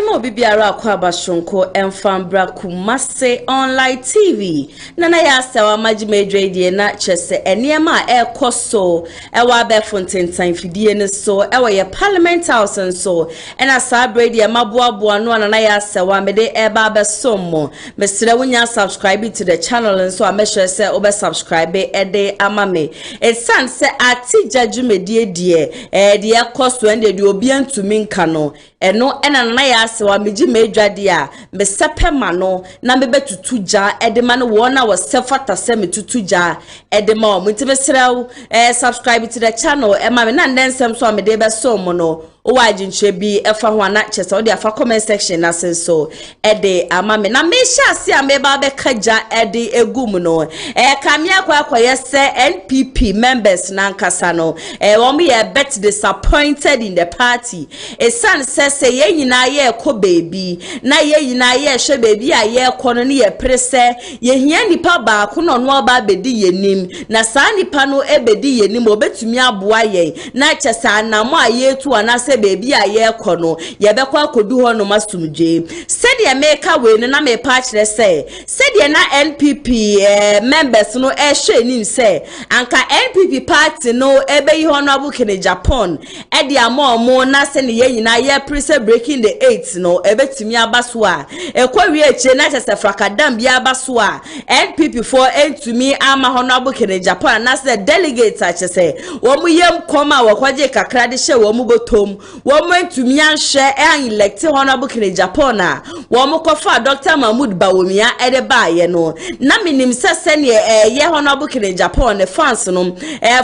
Yemo bibiara kwa bashonko enfambra Kumasi online TV. Nana ya sawa majimedre die na chese eniema koso ewa be fontentan fidie ne so ewa ye Parliament House so ena sabre die maboaboa no nana ya sawa mede eba be sommo mesre wonya subscribe to the channel so amehwe se obe subscribe ede amame esan se ati judgment die koso ende de obi antumi nka no eno ena nana ya sawa meji medwade a mesepema no na mebetutuja edema no wona wasefata se metutuja edema o mutibesrew subscribe to the channel ema me na ndensem so me de be so mo no owajinche bi efa ho ana chese o de afa comment section na senso ede amame na mesha ase ameba be kaja ede egum no kamia kwa yese NPP members na nkasa no won ye bet disappointed in the party esan se ye nyina ye ko baby na ye nyina ye hwe baby a ye ko no ne ye prese ye hia nipa ba ko no no ba bedi yenim na sa nipa no ebedi yenim obetumi aboa ye na chese anamo a ye tu ana baby a ye kono ye be kwa kodu ho no masumdwe said ye make we no na me pa kire say said ye na NPP members no hwe nim say anka NPP party no ebe yi ho no abukene Japan e de amomo na se ne ye nyina ye prese breaking the 8 no ebetimi abaso a ekwa wi eche na chese frakadam bia abaso a NPP for entumi ama ho no abukene Japan na se delegate a chese wo mu yem koma wo kwaje kakra de hye wo mu botom woman to me and share and elect honorable King Japan. Woman kofa Dr. Mahmoud Bawumia edeba ye no. Na minim se ye honorable King Japan the fans no.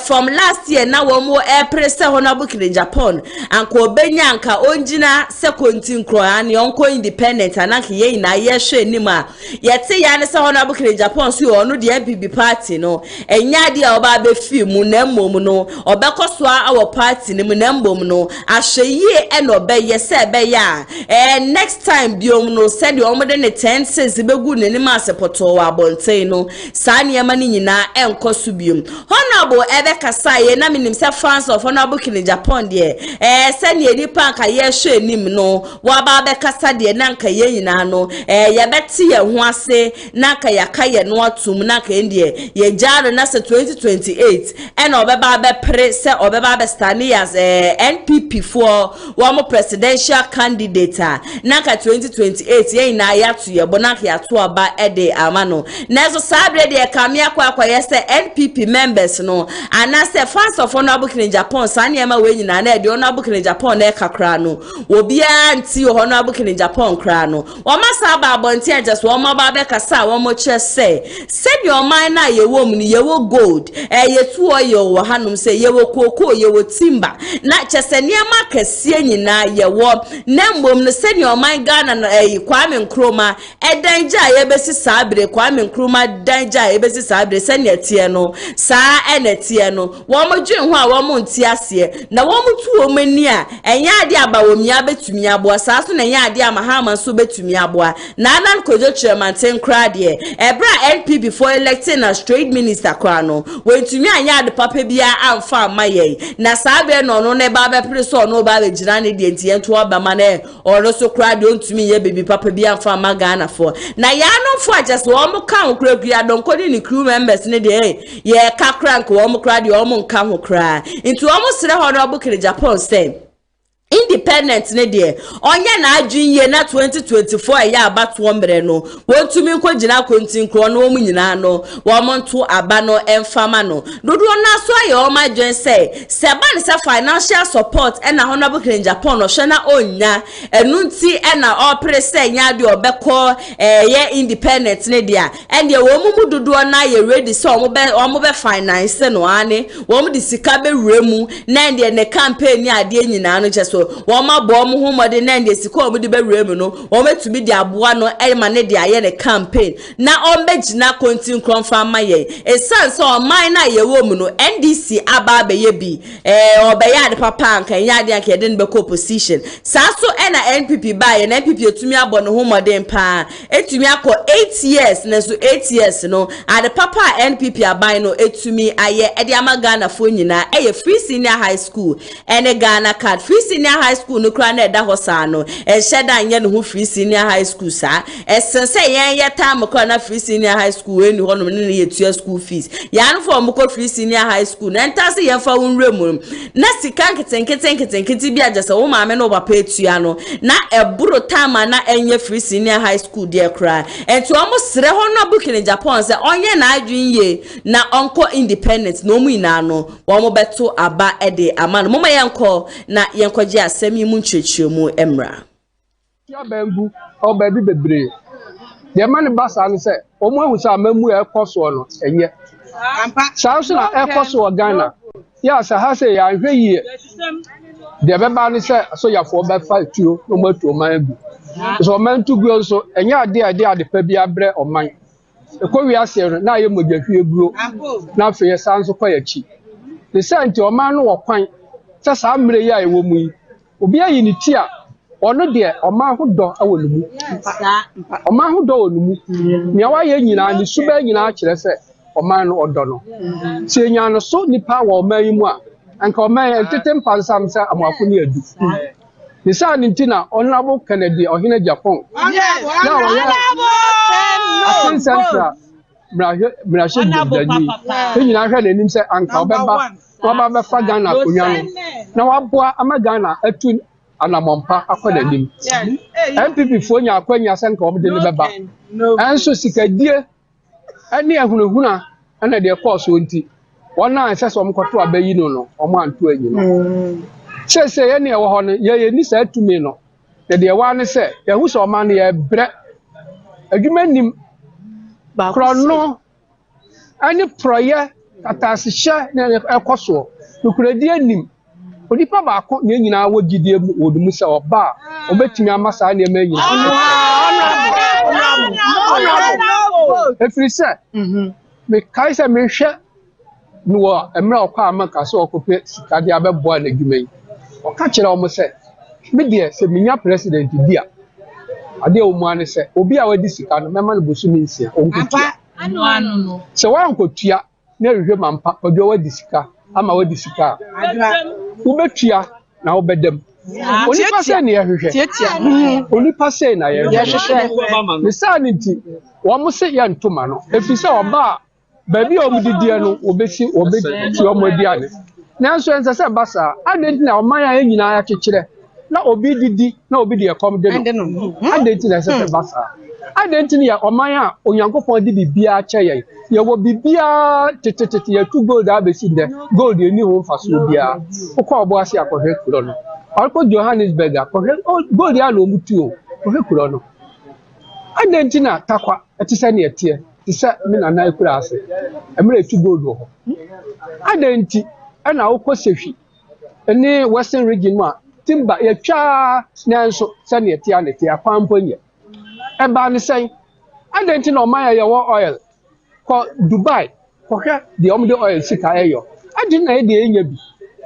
From last year na womo press honorable King Japan. Anko benyanka onjina se kontin kroa ni onko independent ananki ye na ye hwe nima. Yete ya ne se honorable King Japan so onu de MPP party no. Enya de oba be fi mu na mmom no. Obekoso our party ni mu na mmom no. Ye eno be yese be ya next time biom no said you omode ne 10 cents begu ne ma sepoto wa bonten no sa ne ma ni nyina enkoso biom honorable ebe kasa ye na minim se fans of honorable King Japan de se ne nipa nka ye hwe nim no wa ba be kasa de na nka ye nyina no ye beti ye ho ase na nka yaka ye no atum na nka ndie ye jaro na se 2028 eno obeba be pre se obeba be stani as NPP for one presidential candidate naka 2028 ye na yatu ye bonaka yatu aba ede amano nezo sabre de kamia kwa yese NPP members no anase fans of honorable King Japan sane ema we nyina na de honorable King Japan na kakra no obia anti honorable King Japan kra no o masa ba abonti just wo ma ba be kasa wo mo che say said your mind na ye wo mu ye wo gold ye tu oyo wo hanum say ye wo koko ye wo timber na chese niam kese nyina ye wo na mbom no send your mind Ghana na Kwame Nkrumah edanja ye besi sabre Kwame Nkrumah danja ye besi sabre send ye tie no sa enetie no wo mo dwen ho a wo mo nti ase na wo mo tu wo mani a enya ade aba wo mia betumi aboa sa so na enya ade amahama so betumi aboa na anan kojo chairman kra de ebra NPP for electing as trade minister kra no wentumi anya ade papa bia amfa amaye na sabre no no ne ba be preso no ba be jira ne de ntie nto obama na oro so kra de ontumi ye baby papa bia amfa magana for na ya no for just wo mo kan kra kra donko ni crew members ne de ye ka kra nko wo mo kra de wo mo nka ho kra into wo mo sere honorable King Japan say independent ne de onye na adwinye na 2024 ya abato mbre no wontumi nkogina kontin kro no mu nyina no wo monto aba no emfama no dodo na so aye o ma dwen say se ban se financial support na honorable King Japan no hwe na onya enunti na opre se nya de obekọ ye independent ne de a ende wo mu dodo na ye ready so o mo be finance no ane wo mu di sika be wremu na ende ne campaign ade nyina no je so woma bo mo humode na ndi siko omudi bewrem no woma tumi di aboa no elma ne di aye ne campaign na ombegina kontin kronfa maye esan so oman na ye wo mu no NDC aba be ye bi obeya de papa anka nya de anka de be opposition sa so na NPP ba ye na NPP etumi abo no humode mpa etumi akọ 8 years na so 8 years no ade papa NPP aban no etumi aye e de amagana fo nyina free senior high school ene Ghana card free senior senior high school no kra na da hosa no e sheda anye no free senior high school sa esense yen ye time kra na free senior high school eni ho no ne ye tua school fees ya no for mko free senior high school na ntase yen fa wonre mu na sika nketen bi agese wo maame no ba pa tua no na eburo time na enye free senior high school there kra enti omo sere ho no book in Japan say onye na adwin ye na onko independent no mu ina no wo mo beto aba ede amano mo ma yenko na yenkoje asemi mu nchechemu emra ya bambu o ba bi bebre de man basa no say omo ahu say amamu e koso no enye saa so na e koso Ghana ya sa ha say ya hwe yie de beba no say so ya fo ba fa tuo no matu man bu so man tu guo so enye ade pa bi abre oman ekowi ase no na ye mogahwie guo na fe ye sanso kwa chi the sent oman no wo kwan sa sa mre ya ewo mu yi obi ayi ni ti a ono de oman ho do awo numu oman ho do onumu nia wa ye nyina ni suba nyina kire se oman no odo no ti enya no so nipa wa oman yi mu a anka oman entetem pansam sa amafo ni adu the sa ni ti na honorable Kennedy ohine Japan na wo ya asin central mrahye dani nyina hwe nanim se anka obeba waba ba fa Ghana konya no na waboa ama Ghana atu anamompa akoda nim MPP fo nya akwanya senka obde ne beba enso sikadie ane ahunahuna ana de course wonti wona ansese omkoto abayi no omo anto anyi no sese ye ne wo ho no ye ni sa atumi no de wa ne se ye hu so ma ne ye bre adwuma nim krono ani proye atasihye na ekoso nukuredi anim onipa baako ne nyina wo gidie mu odumu se oba obetumi amasa ne ma nyina efrise me kaisa me hwe no emra okwa amaka so okope sikade abeboa na dwumai oka kire omo se me de se minya president dia ade omu ane se obi a wadi sika no mema no bosumi nsia onkotua no se wa onkotua na rehwe mampa odo wadi sika ama wadi sika ubetua na obedem oni pase na yehwehwe oni pase na yehwehwe ne sa ne nti wo mo se ya ntoma no efise oba baby omudidie no obeti omodi ane nanso ense se basa adenti na omanya enyina ya kekere na obi didi na obi de ekom de no adenti na se basa adenti ni ya omanya onyankopon di bibia cheye ye wo bibia tetetete ya tu gold abesi de gold eni ho faso bia ukọ obo ase akohwe kuro no alko Johannesburg akohwe gold ya no mutu o akohwe kuro no adenti na takwa etise na etie tisa mi na na ekura ase emre tu gold ho adenti ana ukosehwi eni western region ma timba ya twa nanso se na etie na etie akwamponye eba ni sen adenti na omaya ye wo oil ko Dubai ko hwe de omde oil sika eyo adi na e de enya bi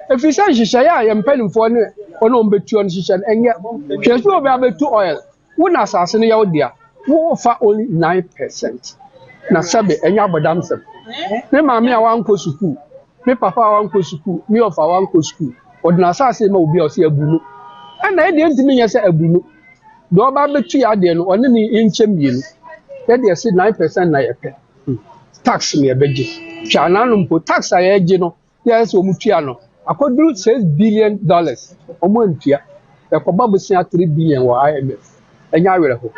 efisa hihye ya ye mpanimfo ne ono ombetuo no hihye enye hwesu obi abetu oil wona asase no ye odia wo fa only 9% na sabe enya bodamsem me maami a wanko school me papa a wanko school me ofa wanko school odina asase ma obi o se abunu ana e de ntimi nya se abunu do ba betu ya de no one ni enchemienu e de se 9% na yepe tax me ebeje twana no mpo tax ayeje no yes omutua no akoduru $6 billion omo ntua e ko babusia 3 billion wa IMF enya awereho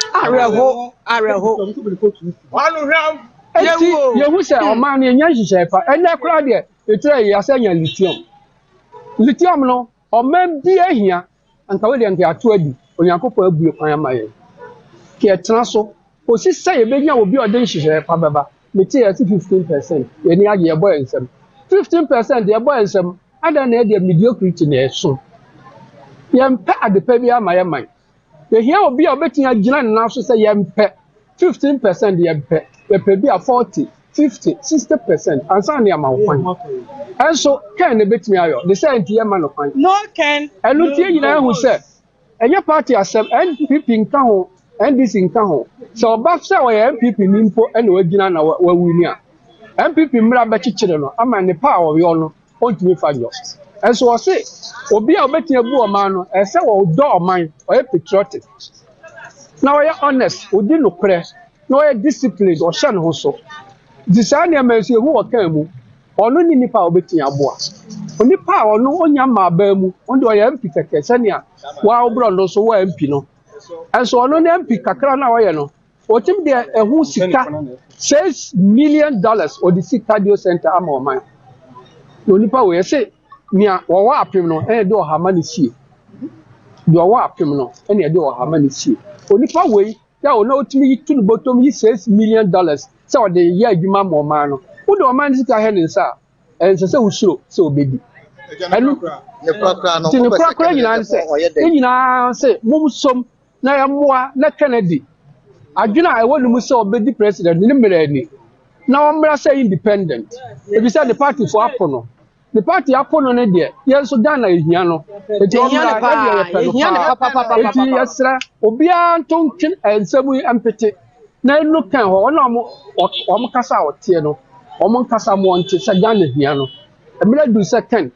yehu se oman ne enya hihye pa enya kura de etre ya se nya lithium no oman bi ahia anka we de anka ato adi onyankopɔ abue kwan amaye ke etena so osi se ye benya obi ode hihye pa baba meti ya 15% ye ni age ye boy nsem 15% ye boy nsem ada na de mediocrity na eso ye mpa adepa bi amaye man ye hia obi a obetia gina na so se ye mpa 15% ye mpa ye pe bi a 40 50 60% ansa na ama kwan enso ken na betimi ayo the same tie ma no kwan no ken elu tie nyina hu se enye party asem NPP nka ho NDC nka ho so ba se wo ye MPP nimpo ena wagina na wawuni a MPP mra ba chichire no ama ne pa wo yo no ontumi fa jo And so I say, Obi a obeti ebu oman no, e se wo do oman, o patriotic. Now we are honest, odi no kre, no we disciplined, o hye ne ho so. Di sa na me se hu o kan mu, ono ni nipa obeti aboa. Onipa ono onya ma ba mu, onde o ya mpi keke se ne a, wa obro no so wa mpi no. And so ono na mpi kakra na we no, o tim de ehu sika $6 million or the sick cardio center ama oman. Onipa we say nia wo wa apem no e de o ha ma ne sie. Do wa apem no e ne de o ha ma ne sie. Onipa we ya o na otimi yitu no botom yi $6 million say o de ye adwuma ma oman no. Wo de oman sika he ne nsa e se usuro se obedi. Enu ne krakra no ko krakra nyina se mum som na ya moa na Kennedy adwuna e wonu mu se obedi president ni mere ani na o mra say independent e bi say the party for apono the party apono ne de ye so Ghana ehia no eti o mra ehia ne papa eti yesra obi antonkin ensemu empete na enu kan ho na o kasa otie no o kasa mo nte say Ghana ehia no e mra du second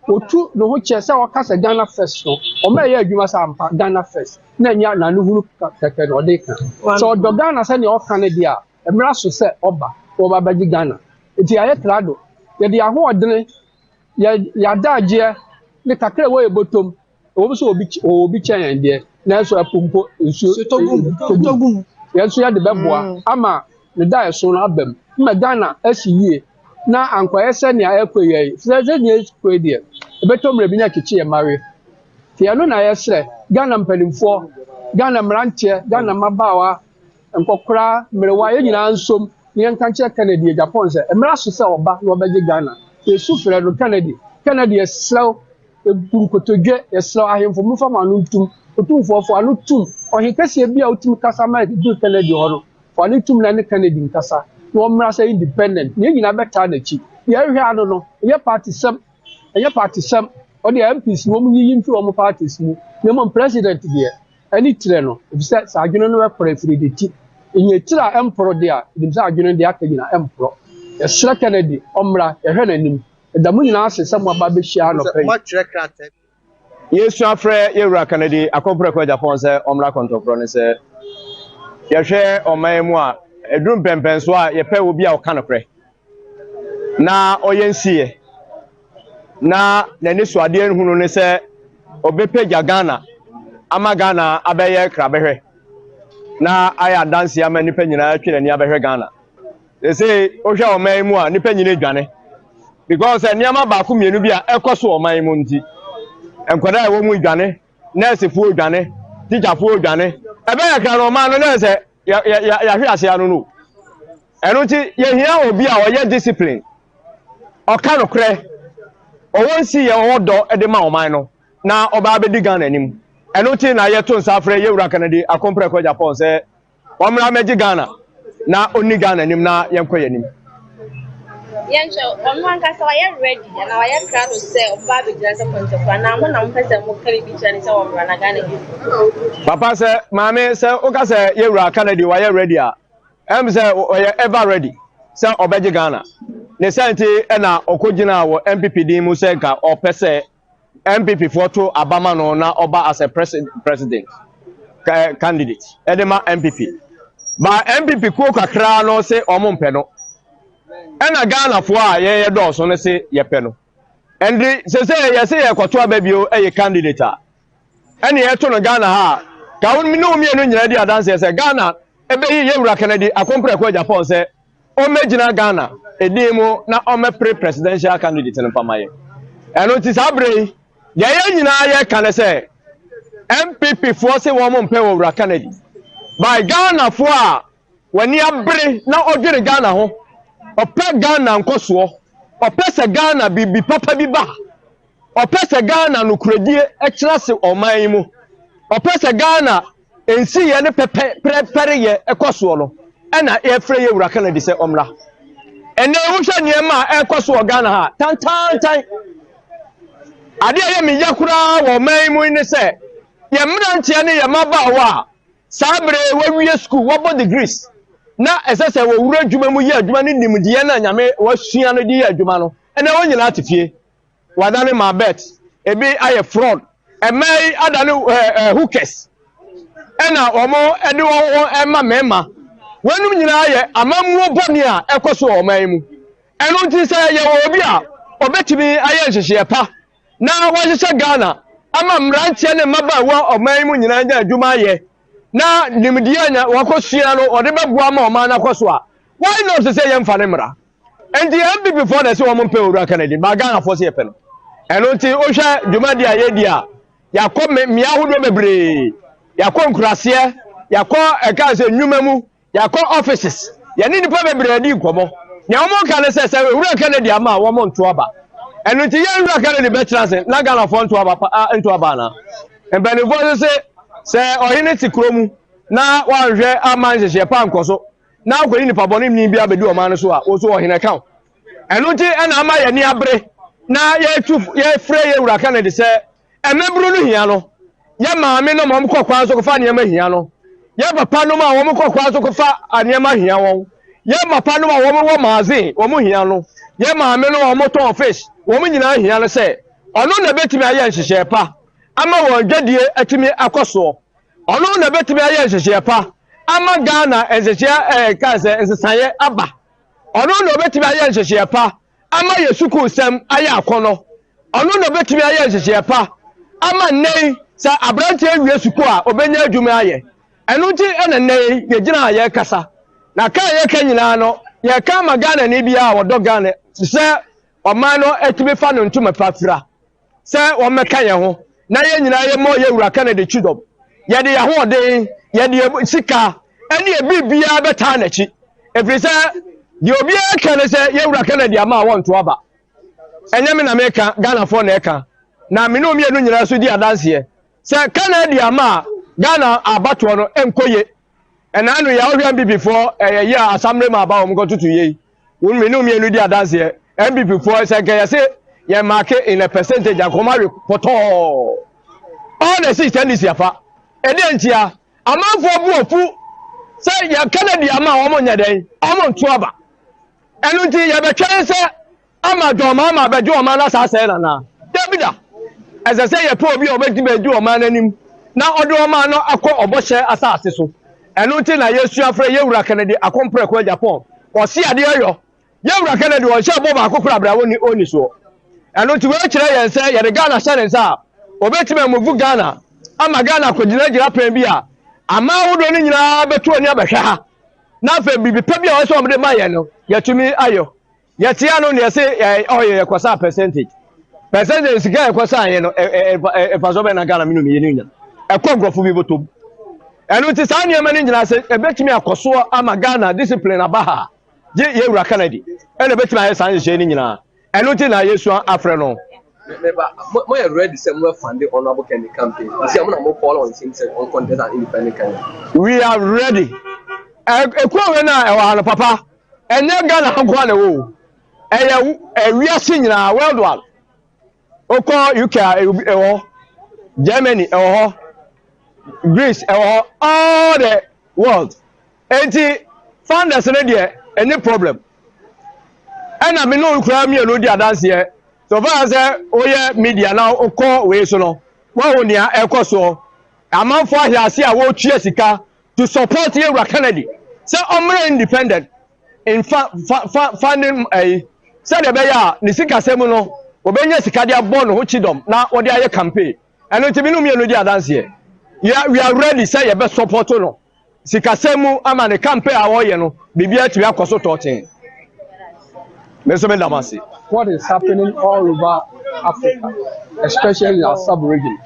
otu no ho che say o kasa Ghana first no o ma ye adwuma sa ampa Ghana first na nya na no huru keke no de kan so do Ghana say ne o kan dia e mra so say oba baji Ghana eti aye trado ye de aho odene ya daje ne kakra wo ebotom wo so obi chen de na so apompo nsu togum ye so ya de beboa ama ne da so no abam ma Ghana asiye na ankoye se ne ayekoye se ne ekwe de ebetom rebi na kichi ye mare ti ya no na ye sre Ghana mpanimfo Ghana mrantie Ghana mabawa nkokora mrewa ye nyina nsom ni enkanche Kennedy Japan se emra so se oba no obaje Ghana e sufre no Kennedy e slow e burukotodwe e slow ahemfo mu fama no ntum otumfo anu tum ohinkase bia otum kasa ma du Kennedy horo fo anu tum na ne Kennedy nkasa no omra se independent ni nyina beta na chi ye hwe anu no ye party sam o de MPs no mu yiyi mfi o mu parties mu ne mo president de ani tire no e bi se sa adweno no e preferi de ti inye tira empro dia dimsa adwene dia akagina empro esra Kennedy omra ehwe nanim edamu nyina asese mo aba be hia no pen ma tire krata yesu afre yewura Kennedy akompre kwa Japan se omra kontofro ne se yehwe oman mu a edrum pempenso a yepe obi a oka nokre na oyensie na nani so ade hunu ne se obepeja Ghana ama Ghana abeye krabehwe na aya Adansie ama nipa nyina twere ni abehwe Ghana they say ohwe oman mu a nipa nyina dwane because eniama ba ko mienu bi a ekoso oman mu nti enkwada ewo mu dwane nurse fu dwane teacher fu dwane ebe ya kan oman no nurse ya hwe ase anu no enu ti ye hia obi a oye discipline oka no kre owonsi ye odo ede ma oman no na oba abedi Ghana anim enu ti na ye to nsafre yewura Kennedy akompre kwa Japan se omra meji Ghana na oni Ghana anim na yenkoye anim yancho omwan kasa wa ye ready na wa ye crowd se oba be jira se point of na mo na mpese mo kari bi chani se omra na Ghana anim papa se mama se o ka se yewura Kennedy wa ye ready a em se o ye ever ready se obeji Ghana ne senti na okogina wo MPP din mu se ka opese MPP photo Abama no na oba as a president candidate edema MPP ba MPP ko kakra no se omumpe no ena Ghana fo a ye do so no se ye pe no endi se ye se ye kwoto ababio eye candidate a ene ye to no Ghana ha ka won mi no mi eno nyina di Adansie se Ghana ebe yi yewura Kennedy akompre kwa Japan se o megina Ghana edimu na o me presidential candidate no pamaye eno ti sabre ye nyina ye kan se MPP fo se wo mo mpe wo wura Kennedy by Ghana fo a wani abre na odwere Ghana ho ope Ghana nkoso ope se Ghana bibi papa bi ba ope se Ghana no kuradie e kira se oman mu ope se Ghana ensi ye ne pere ye ekoso no ena e frɛ ye wura Kennedy se omra ene ehunhwe niema ekoso Ghana ha tan ade ye me yakura wo man mu ni se ye mrantie ne ye mabawa sabre wawie school wo bo degrees na esese wo wura adwuma mu ye adwuma ne nimdiye na nyame wasua no di ye adwuma no ene wo nyina atefie wadane ma bet ebi aye fraud emai adane hookers ena omo ede wo ema mema wenum nyina aye amamuo boni a ekoso oman mu eno nti se ye wo obi a obetimi aye nhyehyɛ pa na wahyehyɛ Ghana ama mrantie ne mabawa oman mu nyina nya adwuma aye na nimdie anya wakosua no ode beboa ma oman na koso a why not say ye mfa ne mra and the MB before they say woman pay owura Kennedy ba Ghana for say ye pe no eno nti o hwa dwuma dia ye dia yakɔ me ahodo bebre yakɔ nkurase yakɔ eka se nnwuma mu yakɔ offices ye ni nipa bebre adi nkomo nya womo ka ne se owura Kennedy ama womo nto aba eno nti ye owura Kennedy be transit na Ghana for nto aba na mbani vo se ohine ti kromu na wanhwe ama nhyehyɛ pa nkoso na akwani nipa bɔne mni bia bedi o man so a o so ohine kan eno nti ena ama ye ni abre na ye frɛ ye owura Kennedy se emebru no hia no ye maame no mom kokwa so kofa ne ma hia no ye papa no ma wom kokwa so kofa anema hia won ye papa no ma wom wo maaze wom hia no ye maame no wom ton fish wom nyina hia no se ono na betimi aye nhyehyɛ pa ama won dwadie atimi akoso ono na betimi aye nhyehyɛ pa ama Ghana nhyehyɛ kanse nsesaye aba ono na betimi aye nhyehyɛ pa ama yesuku sem aye akono ono na betimi aye nhyehyɛ pa ama nei sa abrante awie suku a obenya adwuma aye eno nti ena nei ye gina aye kasa na kan ye kan nyina no ye kan ma Ghana ni bia a wodo Ghana se oman no etibe fa no ntuma pafira se wo meka ye ho na ye nyina ye mo ye owura Kennedy chidom ye de ye ho den ye de sika ene e bibia beta na chi efiri se ye obi e kan se ye owura Kennedy ama wonto aba enye me na meka Ghana for na eka na me no mienu nyina so di Adansie se Kennedy ama Ghana abato no enkoye ena anu ya ohwa before ye assembly ma ba om go tutu ye won me no mienu di Adansie before se ke se ye mark in a percentage akoma report all the system is yafa e de ntia amanfo bu ofu se ye Kennedy ama omo nyeden omo nto aba enu nti ye be twen se ama doma ama bejo o ma na sa se na Davida as I say ye po obi obedi bejo o ma nanim na odo o ma no akọ obọhye asase so enu nti na Yesu afre ye owura Kennedy akompre kwa Japan o si ade ayo ye owura Kennedy o hye boba akokura brawo ni oni so enu nti we kire ye nse ye de Ghana share nsa obeti me muvu Ghana ama Ghana ko gira pen bi a ama wodo ni nyina betu oni abehwe ha na fa bibi pa bi a so omde ma ye no yatumi ayo yetia no ne se ye kwasa percentage sika ye kwasa ye no fa so be na Ghana minu me ye ni nya ekogrofo bi botom enu ti sa ne ma ni nyina se ebetumi akoso ama Ghana discipline abaha je ye owura Kennedy ene betumi aye san je ni nyina enu ti na Yesu afre no mo you ready say mo fund the honorable Kennedy campaign see am na mo call on him say on contest an independent candidate we are ready ekwo we na e wa no papa enye Ghana agwa na wo wiase nyina worldwide oko UK ewo Germany ewo Greece ewo all the world enti founders no there any problem ena me no kura mi eno di Adansie so far say oye media na oko we so no wa wo nia ekoso amanfo ahiase a wo tue sika to support ye owura Kennedy say omre independent in funding say de be ya ni sika semu no obenya sika dia born ho chidom na wo de aye campaign eno ti binu mi eno di Adansie we are ready say ye be support no sika semu ama ne campaign a wo ye no bibia ti akoso totin. What is happening all over Africa, especially in our sub-region?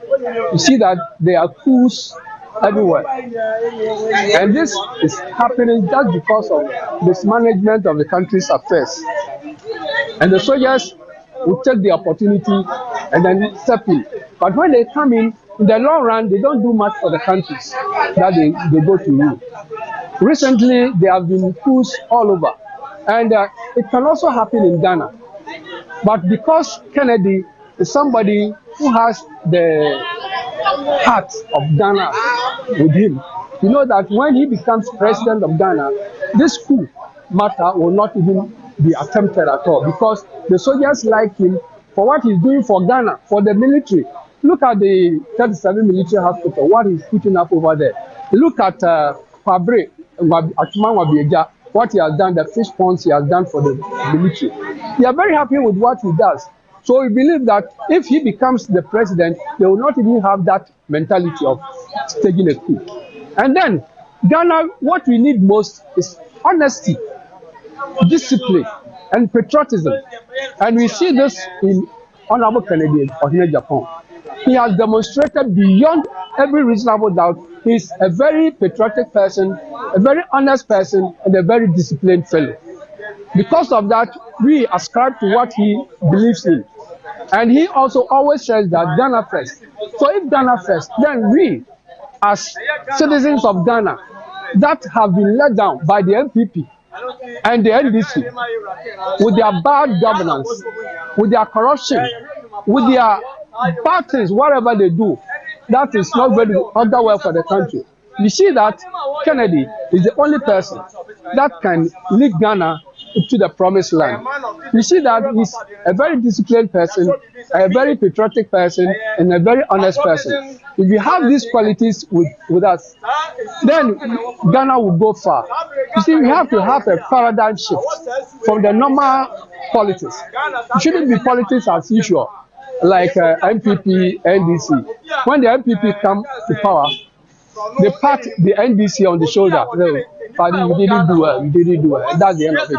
You see that there are coups everywhere. And this is happening just because of mismanagement of the country's affairs. And the soldiers will take the opportunity and then step in. But when they come in the long run, they don't do much for the countries that they go to rule. Recently, there have been coups all over. And it can also happen in Ghana. But because Kennedy is somebody who has the heart of Ghana with him, you know that when he becomes president of Ghana, this coup matter will not even be attempted at all because the soldiers like him for what he's doing for Ghana, for the military. Look at the 37 military hospital, what he's putting up over there. Look at Fabre, what he has done, the fish ponds he has done for the military. They are very happy with what he does. So we believe that if he becomes the president, they will not even have that mentality of staging a coup. And then, Ghana, what we need most is honesty, discipline, and patriotism. And we see this in Honorable Kennedy of Japan. He has demonstrated beyond every reasonable doubt he's a very patriotic person, a very honest person, and a very disciplined fellow. Because of that, we ascribe to what he believes in. And he also always says that Ghana first. So if Ghana first, then we, as citizens of Ghana, that have been let down by the MPP and the NDC, with their bad governance, with their corruption, with their bad things, whatever they do, that is not going to order well for the country. You see that Kennedy is the only person that can lead Ghana to the promised land. You see that he's a very disciplined person, a very patriotic person, and a very honest person. If you have these qualities with us, then Ghana will go far. You see, we have to have a paradigm shift from the normal politics. It shouldn't be politics as usual, like MPP, NDC. When the MPP come to power, they pat the NDC on the shoulder. Paddy, you didn't do well, you didn't do well. And that's the end of it.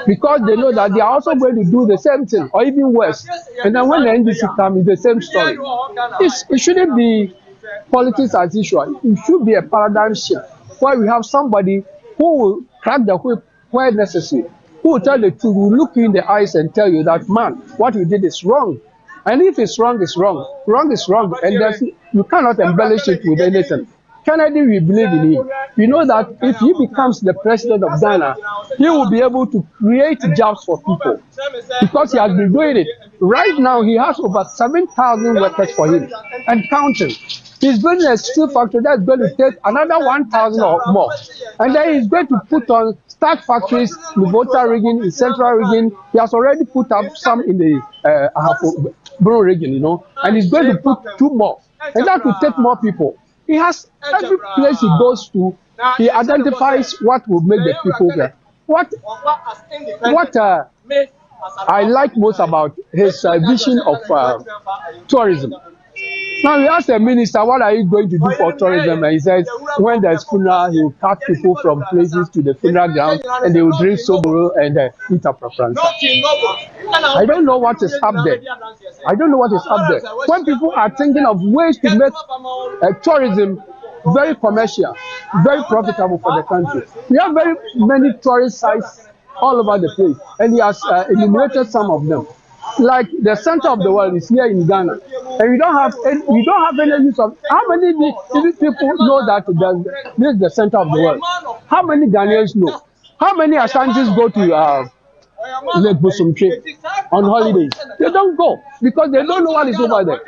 Because they know that they are also going to do the same thing, or even worse. And then when the NDC comes, it's the same story. It shouldn't be politics as usual. It should be a paradigm shift, where we have somebody who will crack the whip where necessary, who will tell the truth, will look you in the eyes and tell you that, man, what you did is wrong. And if it's wrong, it's wrong. Wrong is wrong. And you cannot embellish it with anything. Kennedy, we believe in him. We know that if he becomes the president of Ghana, he will be able to create jobs for people because he has been doing it. Right now, he has over 7,000 workers for him and counting. He's building a steel factory that's going to take another 1,000 or more. And then he's going to put on start factories in Volta region, in Central region. He has already put up some in the Bro region, you know, and he's going to put 2 more. And that will take more people. He has every place he goes to, he identifies what will make the people there. What I like most about his vision of tourism. Now we asked the minister, what are you going to do for tourism? And he says, when there's funeral, he will cut people from places to the funeral ground and they will drink soboro and eat a preference. I don't know what is up there. I don't know what is up there. When people are thinking of ways to make tourism very commercial, very profitable for the country. We have very many tourist sites all over the place, and he has enumerated some of them. Like the center of the world is here in Ghana, and we don't have any use of. How many people know that this is the center of the world? How many Ghanaians know? How many Ashantis go to Lake Bosomtwe on holidays? They don't go because they don't know what is over there.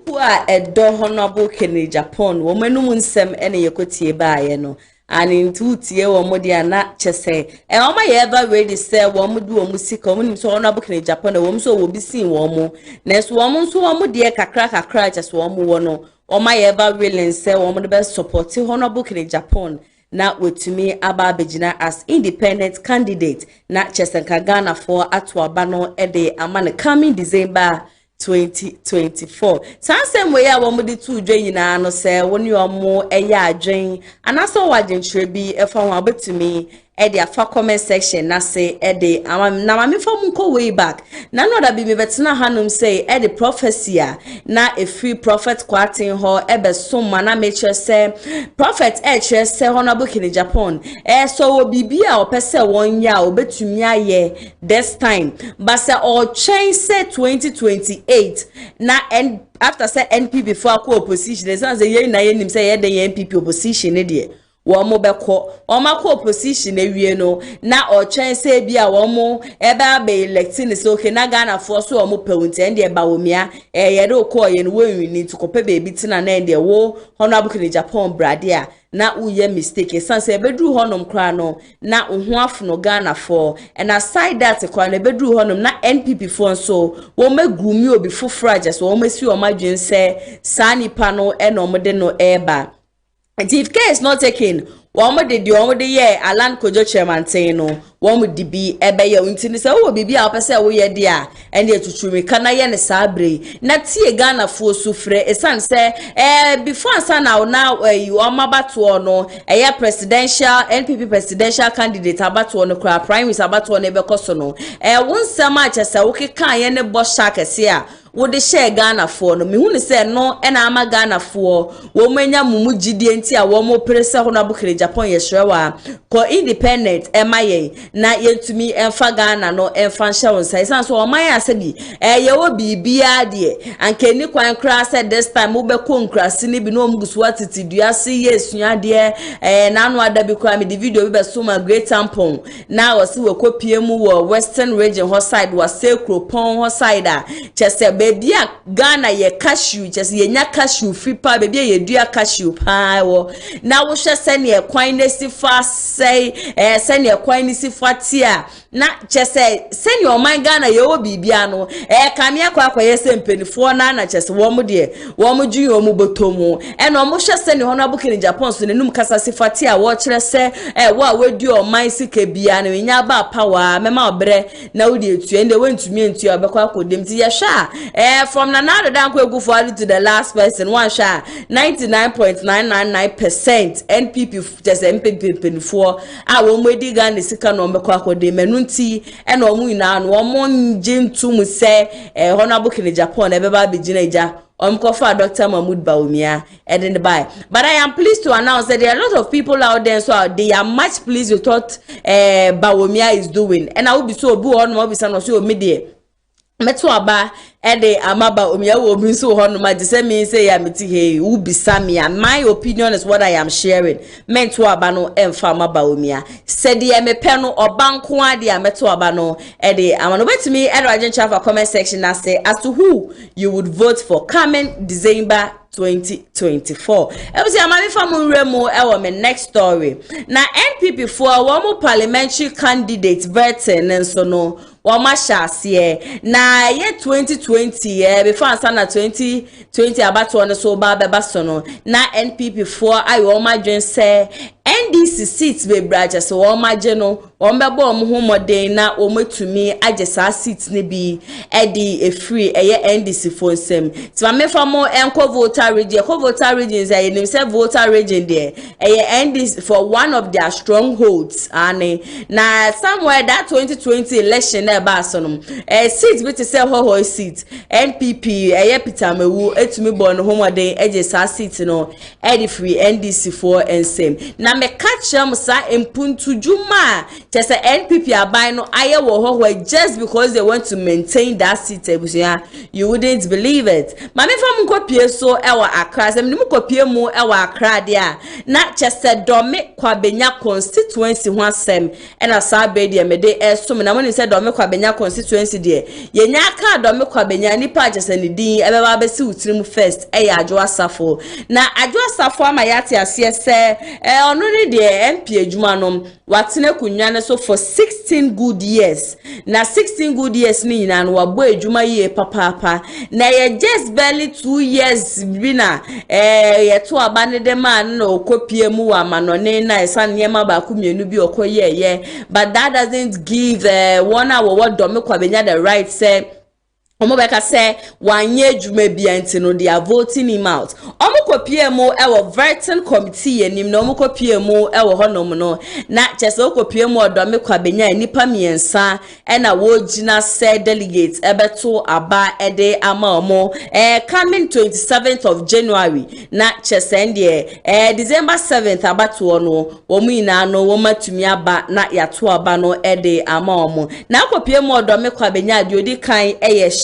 Who are a Honorable Kennedy Japan, woman who nsem ene yekotie baaye no. And into tie wo modi ana chese e o ma ye ever ready say wo modi wo musika wo nim so Honorable Kennedy Japan wo so wo bi sin wo mo na so wo so wo de kakra chese wo mo wo no o ma ye ever willing say wo mo be support Honorable Kennedy Japan na wetumi aba abegina as independent candidate na chese nka Ghana for ato aba no e de amane coming December 2024. Sansem we ya womudi tu dwen nyina no se woni omo eya adwen anaso wajen bi efa ho abetumi e de afa comment section na se e de na mame fam nko way back na no da bi me betena hanum say e de prophecy na a free prophet kwarteng ho e be so na make sure say prophet e chere say Honorable Kennedy Japan so wo bibia opese won ya obetumi aye this time but say o change say 2028 na and after say NPP before opposition there's say ye na ye nim say ye the NPP opposition e de womo beko omako opposition ewie no na otwen se bia womo eba be electing so okay na Ghana for so omo pawunti ende ba womia yede okoye no wenwini tukope bebi tina na ende wo honorable KWARTENG brade a na uye mistake sanse bedru honom kra no na ohuafo no Ghana for and aside that kwa na bedru honom na NPP for so wo magumi obi fofrages wo masi o madwen se sanipa no enomde no eba. And if care is not taken, one de ye Alan Kojo chairman say no, one would be ebe ye until say oh bibi a pese we ye dia and ye to me kana ye ne sabre na tie Ghana fo sufre esan say before san now you amabato no presidential NPP presidential candidate abato no kra prime minister abato no ebe koso no won sama che say wo kan ye ne bo sha kese a wo de share Ghana for no me hu ne say no e na ama Ghana for wo manya mumu gidie nti a wo mo prese ho na bukere Japan ye shrewa ko independent emaye na yentumi emfa Ghana no emfa hye won sai san so o man asabi ye wo bibia de anke ni kwan kra said this time wo be ko nkrase ni bi no mgusu atiti duase yesua de na no adabi kwa me the video be so ma great tampon na wo se wo kopie mu wo western region ho side wa sekro pon ho side a chese baby a Ghana ye cashew chese ye nya cashew fipa baby ye dua cashew pa wo na wo hye se ne kwan ne sifa sei se ne kwan ne sifa tia na chese se ne o man Ghana ye wo bibia no kamia kwa ye se mpenifo na chese wo mu de wo mu dwu wo mu botomu na mo hye se ne ho na bukini Japan so nenum kasa sifa tia wo kire se wo a wedu o man sika bia na nya ba power mema obre na wo de etu ende wentumi entu abekwa akodem ti ye hwa from nanado dan ko egu forward to the last person one sha 99.999% NPP just MPP penfo a wo mwedi Ghana sika no mbekwa akodem enunti na omu ina no omo njentum se honorable KWARTENG ebeba begina ija Kofa Dr. Mahmoud Bawumia and by. But I am pleased to announce that there are a lot of people out there, so they are much pleased with what Bawumia is doing. And I will be so boo on Mobison or so media. Metwaba ede amaba omia wo bi so ho no ma jese me say ya meti he u bisa me my opinion is what I am sharing metwaba no emfa amaba omia said ye me pe no obanko ade a metwaba no ede amano betimi ede agencha for comment section na say as to who you would vote for coming December 2024. Ebusi amami famu remo ewo me next story. Na NPP for one parliamentary candidate voting enso no wama shase na ye 2020 before ansana 2020 abato no so ba beba so no na NPP for ayo ma dwen se NDC seats be braja so wama je no ombebo omho moden na ometumi agesa seats ne bi edi e free eye NDC for nsem ti ma mefa mo enko voter region regions aye nim se voter region there eye NDC for one of their strongholds ane na somewhere that 2020 election na ba so no seat bit say ho seat NPP eye Peter Mewu etumi bo no ho moden agesa seat no edi free NDC for nsem na me catch am sa empuntu juma just NPP abai no aye wo ho just because they want to maintain that seat you wouldn't believe it mame fam kopie so ewa Accra sem nim kopie mu ewa Accra dia na just dome kwabenya constituency ho asem na sa be dia mede esom na mo say dome kwabenya constituency dia ye nya ka dome kwabenya nipa just ni din ebeba be si utirim first AGYAPONG na AGYAPONG ama yate ase se onu ni de MP adwuma no watene kunwa so for 16 good years na 16 good years ni nyina no wabo adwuma ye papa na ye just barely 2 years bi na ye to aba ne de man no kopie mu wa manone na esan niema ba ku mienu bi okoye but that doesn't give one hour what do me kwabenya the right say Omobeka say wanye jume bianti no they are voting him out. Omukopie mu ewo voting committee enim no omukopie mu ewo honom no na chese okopie mu odome kwabenya nipa miensa na wogina say delegates ebeto aba ede ama omo coming 27th of January na chese ndie December 7th abato no omu ina no womatumi aba na yato aba no ede ama omo na okopie mu odome kwabenya de odi kan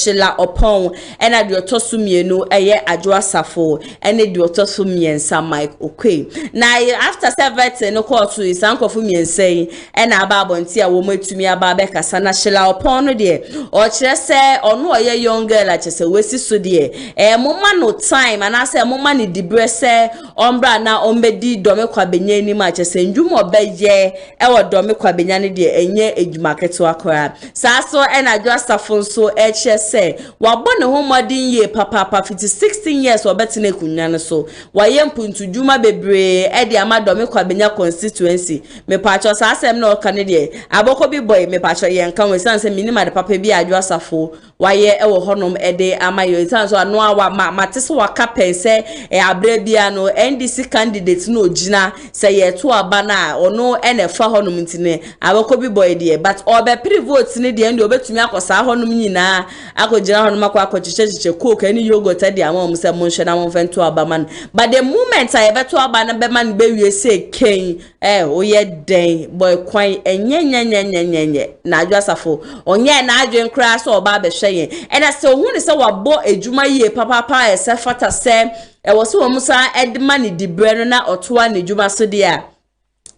Sheila Opon ena de otoso mienu eye Adwoasafo ene de otoso miensa Mike Okwe na after seven no court to isankofo miensa ena aba abonti a wo matumi aba be kasa na Sheila Opon no de o kire se ono oye young girl a chese wesi so de moma no time anase moma ni dibre se ombra na ombedi dome kwa benya ni ma chese ndwumo beye ewo dome kwa benya ne de enye edwumaketo akora saso ena Adwoasafo so chese wabo ne ho modin ye papa 16 years obetine kunwa ne so waye mpuntu dwuma bebre de ama dome kwa benya constituency me pacho sa asem na oka ne de aboko bi boy me pacho ye nka we sanse minima de papa bi Adwoasafo waye ewo honom de ama yo sanso anu awa matese waka pense abre bia no NDC candidate no ogina se ye to aba na ono enefa honom ntine aboko bi boy de but obe pre vote ne de ndi obetumi akosa honom nyina akogina honom akwachiche coke any yogurt de amom se monhwe na monfento aba man but the moment I ever to aba na be man be wie say ken oye den boy kwan enyenyenyenyenyenye na Adwoasafo onye na adwen kra so oba be hwe ena se ohunu se wabo ejuma yie papa ese fata se wo se wo musa edma ni dibre no na otoa ne juma so dia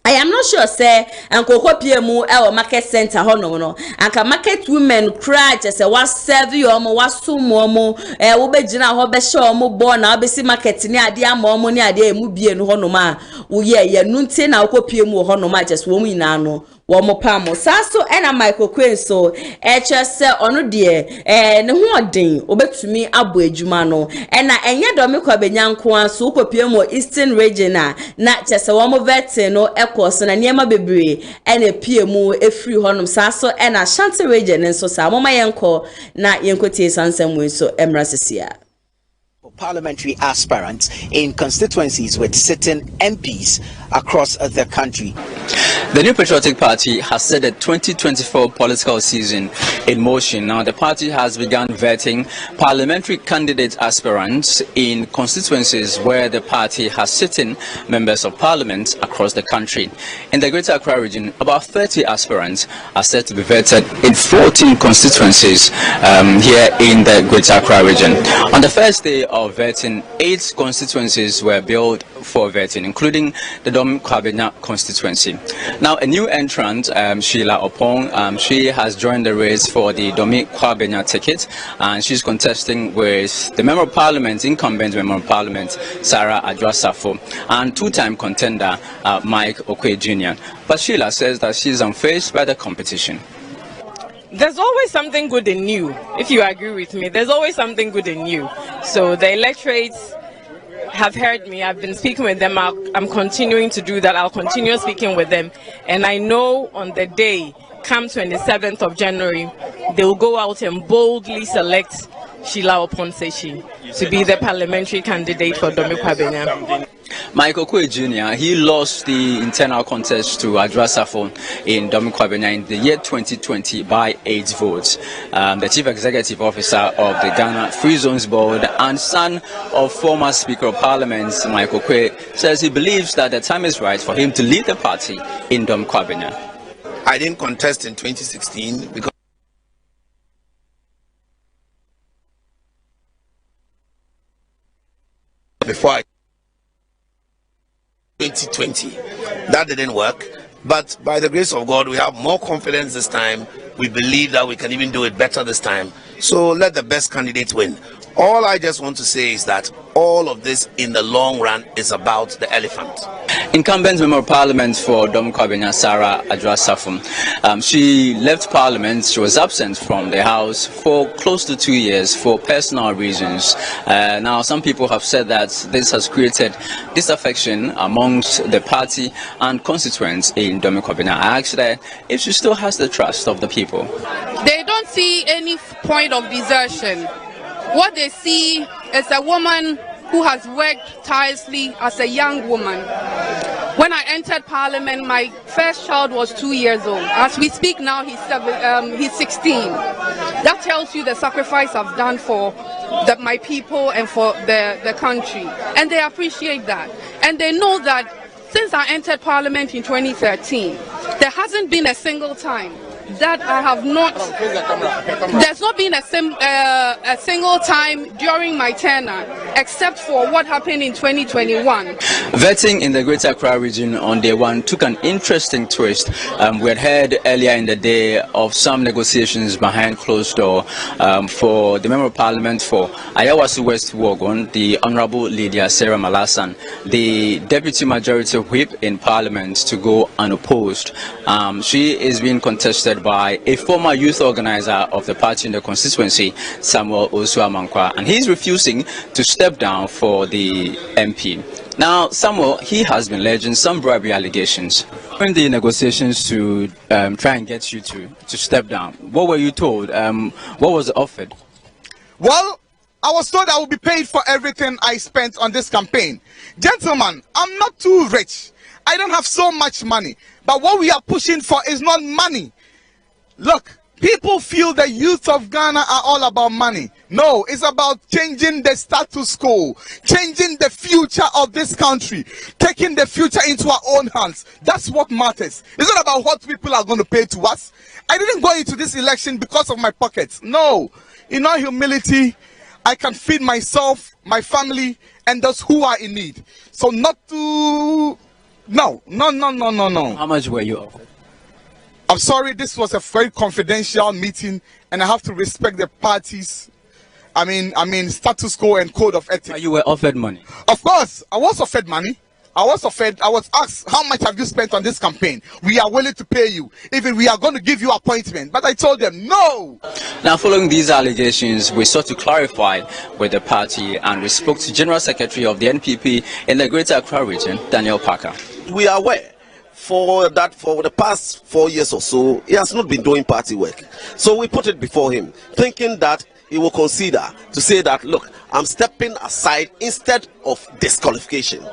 I am not sure say ankoko piemu market center hono no anka market women cry say wa serve you omo wa sumo omo wo begina ho be hye omo bo na obesi market ni ade ama omo ni ade emu bie no hono ma wo ye nu ntie na okopiemu hono ma just wo mu ina no wo pamo saso ena Michael Queen so chese ono de ne ho odin obetumi abo adwuma no ena enye do me kwa benyanko anso ukopiemu Eastern region na chese wo vete no ekos na niema bebre ena piemu efri honum saso ena Ashanti region nso sa moma yenko na yenkotie sansem we so emra sesia. Parliamentary aspirants in constituencies with sitting MPs across the country. The New Patriotic Party has set the 2024 political season in motion. Now, the party has begun vetting parliamentary candidate aspirants in constituencies where the party has sitting members of parliament across the country. In the Greater Accra region, about 30 aspirants are set to be vetted in 14 constituencies here in the Greater Accra region. On the first day of vetting, 8 constituencies were billed for vetting, including the Dom Kwabena constituency. Now, a new entrant, Sheila Opong, she has joined the race for the Domi Kwabena ticket, and she's contesting with the Member of Parliament, incumbent Member of Parliament, Sarah Adwoasafo, and two-time contender, Mike Okwe Jr. But Sheila says that she's unfazed by the competition. There's always something good and new. If you agree with me, there's always something good and new. So the electorates have heard me. I've been speaking with them. I'm continuing to do that. I'll continue speaking with them. And I know on the day, come 27th of January, they will go out and boldly select Sheila Opon to be the parliamentary candidate for Domi Kwabena. Michael Okwe Jr., he lost the internal contest to Adwoasafo in Domi Kwabena in the year 2020 by 8 votes. The Chief Executive Officer of the Ghana Free Zones Board and son of former Speaker of Parliament, Michael Okwe, says he believes that the time is right for him to lead the party in Domi Kwabena. I didn't contest in 2016 because before 2020 that didn't work, but by the grace of God we have more confidence this time. We believe that we can even do it better this time, so let the best candidate win. All I just want to say is that all of this in the long run is about the elephant. Incumbent Member of Parliament for Dom Kwabena, Sarah Adwoasafo, she left Parliament. She was absent from the House for close to 2 years for personal reasons. Now, some people have said that this has created disaffection amongst the party and constituents in Dom Kwabena. I asked her if she still has the trust of the people. They don't see any point of desertion. What they see is a woman who has worked tirelessly as a young woman. When I entered Parliament, my first child was 2 years old. As we speak now, he's 16. That tells you the sacrifice I've done for my people and for the country. And they appreciate that. And they know that since I entered Parliament in 2013, there hasn't been a single time that I have not. There's not been a single time during my tenure, except for what happened in 2021. Vetting in the Greater Accra region on day one took an interesting twist. We had heard earlier in the day of some negotiations behind closed door for the Member of Parliament for Ayawasu West Wogon, the Honourable Lydia Sarah Malasan, the Deputy Majority Whip in Parliament, to go unopposed. She is being contested by a former youth organizer of the party in the constituency, Samuel Osuamankwa, and he's refusing to step down for the MP. Now, Samuel, he has been alleging some bribery allegations. In the negotiations to try and get you to step down, what were you told? What was offered? Well, I was told I would be paid for everything I spent on this campaign. Gentlemen, I'm not too rich. I don't have so much money. But what we are pushing for is not money. Look, people feel the youth of Ghana are all about money. No, it's about changing the status quo, changing the future of this country, taking the future into our own hands. That's what matters. It's not about what people are going to pay to us. I didn't go into this election because of my pockets. No, in all humility, I can feed myself, my family, and those who are in need. So not to... No. How much were you offered? I'm sorry, this was a very confidential meeting, and I have to respect the parties. I mean, status quo and code of ethics. But you were offered money? Of course, I was offered money. I was asked, how much have you spent on this campaign? We are willing to pay you. Even we are going to give you appointment. But I told them, no. Now, following these allegations, we sought to clarify with the party, and we spoke to General Secretary of the NPP in the Greater Accra region, Daniel Parker. We are aware for the past 4 years or so, he has not been doing party work. So we put it before him, thinking that he will consider to say that, look, I'm stepping aside instead of disqualification.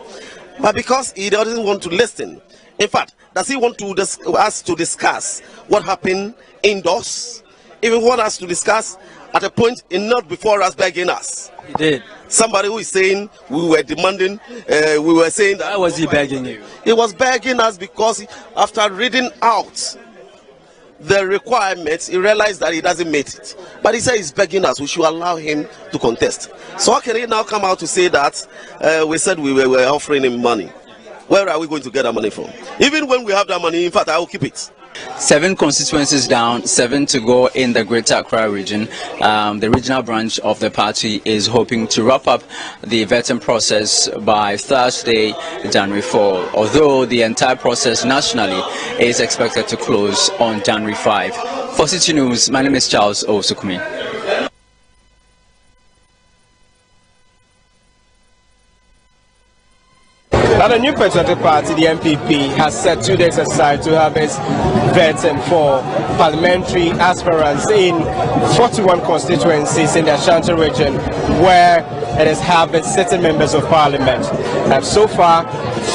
But because he doesn't want to listen, in fact, does he want us to discuss what happened indoors? Even want us to discuss at a point not before us begging us. He did. Somebody who is saying we were demanding, we were saying that. Why was he begging you? He was begging us because after reading out the requirements, he realized that he doesn't meet it. But he said he's begging us, we should allow him to contest. So how can he now come out to say that we said we were offering him money? Where are we going to get that money from? Even when we have that money, in fact, I will keep it. 7 constituencies down, 7 to go in the Greater Accra region. The regional branch of the party is hoping to wrap up the vetting process by Thursday, January 4, although the entire process nationally is expected to close on January 5. For City News, my name is Charles Osukumi. Now, the new Patriotic Party, the MPP, has set 2 days aside to have its vetting for parliamentary aspirants in 41 constituencies in the Ashanti region, where it is having sitting members of parliament. And so far,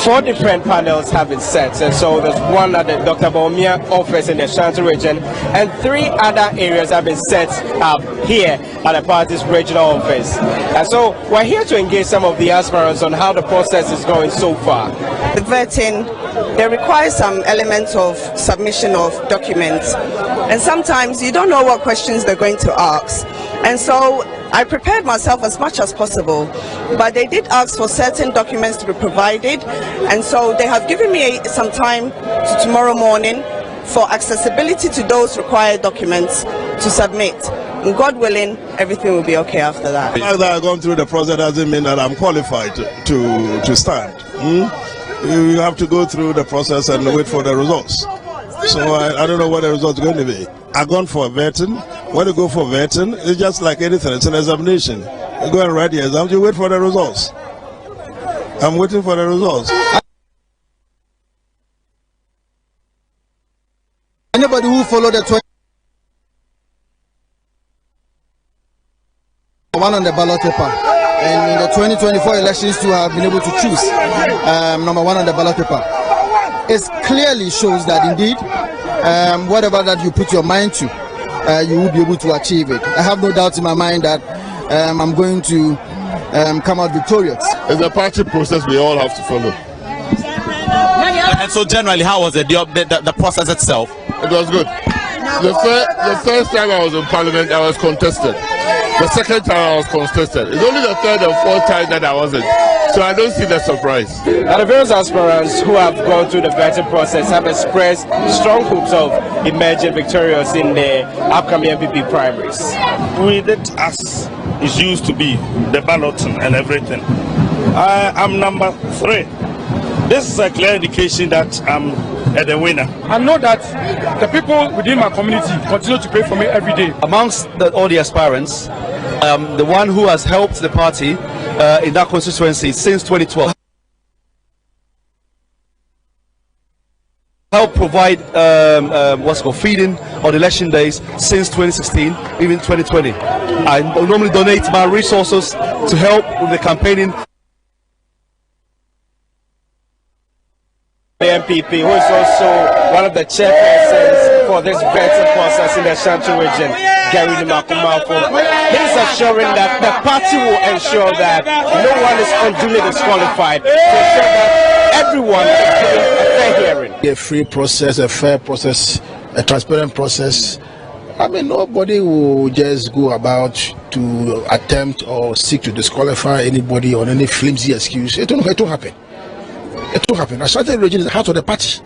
4 different panels have been set. And so there's one at the Dr. Baumia office in the Ashanti region, and 3 other areas have been set up here at the party's regional office. And so we're here to engage some of the aspirants on how the process is going so far. The vetting, they require some element of submission of documents, and sometimes you don't know what questions they're going to ask. And so I prepared myself as much as possible, but they did ask for certain documents to be provided, and so they have given me some time to tomorrow morning for accessibility to those required documents to submit. And God willing, everything will be okay after that. The fact that I've gone through the process doesn't mean that I'm qualified to stand. You have to go through the process and wait for the results. So I don't know what the results are going to be. I've gone for vetting. When you go for vetting, it's just like anything. It's an examination. You go and write the exam, you wait for the results. I'm waiting for the results. Anybody who followed the one on the ballot paper, and in the 2024 elections to have been able to choose number 1 on the ballot paper, it clearly shows that indeed whatever that you put your mind to, you will be able to achieve it. I have no doubt in my mind that I'm going to come out victorious. It's a party process we all have to follow. And so generally, how was it, the process itself? It was good. The first time I was in Parliament, I was contested. The second time I was contested. It's only the third and fourth time that I wasn't. So I don't see the surprise. Now, the various aspirants who have gone through the vetting process have expressed strong hopes of emerging victorious in the upcoming MPP primaries. We did as it used to be, the balloting and everything. I'm number 3. This is a clear indication that I'm the winner. I know that the people within my community continue to pray for me every day. Amongst all the aspirants, the one who has helped the party in that constituency since 2012. Help provide what's called feeding on election days since 2016, even 2020. I normally donate my resources to help with the campaigning. The MPP, who is also one of the chairpersons for this vetting process in the Ashanti region, Gary Nimakumafo. He is assuring that the party will ensure that no one is unduly disqualified, to ensure that everyone is given a fair hearing. A free process, a fair process, a transparent process. I mean, nobody will just go about to attempt or seek to disqualify anybody on any flimsy excuse. It won't happen. It will happen. Ashanti region is the heart of the party.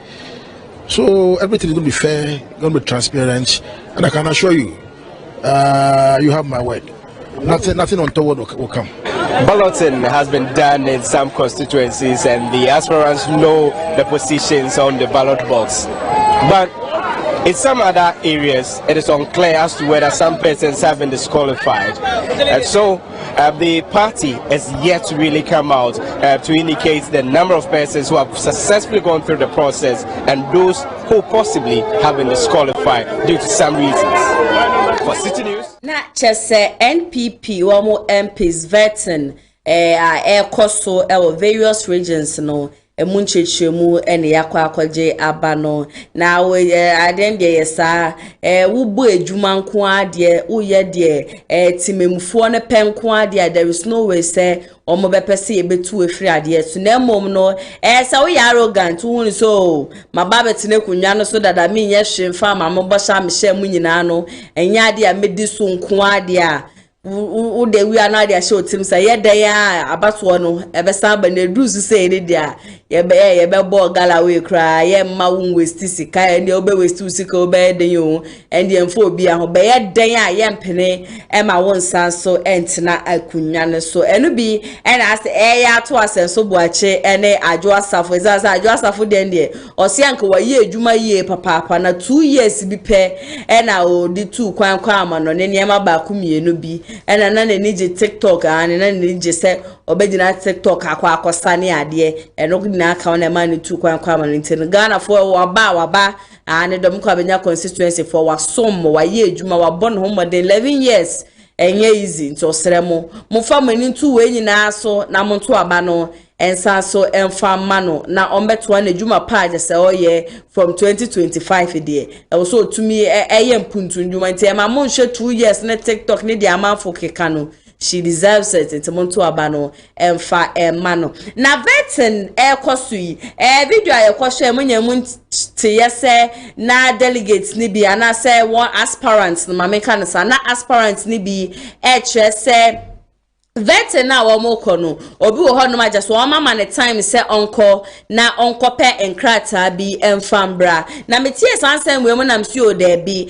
So everything is going to be fair, going to be transparent, and I can assure you, you have my word. Nothing untoward will come. Balloting has been done in some constituencies, and the aspirants know the positions on the ballot box. But in some other areas, it is unclear as to whether some persons have been disqualified. And so the party has yet to really come out to indicate the number of persons who have successfully gone through the process and those who possibly have been disqualified due to some reasons. For City News. Na chese NPP wamo MPs vetting koso various regions no emunchechemu ene yakwa akwaje abano na aden de yesa wubu ejuma nko ade uye de timemfuo ne penko ade. There is no way say omo bepese ebetu efiri ade so na mom no say we arrogant won so mababet ne kunwa no so dada me nye hwemfa ma mbosha me hye mu nyina no enya ade a medi so nko ade a ude wi ana dia show tim say yeda ya abato no ebesa ba na druzu say ne dia ye be bo gala we kra ye ma won westi sika e ne obe westi sika obe den yo en de mfo obi a ho be ye den a ye mpene e ma won san so entina akunwa ne so enu bi en as ya to asenso boache ene ajo asafo ezasa ajo asafo den de osianka wa ye adwuma ye papa na 2 years bi pe ena o di 2 kwan ama no ne niam ba kumienu bi ena na ne nije TikTok ane na ne nije se obegina TikTok akwa ne ade eno na aka na man 2 kwan ama no ntin Ghana for waba ane dom kwa benya constituency for wasom wa ye adwuma wa bon ho more than 11 years enye easy nto seremo mo fa mani 2 we nyina so na mo to aba no ensa so emfa mano na ombeto na adwuma page se oye from 2025 de e so tumi eye mpuntu ndwuma nti e ma mo nhwe 2 years na TikTok ne de amanfo keka no. She deserves it. It's monto abano emfa mano. Na vetting kosui video ayekosho emunye munti yese na delegates ni bi ana say one aspirants na mameka na na aspirants ni bi se vetting na wamoko no obi wo ho no ma just one mama ne time say onko na onko pe enkrata bi emfambra na metie sansem we mu na msi o da bi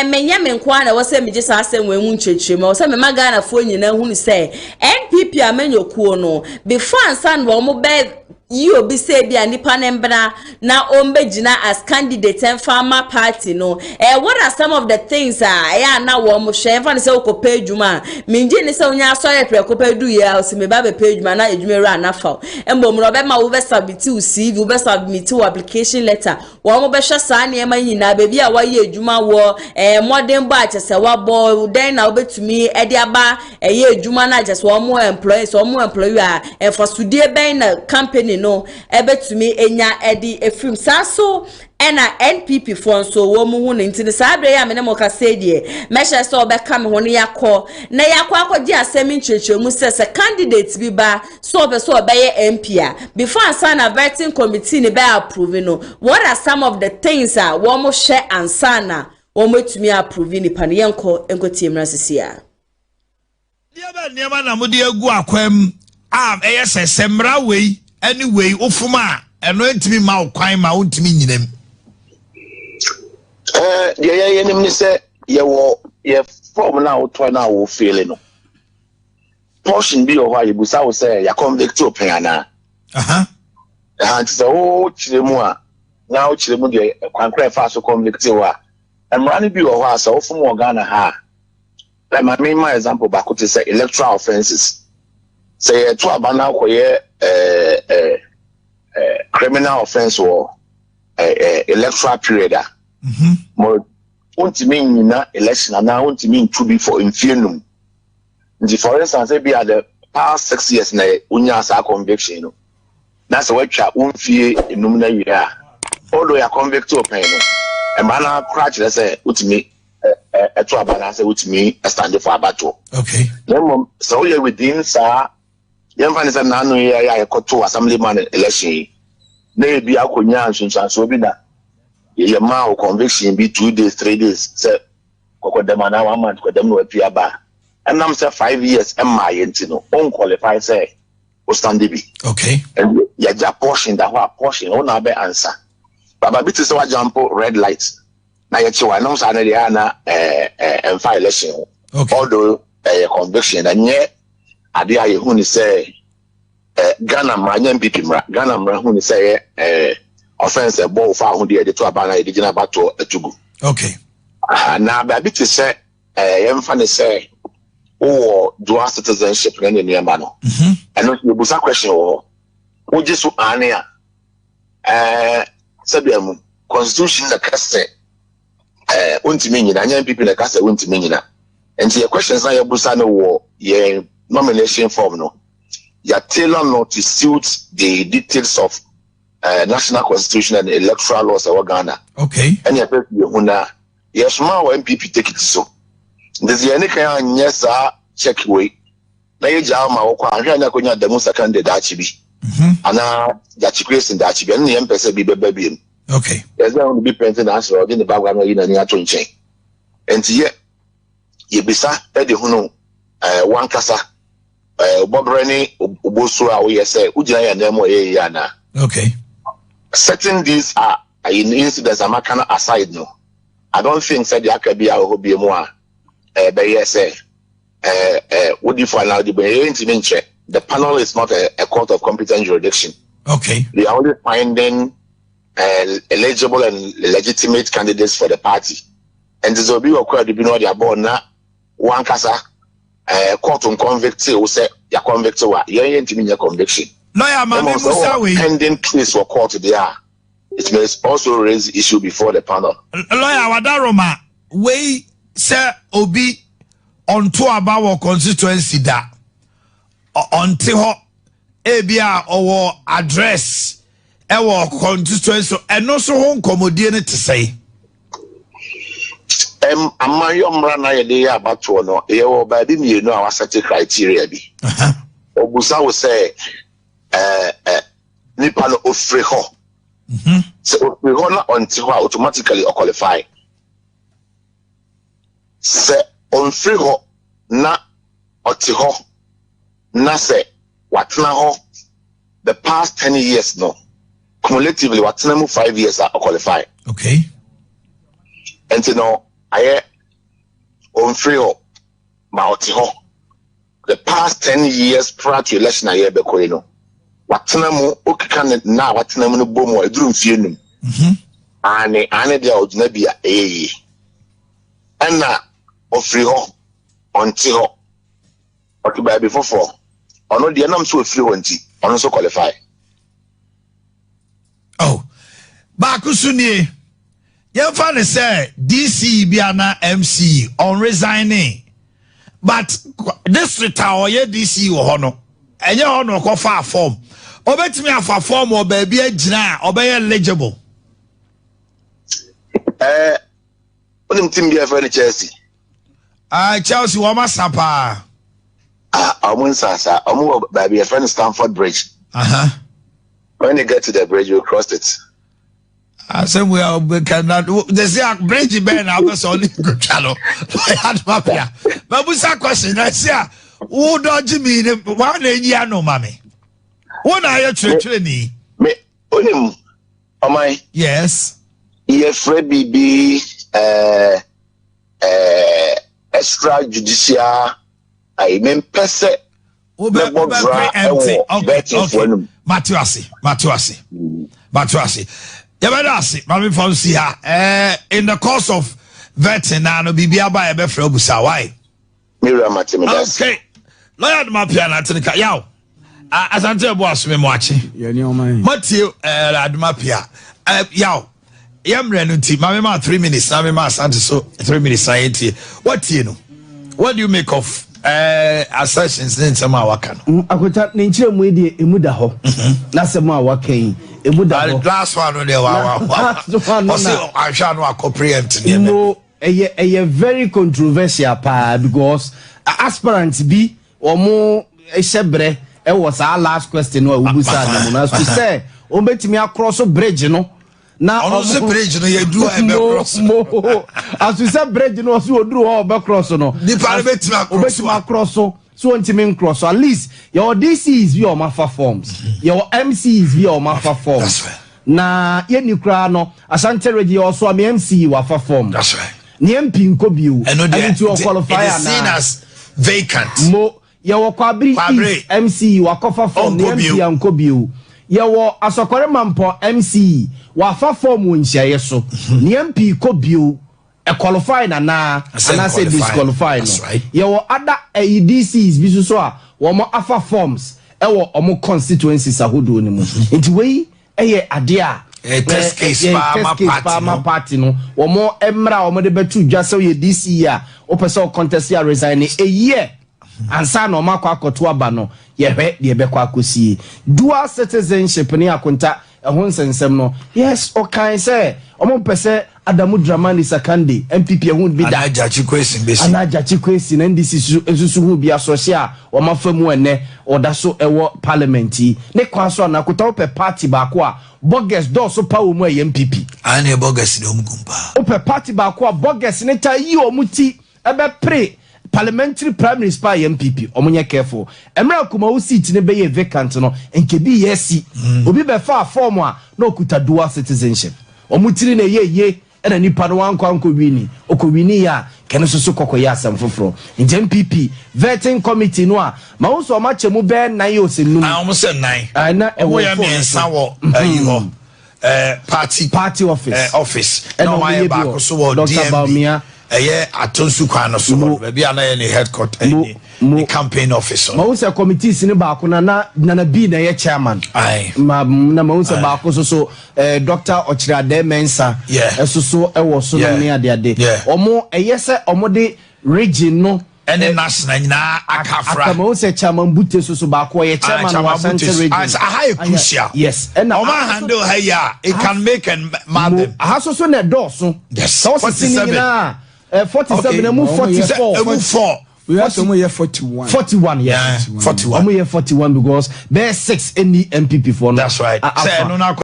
menye menko na wo say meje sansem we mu nchechirem wo say me magana fo nyina hunu say NPP amenyokuo no before ansan wo mo be you be say be anipa nembra na ombegina as candidate and farmer party no what are some of the things ya na wo mo hwe fa say okopa adwuma minje ni say onya asore prekopa du ya o se me ba be adwuma na adwuma ra na fa embo mo be ma wo be submit u CV wo be submit u application letter wo mo be hwe sa na ema nyina be bia wa ye adwuma wo modern ba chese wa bo den na obetumi e de aba ye adwuma na just wo mo employees wo mo employer for studie ben na company no ebetumi enya edi efrim saso ena NPP fon so wo mu hu ntini sabre ya mene mo ka sedie mesha so obeka me ho ne yakọ na yakọ akọji asemi nchechemu se candidate bi ba so obeye MP a before ansana vetting committee ne be approve no what are some of the things wo mo share ansana wetumi approve nipa ne yenko enkotie mra sisia niema na mode agu akwam semra wei anyway ofuma eno entimi ma okwan ma ontimi nyinam ye yenim ni se ye form na oto na wo feel no portion bi o ha ye busa wo se ya convict open ana and so chiremu a na o chiremu de kwankra fa so convict wa emra ni bi o ha so ofum organa ha like my main example back to say electoral offenses say to abana koye criminal offense or electoral period mo untimi nyina election na untimi ntubi for infernum nti for instance be at the past 6 years na unya sa conviction no that's what cha unfie enum na wi although ya convict open no e mana crash let say utimi to abana say utimi stand for abato okay so you within sa yemfa say na no ya ekoto assemblyman election na bi akonya ansunsanso bi na ye ma o conviction be 2 days 3 days say kokodem na 1 month kokodem no apia ba and am say 5 years am my no on qualify say o stand bi okay and ya ja portion that wa portion o na be answer baba bit say wa jump red light na ye chi wa no sa na dia na file election okay although conviction and ye ade aye hu ni say Ghana manya MPP mra Ghana mra hu ni say offense ball fa hu de to abana e digina bato atugu okay na ba bit say yemfa ni say o dual citizenship na ne ma no and no busa question o jisu ane a sabiamu constitution na kase untimi nyina anya MPP na kase untimi nyina and the questions na busa no wo ye nomination form no ya tailor not to suit the details of national constitution and electoral laws of Ghana. Okay. And ya pe huna yes ma wa MPP take it so. There's any kind yes check way. Na ye jama wo kwa ahwe na konya demo second de dachi bi. Ana ya chikres ndachi bi na yempese bi beba bi. Okay. There's no be printing answer or in the background na ni ato nchen. Enti ye bisa e de hunu one kasa Bobrani Obosu we say Ujina ya nemo ye yana. Okay. Certain these are in incidents I'm kind aside no. I don't think said the akabi a hobi mo be yes what if allow the panel is not a court of competent jurisdiction. Okay. They are only finding eligible and legitimate candidates for the party. And this will be required to be no their born na one kasa court on convict who say ya convict wa ye ntimi nya conviction lawyer mama musa we pending case for court there it may also raise issue before the panel lawyer wadaroma we say obi onto about constituency da onti ho ebia owo address ewo constituency eno so ho nkomodie ne tesai amayomra na ye dey abato no ye wo ba bi mi no our set criteria bi obusa wo say nipa no ofre ho so ofre ho na onti ho automatically qualify se onfre ho na oti ho na se watna ho the past 10 years no cumulatively watna mu 5 years are qualify. Okay. And you know I on free ho mauti ho the past 10 years prior to election I be ko no watena mu okika na watena mu no bomo eduru mfie num ane dia odina bia na ofri ho onti ho otuba be fofo ono dia nam so ofri ho nti ono so qualify. Oh ba kusunie Yemfa ne say DC biana MC on resigning, but district oye DC wo hono enye hono ko fa form obetimi afa form o ba bia gina obey eligible onim team bia for Chelsea Chelsea wo masapa omun sasa omu ba bia friend Stamford Bridge when they get to the bridge you cross it Asem we are cannot they say bridge ben na be so ni go chalo. Mapia. Babusa question I say who dodge me one enyi no mame. Who na ye chire ni? Me onim omai. Yes. Ye free bibi extrajudicial I mean pese empty. Okay. Matuasi. Yabadasi, Mami Fonsi in the course of vetting and Bibia by a befre busa why? Okay. Lawyer Mapiana Tika Yaw. As I tell boss me watching. Matthew Admapia. Yaw. Yamrenuti, Mamma 3 minutes, Namima Santo 3 minutes. What do you know? What do you make of assertions in some wakan? Akuta Ninche Mudi Imudaho. Nasama Wakan. The last one there I shall not comprehend. No, a very controversial because aspirants be or more a shebre. It was our last question. Or we to say, bet me across a bridge, you know. Now, also bridge, you do as we said, bridge, you know, so do all across, no. The parliament across so intimate cross. So at least your DCs via mafa forms, your MCs via mafa forms. That's right. Na ye ni kra no asante radio also am MC wafa form. That's right. Ni MP nkobiu and to qualify na seen as vacant. Mo ye wo kwabri MC wakofa form ni MC nkobiu. Ye wo asokore mampo MC wafa form wonhia so. Ni MP kobiu a qualify na and I say disqualify no. Right. Your other ADCs bisu so a wo afa forms e wo omo constituencies ahodo ni mu. Nti we eye ade a test case pa ma party no wo mo emra wo de betu dwa so ye DC a o pese contest ya resign a year ansa no makwa akoto aba no ye hwe de be kwa akosie dual citizenship ni akonta ehon sensem no yes o kan say omo pese Adamu Dramani Sakande MPP ehun bi da anajachi question besi anajachi question NDC esusu hu bi asocia o mafamu ene oda so ewo parliamenti ne kwa so na kota ope party ba ko a bogus do so pawo mu MPP ane bogus ne omgumpa ope party ba ko a bogus ne ta yi omuti ebe pre parliamentary primary spy MPP omunye careful emra kuma wo seat ne be ye vacant no enkebi yesi obi be fa form a na okuta dual citizenship omutiri ne ye ena nipa no wankwanko wini okowini ya kene soso kokoya asam foforo nje MPP vetting committee no a ma wo so ma chemu be nan yo senum mo se nan na e wo ya mensa wo ayiho party office no my back so wo DMB atonsu kwan no so be ana ye ne headquarter ni campaign officer ma wo se committees ni ba ko na bi na ye chairman ma na ma wo se ba ko so Dr. Ochirade Mensa so e wo so no ne ade omo se omo de region no ene national nyina akafra ma wo se chairman bute so ba ko ye chairman wa center region as a high crucial yes and omo handle here it can make and madam aha so na do so yes so 47 47 and move 44 we have to move 41 yeah 41 I'm here 41 because there's 6 in the MPP for that's right say no na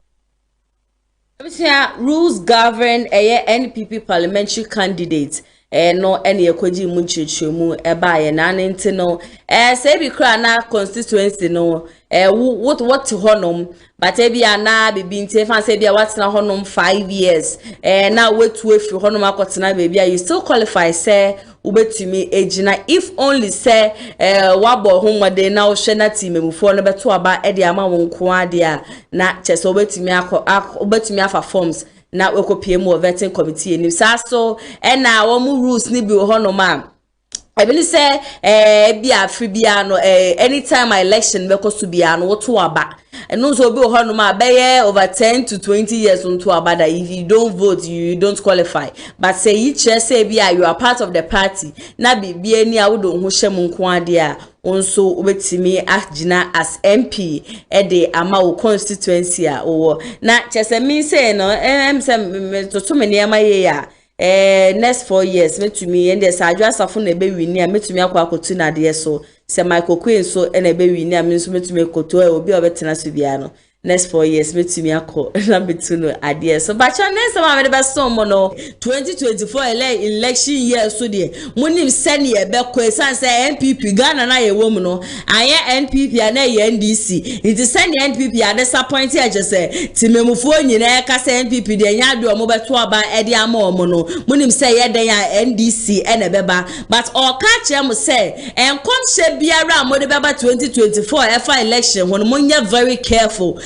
rules govern NPP parliamentary candidates no any ekwaji mu chichemu eba ye na nti no say bi kra na constituency no what honum but e bia na bibi nti fan say bia what na honum 5 years na wetu efi honum akotena bia you still qualify say ubetumi ejina if only say wabo homode na ohwe na timemufo no beto aba e de ama won ko ade a na chese ubetumi afa forms na wekopie mu vetting committee ni so na wo mu rules ni bi ho no ma I believe say bia free bia no anytime election be koso bia no woto aba no so be ho no ma be over 10 to 20 years onto aba that if you don't vote you don't qualify but say each say bia you are part of the party na bibia ni a wo do ho hyem nko ade a onso obetimi agina as MP de ama wo constituency a wo na chese min say no to many ama ye ya next 4 years metumi and there's adjustment na be wini a metumi akwakotu na de so se Michael Queen so na be wini a menso metumi koto obi obetena so bia no next 4 years metumi akọ na betuno ade so ba cha next time me be so mo no 2024 election year so de munim sene e be ko esanse NPP Ghana na ye wom no aye NPP ana ye NDC it sene NPP a disappoint e je se timemufu nyina e ka se NPP de nya de omo beto aba e de ama omo no munim se ye den ya NDC e na beba but o ka che mo se enkom hye biara mo de beba 2024 efa election won mo nya very careful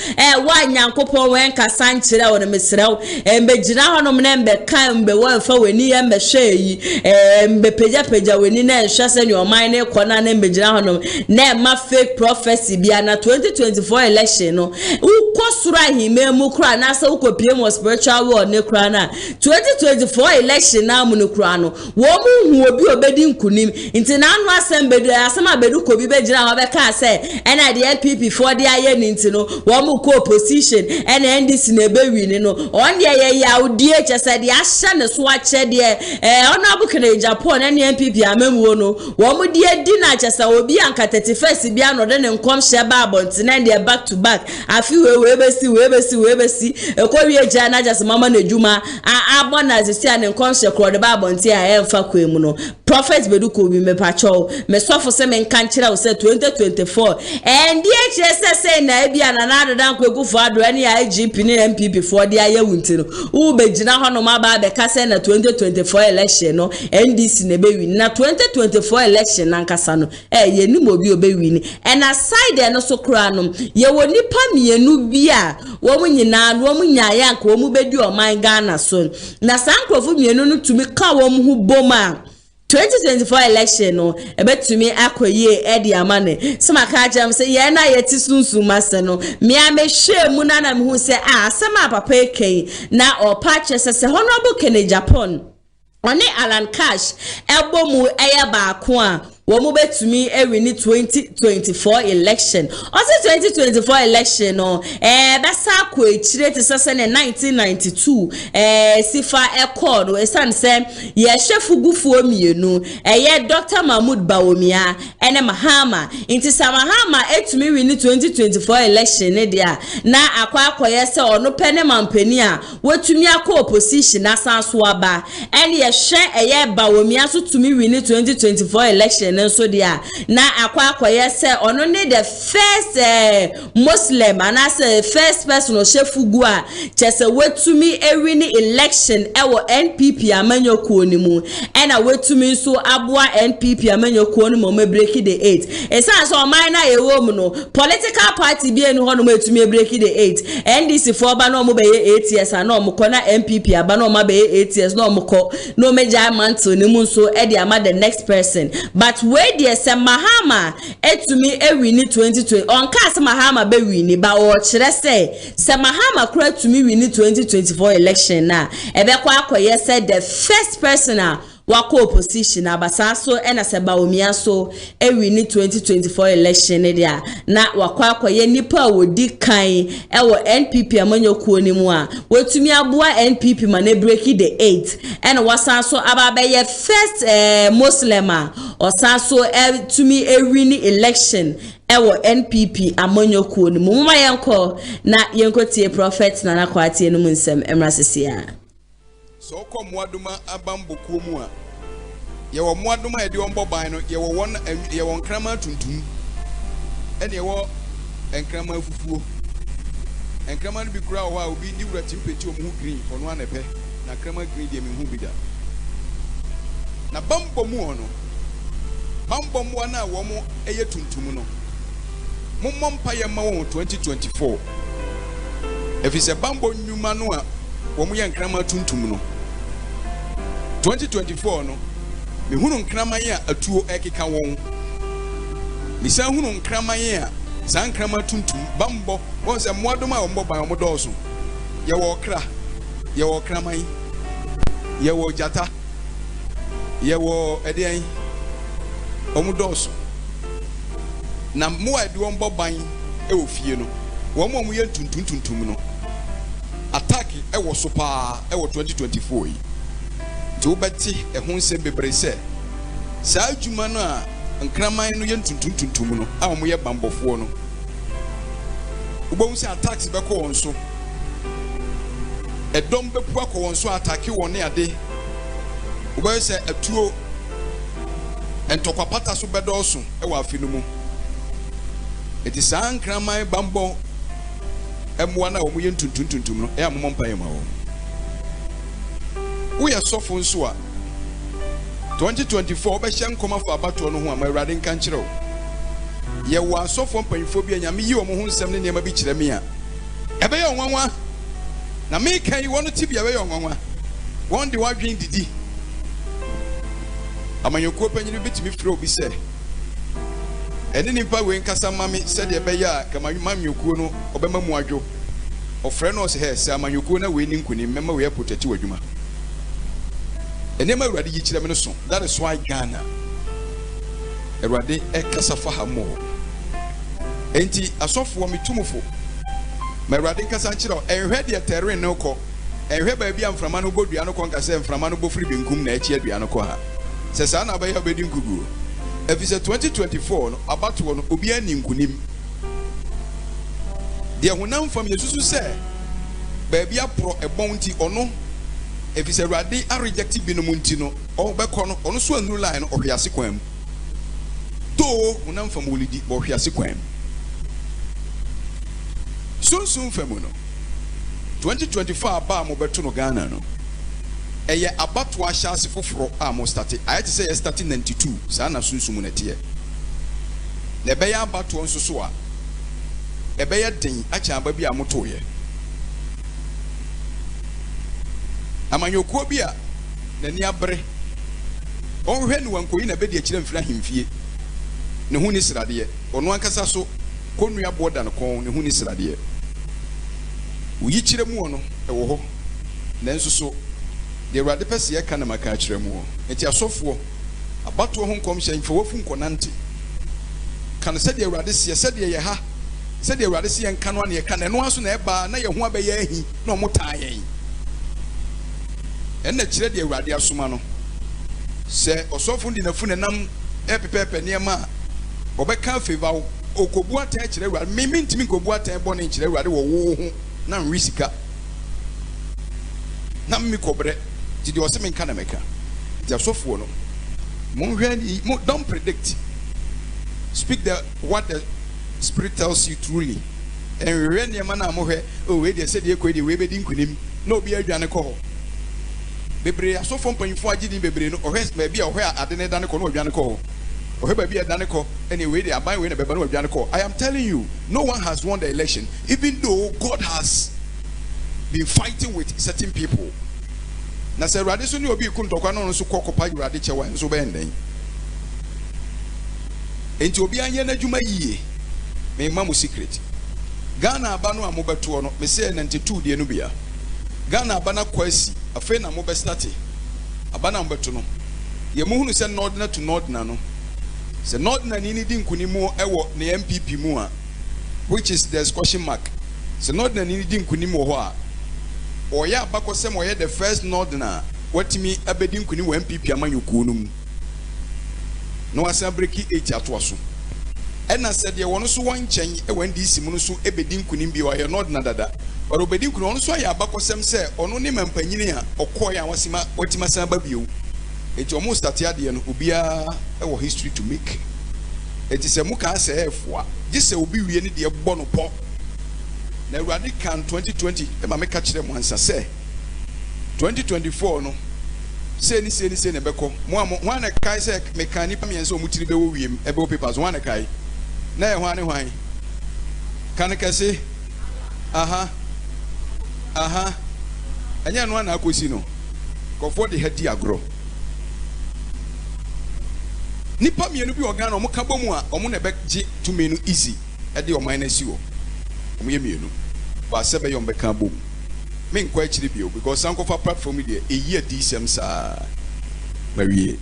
wa nyankopon wen kasa nkyere won mesrew mbegina honom na mbe kan mbe wonfa weni ye mbe hweyi mbe peja weni na hwase ne oman ne kona na mbegina honom na ma fake prophecy bia na 2024 election no ukosura hime mu kra na sa ukopie mo spiritual world ne kra na 2024 election na mu ne kra no wo mu hu obi obedi nkunim nti na anu asem asema bedu ko bi begina ho be ka se na the NPP for the aye ni nti no wo mu ko opposition na NDC na be win no on de ye ya udi chese de ahye ne so ache de honorable KWARTENG na NPP amamuo no wo mu de di na chese obi anka 31st bia no de ne nkom hye ba abonti na de back to back afi we besi ekowie gya na chese mama na djuma abo na zesi ne nkom hye kro de ba abonti a emfa kwemu no prophet bedu ko bi me pacho me sofo se me nka nkira wo se 2024 and the chese say na bia na na adodan kwegu fo ado ne IGP ne MPP for the aye wunti no u begina hono ma ba be ka say na 2024 election no NDC ne be win na 2024 election na nkasa no ye ni mo bi obe win and aside no so kra no ye woni pa mienu bia wo mu nyina no mu nyaaya nka wo mu bedi o man Ghana so na sankrofo mienu no tumi ka wo mu hu boma 2024 election no ebetumi akoye edi amane sema ka jam say ye na ye tisunsu mase no me amehwe mu na na me hu say asema papa eken na opa chese se honorable KWARTENG oni Alan Cash ebomu eye baako a wo mu betumi ewini 2024 election also 2024 election no besa ko echire te sese ne 1992 sifa ekod no esan se ye hwefu gufuo mienu ye Dr. Mahmoud Bawumia ene Mahama inti Samahama etumi wini 2024 election ne dia na akwakoye se ono pene mampani a wetumi akọ opposition asanso aba ene ye hwe ye Bawumia so tumi wini 2024 election so dia na akwakoye se ono ne the first Muslim and as a first person o shefugu a chese wetumi ewini election ewo NPP amanyokuo ni mu ena wetumi so aboa NPP amanyokuo ni mo me break the 8 esa so man na ewo mu no political party bi enu hono metumi break the 8 NDC for ba no mo be 8 years na mo ko na MPP aba no ma be 8 years no mo ko no meja manto ni mu so e dia ma the next person but we dia se Mahama etumi ewini 2020 on cast Mahama be wini ba o kire se Mahama kura etumi wini 2024 election na ebe kwa akoye se the first person wako opposition abasaso ena se Bawumia so ewini 2024 election dia na wako akoye nipa wodi kan ewo NPP amanyokuo ni mu a wetumi aboa NPP ma na break the 8 ena wasanso ababe first Muslim osanso etumi ewini election ewo NPP amanyokuo ni mu mama yenko na yenko tie prophet na kwatie no nsem emrasesia so ko muaduma abambokuo mu a ye wo muaduma e de ombo ban no ye wo won ye won krama tuntum ene ye wo enkrama afufuo enkrama no bi kura ho a obi ndi wura timpeti o mu green ono anepe na krama green de me hu bi da na bambo mu ono bambo mu na wo mu eye tuntum no mummom pa ye ma wo 2024 efise bambo nyuma no a wo mu ye nkrama tuntum no 2024 no me hunu nkrama ye atuo ekeka won me sa hunu nkrama ye a san nkrama tuntum bambo won se moadom a ombo ban omodoso ye wo kra ye wo krama ye wo jata ye wo edian omodoso na mo adi ombo ban e wo fie no wo mo ye tuntum no attack e wo so pa e wo 2024 yi to beti e ho nsem bebre se sa adwuma no a nkraman no ye tuntum no a mo ye bambofo no ubon say attacks beko on so edom bepu akọ on so attack won ne ade ubon say atuo entokwa pata so bedo so e wa afi no mu eti san kraman bambo emwa na omu ye ntuntuntuntum no e amom mpa yema wo we are sofo nso a 2024 be hye nkoma fa abato no ho amawrade nka nkyerɛw ye wa sofo mpanfo bi anyame yi omo ho nsɛm ne nema bi kyerɛ me a ebe ye onwanwa na me kan won tibia be ye onwanwa won de wadwen didi amanyoko panyini bitimi frɛ obi sɛ ene nipa we nkasa mame sɛ de ebe ya kama mamanyoko no obema mu adwo ofrɛ no sɛ he sɛ amanyoko na we ni nkuni mema we protect wadwuma enema awurade yi kyerɛ me no so that is why Ghana awurade ekasa fa ha mo enti asɔfo mi tumufo ma awurade nkasa kyerɛ ehwɛ de terrain no kɔ ehwɛ ba bia mframa no bodua no kɔ nkasa mframa no bofiri benkum na echi adua no kɔ ha sɛ saa na abɛyɛ obedi nkugu efisɛ 2024 no abato no obi ani nkunim de honam fam yesusu sɛ ba bia pro ebon ti ɔno efisɛ awurade a reject bi no munti no ɔbɛkɔ no ɔno so anu line no ɔhwe ase kwan mu to honam fam wolidi ɔhwe ase kwan mu sunsun fam no 2024 aba mo beto no Ghana no eye abato ahya ase foforo a mo start ayete say ye start 92 saa na sunsun na tie na be ya abato nso so a e be ye den acha aba bi a mo to ye amanyoko bi a nani abre onhwe no wankoyi na be de akira mfira hemfie ne hu ni srade ye ono ankasa so konua boda no kon ne hu ni srade ye uyi kyerɛ mu ono ɛwɔ hɔ nanso so de awurade pɛse yɛ ka na maka kyerɛ mu enti asɔfoɔ abato ho nkɔmhyɛ mfa wafu nkɔnante kan sɛ de awurade se sɛ de yɛ ha sɛ de awurade se yɛ nka no ne yɛ ka na ɛno aso na ɛba na yɛ ho abɛyɛ ahi na ɔmo taa yɛn ɛnna kyerɛ de awurade asoma no sɛ ɔsɔfo de nafu nenam ɛpepepe nneɛma a ɔbɛka favor okobu atan kyerɛ awurade me ntimi kobu atan bɔ ne kyerɛ awurade wɔ wo ho na nrisika na me kobre ti de ɔsɛ me nka na meka ti asɔfoɔ no mo don't predict, speak the what the spirit tells you truly and when your man amohe oh we dey say dey ko dey we be din kunim na obi adwane kɔ hɔ bebre asɔfoɔ mpanyinfo agye din bebre no ɔhɛ ma bia ɔhɛ ade ne dane kɔ no adwane kɔ hɔ ɔhɛ ba bia dane kɔ any we dey aban we na beba no adwane kɔ. I am telling you, no one has won the election, even though God has been fighting with certain people. Na sɛ awurade so ne obi ku ntɔkwa no nso kɔ kɔpa awurade kyɛwa nso bɛn den enti obi anyɛ n'adwuma yie me ma mo secret. Ghana aba no a mo bɛtoɔ no me sɛ 92 deɛ no bia Ghana aba na kwasi afei na mo bɛstarte aba na mo bɛto no ye mo hunu sɛ nordna to nordna no sɛ nordna ni di nkunimu ɛwɔ ne MPP mu a which is the question mark sɛ nordna ni di nkunimu wɔ hɔ a oya abakosem oya the first nordna watimi abedi nkuni wa MPP amanyokuo no mu no asa breki 8 ato so ɛna sɛ de wɔn so wɔn nkyɛn ɛwɔ NDC mu no so ebedi nkuni bi wa yɛ nordna dada ɔro bedi nkuni wɔn so ayɛ abakosem sɛ ɔno ne mampanyini a ɔkɔɔ ya wasima watima san ba bio eti ɔmo start ade no obia ɛwɔ history to make eti sɛ mu ka sɛ ɛfoa gye obi wie ne de bɔ no pɔ na awurade kan 2020 ema me ka kyerɛ mo ansa sɛ 2024 no sɛ ni na bɛkɔ mo ana kai sɛ me kan nipa me nso omutiri bɛwɔ wiem ɛbɛwɔ papers mo ana kai na yɛ hwan ne hwan kan kɛse aha anya no ana akosi no kɔfɔ de hadi agro nipa mienu bi ɔgana ɔmo ka bɔ mu a ɔmo na bɛgye tumi no easy ɛde ɔman na si wɔ ɔmo yɛ mienu ba sɛ bɛyɛ ɔmo bɛka bɔ mu me nkɔ akyiri bio because sankofa platform deɛ eyi adi sɛm saa mawie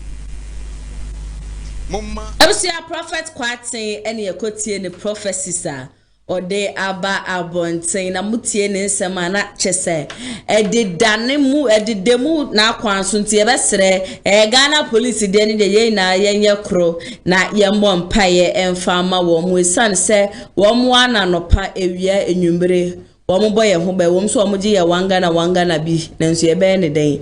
Abusia prophet Kwarteng ene ekotie ne prophecies a ode aba abonten na mutie ne nsema na chese edidane mu edidemu na akwanso ntie besere Ghana police de ne de ye na yenye kro na yembo mpaye emfama wo mu esan se wo mu ananopa ewia enwumbere wo boye ho ba wo so wo gi ye wanga na bi nanso ye be ne den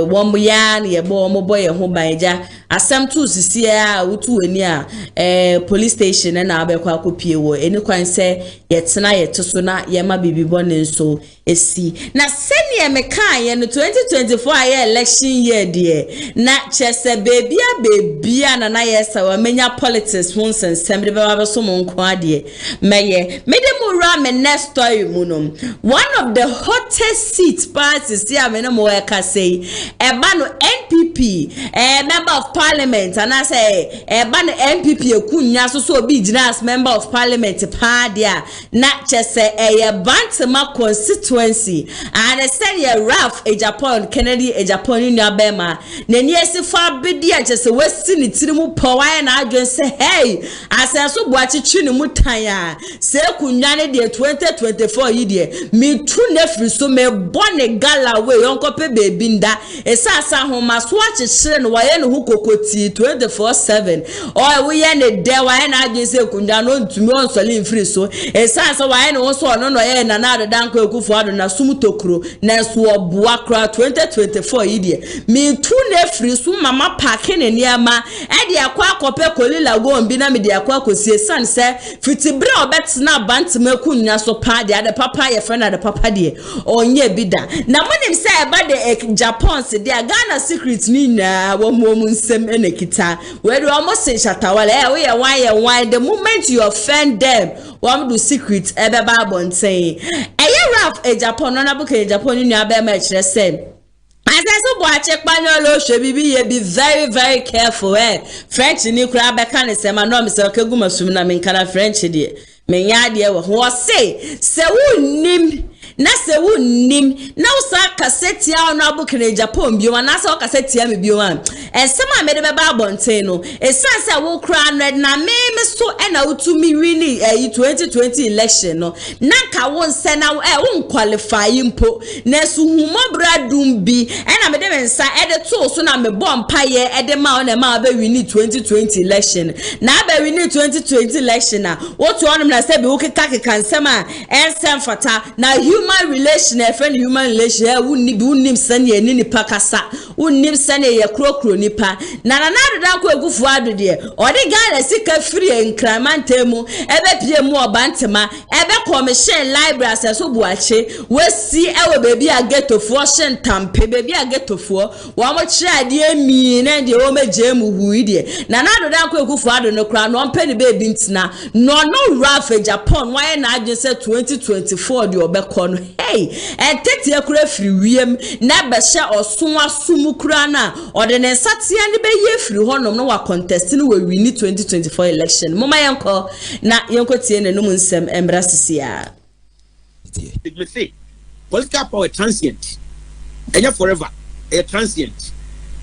wo mu ya ne ye bo wo boye ho ba eja asem tu sisi a utu ani a police station na abekwa akopie wo eni kwan se yetena yeteso na yema bibibo ne nso esi na senior meka ye no 2024 year election year de na chese bebia na yesa wa menya politics hun sensem de baba so mo nko ade meye medemu ra me next story mu no one of the hottest seat parties here me no mo ka say eba no NPP member of Parliament and I say ban MPP ekunya so obi gina as member of Parliament pa dia na chese Bantama constituency and I say Ralph Japan Kennedy Japan in Abema na niesi fa bedia chese wesi ni tirimu power na adwen say hey asenso boachi twi ni mutan a se ekunya ne de 2024 yi de me tu na firi so me bone gala we yonkope bebi nda esasa homa so achire no waye no hukoko 24/7 or we ye ne de wa na adwen se kunda no ntumi onsole mfiri so esanse wa ye no so no ye na na adanko ekufo ado na sumutokro na so oboa kra 2024 yidie me tu na firi so mama parking ne niama e de akwa akope kolila go mbi na me de akwa akosie sanse fitibre obetna Bantama kunya so pa de papa ye friend de papa de onye bida na monim se e ba de Japan se de Ghana secret ni na wo mo nsem enekita we do almost say shatawale we why the moment you offend them one do secret ebeba abonten Ralph Japan no na buke Japan ni abema kire se aseso boache kpanyolo hwebibi ye be very very careful French ni kura beka ne sema no me se okeguma sum na me nkana French de me nya de wo say se wonnim na se wonnim na usa cassette ya no abukene Japan bio na se cassette ya me bio an ensema me de beba abonten no esanse wo kra no na me so na utumi wini 2020 election no na ka won se na won qualify mpo na su humo bradum bi na me de mensa de to so na me bom paye de ma na ma ba wini 2020 election na ba wini 2020 election na what you want na se be wo keka nsema ensem fata na human relation friend human relation wunnim sane ni nipa kasa wunnim sane ye krokro nipa na da ko egufu ado de odi Ghana sika free enkramantemu ebe pie mu Bantama ebe commission library so buache wesi ewe baby a getofo shen tampe baby a getofo wo mo kire ade mi na de wo meje mu hui de na da ko egufu ado no kra no mpeni baby ntina no Ralph Japan why na adwe se 2024 de obekọ no hey tete akura free wiem na be hye oson asum kura na ode ne satia ne be ye free honom no wa contest no we win 2024 election mama yanko na yanko tie ne num nsem embrasisia me say political power transient enya forever a transient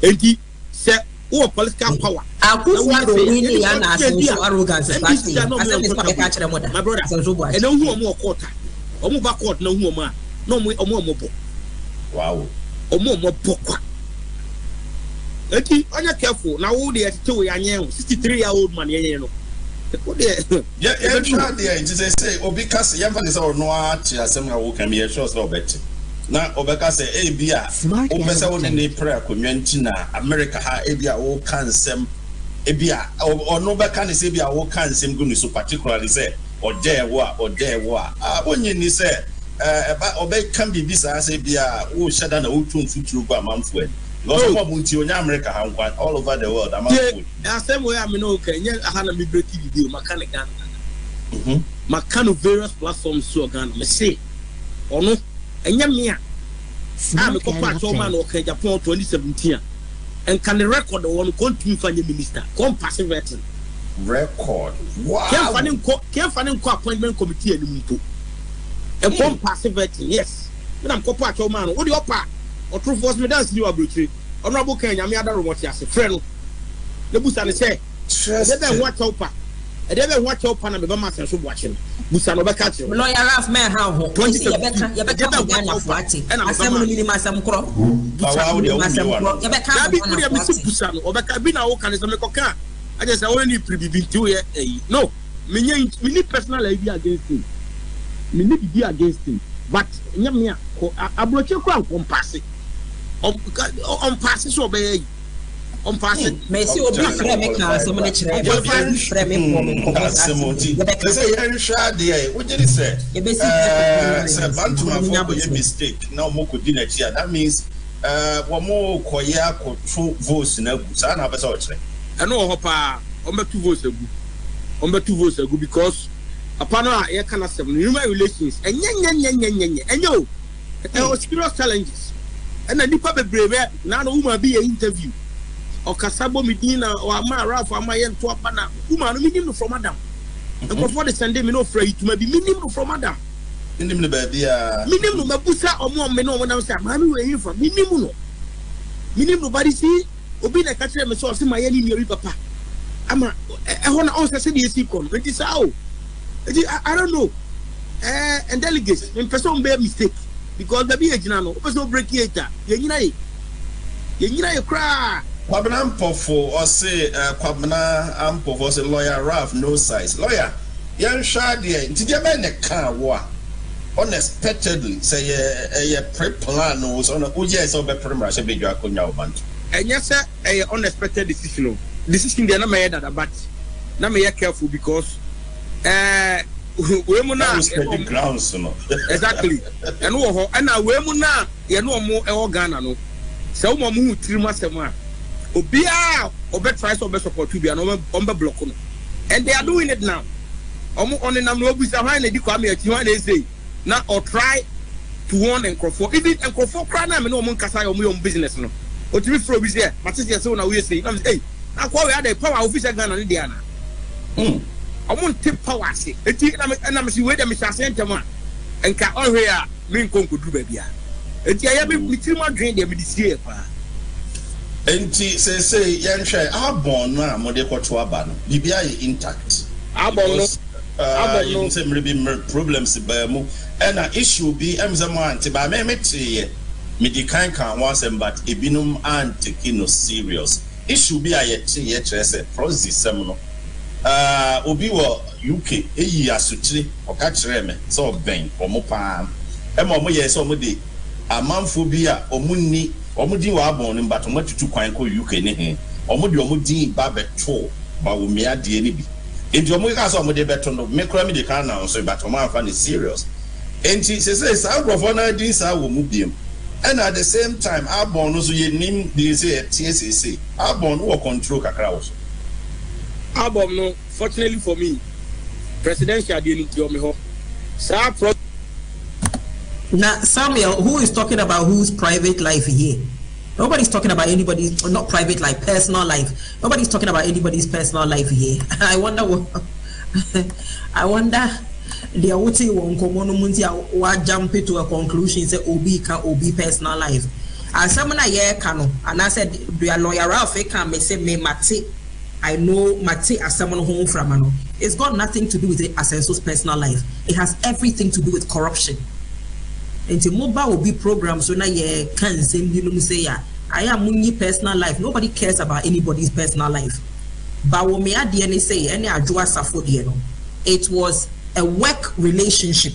enti se o political power akufu win ya na asenso arrogance party asenso pa ka kire moda my brother and no hu omo court omo ba court na hu omo a no omo bo wow omo bo kwa eti onya careful na wo de ete we anye 63-year-old man ye no yeah try there it say obi kase yamfa ne say no a chi asem na wo kan ye sure say obeti na obeka say e bia o pese wo ne prayer community na America ha e bia wo kan nsem e bia ono beka ne say bia wo kan nsem gunu so particularly say ode wo a onye ni say obe kan bibi sa say bia wo shada na wo tun futuru ba manfo because of munti onya America ha nkwa all over the world am food yeah same way am no okay nya ha na me break video mechanic Ghana mechanic various platforms so Ghana me say ono enya me a me ko pa to man okay Japan 2017 and can the record one continue fanya minister come passive vetting record wow can finding appointment committee any mpo and come passive vetting yes me am ko pa to man wo de opa or true force me dance you abrochi honorable Kenya me ada remote ase friend no le busa ne say say dem what opa e dey be watch up na be ma senso watching busa no be catch lawyer Ralph man how ho you better Ghana fuati asem no minimum asem kro that be could be busa no obeka bi na wo kan se me koka I just only pribibi to here no me need personal idea against him me need be against him but nyamia ko abroche ko an pass on pass so be on pass merci obi frère me kan so me kire frère me ko say you sure there what did he say say bantuma for a mistake now mo ko di na chia that means wo mo koya ko two votes na gu sa na pesa o kire eno ho pa on be two votes agu because upon a can accept human relations and enyo serious challenges and the nipa bebrebe na no woman be an interview or kasabo medina or ama Ralph ama yen to apana woman no minimum from madam and before the Sunday me no afraid to be minimum from madam minimum baby minimum mabusa omo me no wona say mami we here from minimum nobody see obi na catch me so say my yen ni papa ama ehona on say the esi kon it is how I don't know and delegates in person be mistake because the be agina no person break it ye nyina cry Kwabena Ampofo or say Kwabena Ampofo or say lawyer Ralph no size lawyer yan sha there nti dey be ne kan wo unexpectedly say a pre-plan no so no yes so be primary say be dwa konya obanto enya say unexpected decision there na me that but na me careful because we mu na grounds no exactly and wo ho na we mu na ye no mo e Ghana no se wo mo hu tiri masem a obia obe try so be support bia no on be block no and they are doing it now omo on na no obusa hwan na di kwa me ati hwan na say na or try to warn and crofo even and crofo cry na me no mo nkasa yo business no o tiri fro bi say matese say na we say na say akwa we ada power official Ghana ni dia na omo tip power say eti na me si we dem say sentema enka ohwe a me nkonko duru ba bia eti aya me tiri ma dwen dem di sie pa enti say yanhwe abon no a mo de kwoto aba no bibia ye intact abon no you say maybe problems ba mu and an issue be emzamo anti ba me tie me di kan once but ebinum anti kino serious issue be ayeti ye trese process sem no obi wo UK eyi asutire oka kire me so ben omo pa e ma omo ye so omo de amanfo bi a omo ni omo din wa abon no but omo tutu kwan ko UK ne he omo de omo din ba beto ba wo me ade ni bi enti omo ka so omo de beto no me kura me de kan na so but omo anfa ni serious enti say sa grofo na din sa wo mu biem and at the same time abon no so ye nim dey say TSC abon no control kakra wo so album no fortunately for me presidential dey into me ho now Samuel, who is talking about whose private life here? Nobody's talking about anybody's not private life, personal life. Nobody's talking about anybody's personal life here. I wonder the Awuti won komono munti wa jump to a conclusion say obi personal life. As someone a year kano and I said the lawyer Ralph can me say me mate I know mate as someone home from ano. It's got nothing to do with it as Asenso's personal life. It has everything to do with corruption. Into mobile will be programs so now ye can say say I am munyi personal life. Nobody cares about anybody's personal life. But when me at the say any ajua safo it was a work relationship.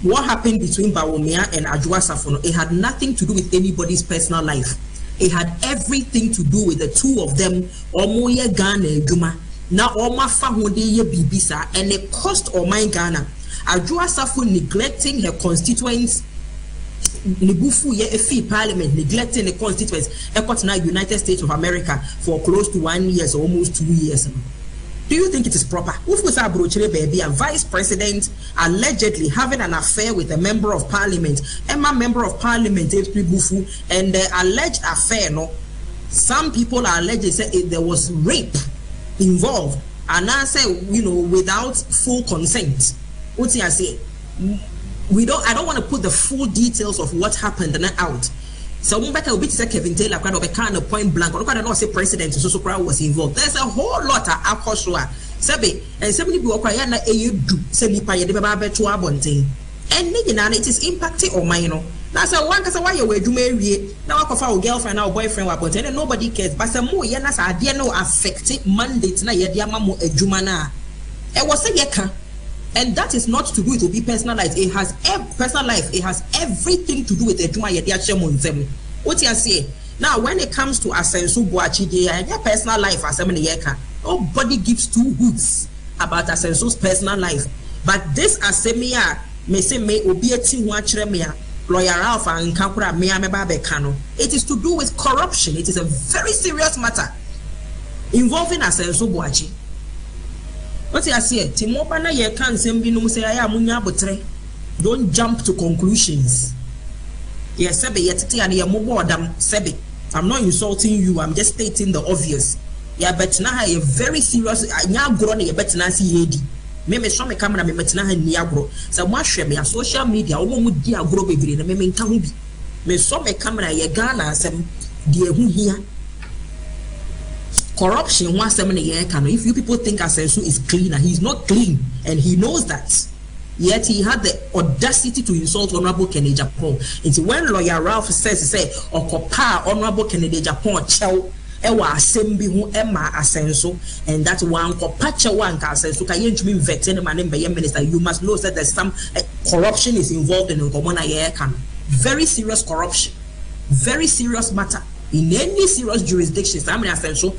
What happened between Bawumia and Ajua Safono, it had nothing to do with anybody's personal life. It had everything to do with the two of them. Omoye Ghana Juma. Now Oma Fahode Bibisa, and it cost Omai Ghana. Ajua Safo neglecting her constituents. Nibufu ye efi parliament neglecting the constituents. Ekot na United States of America for close to 1 year, so almost 2 years. Do you think it is proper? Ufusa Brochire baby, a vice president allegedly having an affair with a member of parliament, Emma member of parliament, Bufu, and the alleged affair, no, some people are alleged say there was rape involved, and I say, without full consent. What I say, I don't want to put the full details of what happened out. So Mumbeka will be to say Kevin Taylor kind of a kind of point blank. Or not say president so was involved. There's a whole lot of akoswa. Sabe and somebody be require na you do say nipa ye de baba beto abonten. And it is impacting on my That's a one cause why you were do marry now I girlfriend or boyfriend abonten and nobody cares. But some more yana sa idea no affect mandate na ye dia mamu ejumana. E was say yeka. And that is not to do with to be personalized. It has personal life. It has everything to do with the what you say now when it comes to Asensu Boachi and your personal life as nobody gives two hoots about Asensu's personal life. But this Asemia may say may obieti watchremia lawyer Alpha and Kakura Miame Kano. It is to do with corruption. It is a very serious matter involving Asensu Boachi. What I say, Timopana ye can't say I am munya. Don't jump to conclusions. Yes, Sebe yet and ye mobodam Sebe. I'm not insulting you, I'm just stating the obvious. Yeah, but now a very serious nya grown ye bet na see yedi. Me show me camera me betina ha ni agro. So mo hwe me social media wo mo di agro bebre na me nka ho bi. Me show me camera ye Ghana asem de ehu hia. Corruption once if you people think Asensu is clean, he's not clean and he knows that. Yet he had the audacity to insult Honorable Kennedy Japon. It's when lawyer Ralph says say Okopa Honorable Kennedy Japon chow ewa assembly hu Emma Asensu and that one Kopacha one Asensu ka yentumi vetin man be minister. You must know that there's some corruption is involved in Nkomona ye kan. Very serious corruption. Very serious matter. In any serious jurisdictions, I mean, Asensu,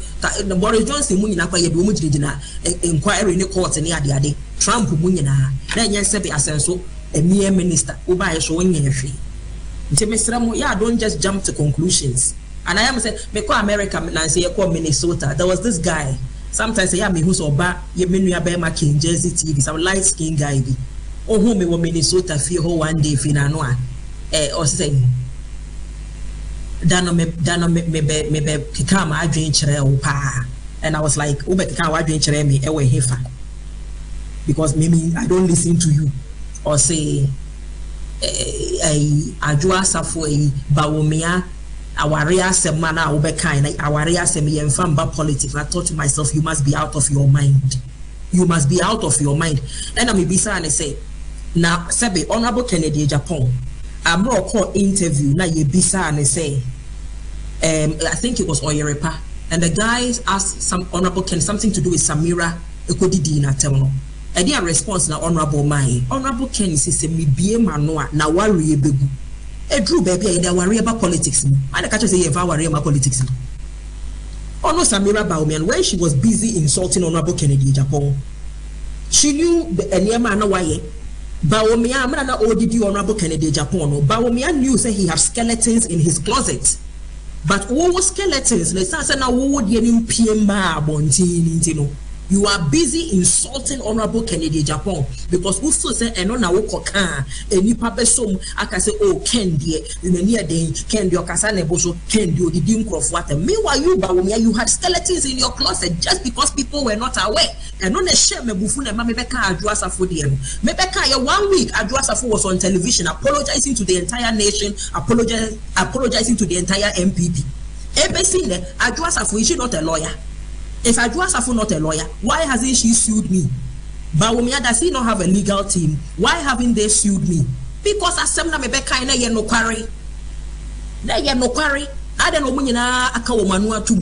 the Boris Johnson Munina kwa yedu mujidina inquiry in the court ni adi Trump Munina. Then yes, be Asensu a mere minister. Uba is showing ye free. Yeah, don't just jump to conclusions. And I am saying, me call America, Nancy, you call Minnesota. There was this guy. Sometimes say, yeah, me who's oba, you mean you are King Jersey TV, some light skin guy. Oh, who me Minnesota feel one day fina noa. Or say. Dano me kika ma adwen kire wo pa and I was like ube kika wa adwen kire me ewe hefa because maybe I don't listen to you or say adwa safo bawomia aware asem na ube kan na aware asem ye mfamba politics. I thought to myself, you must be out of your mind. You must be out of your mind. Then I may be saying, say now Sebe Honorable Kennedy Japon I'm not call interview na ye bisa and say I think it was Oyerepa and the guys asked some Honorable Ken something to do with Samira Ekodidi na temono and their response na Honorable Ken says me bie manoa na worry begu Drew baby they worry about politics and I catch say if I worry about politics no Samira Baumian when she was busy insulting Honorable Kennedy Japon she knew the enema na why Bawumia amana ODD Honorable Kennedy Japon. Bawumia knew say he have skeletons in his closet. But what skeletons? Let's say now what would you PM bontini. You are busy insulting Honorable Kennedy Japon because also say eno na wokoka eni pabesom aka say oh Kendi near den Kendi okasa neboso Kendi odidi nkrofo. Meanwhile you Bawumia you had skeletons in your closet just because people were not aware. And on a share mebufu na mebeka Adwasafo de no mebeka ya 1 week Adwasafo was on television apologizing to the entire nation, apologizing to the entire MPP. Everything there Adwasafo is she not a lawyer? If Adwasafo not a lawyer, why hasn't she sued me? Bawumia, does he not have a legal team? Why haven't they sued me? Because asemna mebeka na ye no kware. Na ye no kware. I don't know when na aka wo manua tu.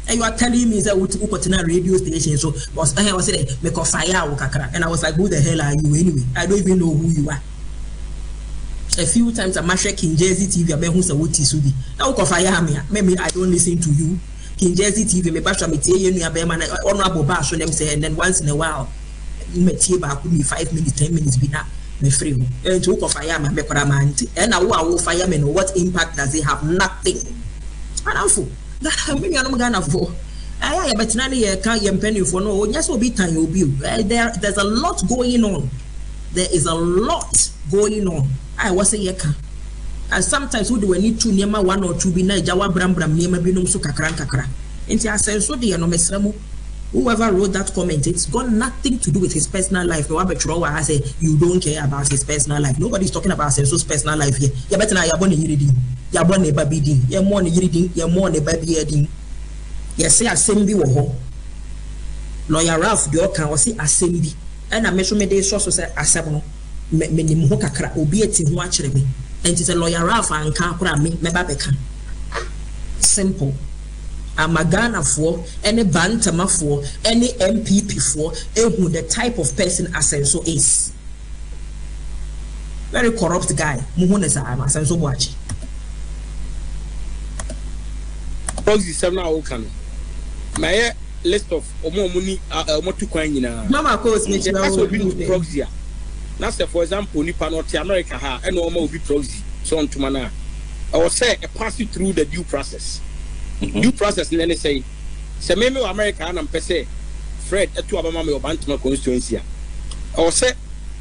And you are telling me that we put in a radio station, so I was saying, make a fire, and I was like, who the hell are you anyway? I don't even know who you are. A few times I mashed King Jersey TV, I who's a Wuti Sudi. Now, fire me, maybe I don't listen to you. King Jersey TV, me bash me tell you, honorable bash on them say, and then once in a while, me tea back with me 5 minutes, 10 minutes, be now, me free. And to go fire me, and I will fireman, what impact does it have? Nothing. And I'm full. There's a lot going on. There is a lot going on. I was a yeka. And sometimes we do need to name 1 or 2 bina jawa bram name binum so kakra. Into a sense, so the no whoever wrote that comment, it's got nothing to do with his personal life. No, I say you don't care about his personal life. Nobody's talking about Senso's personal life here. You better not yabɔ ne ba bi din yɛmmɔ ne yiri din yɛmmɔ ne ba bi din yɛse asɛm bi wɔ hɔ lawyer Ralph deɛ ɔka ɔse asɛm bi ɛna me so me de so sɛ asɛm no me nim ho kakra obi ati ho akyerɛ me enti sɛ lawyer Ralph anka akora me meba bɛka simple Amagana for any Bantama for any MPP for who the type of person Asenso is. Very corrupt guy. Muhunesa Asenso Boachi. Proxy 7 Okan. My list of Omo Muni Motu Quanina. Mama course me proxy. Now, for example, Nippon America ha and Omo will be proxy. So on to Mana. I will say a pass it through the due process. Due process in any say me America and pese Fred at 2 Abama or Bantama constituency. Or say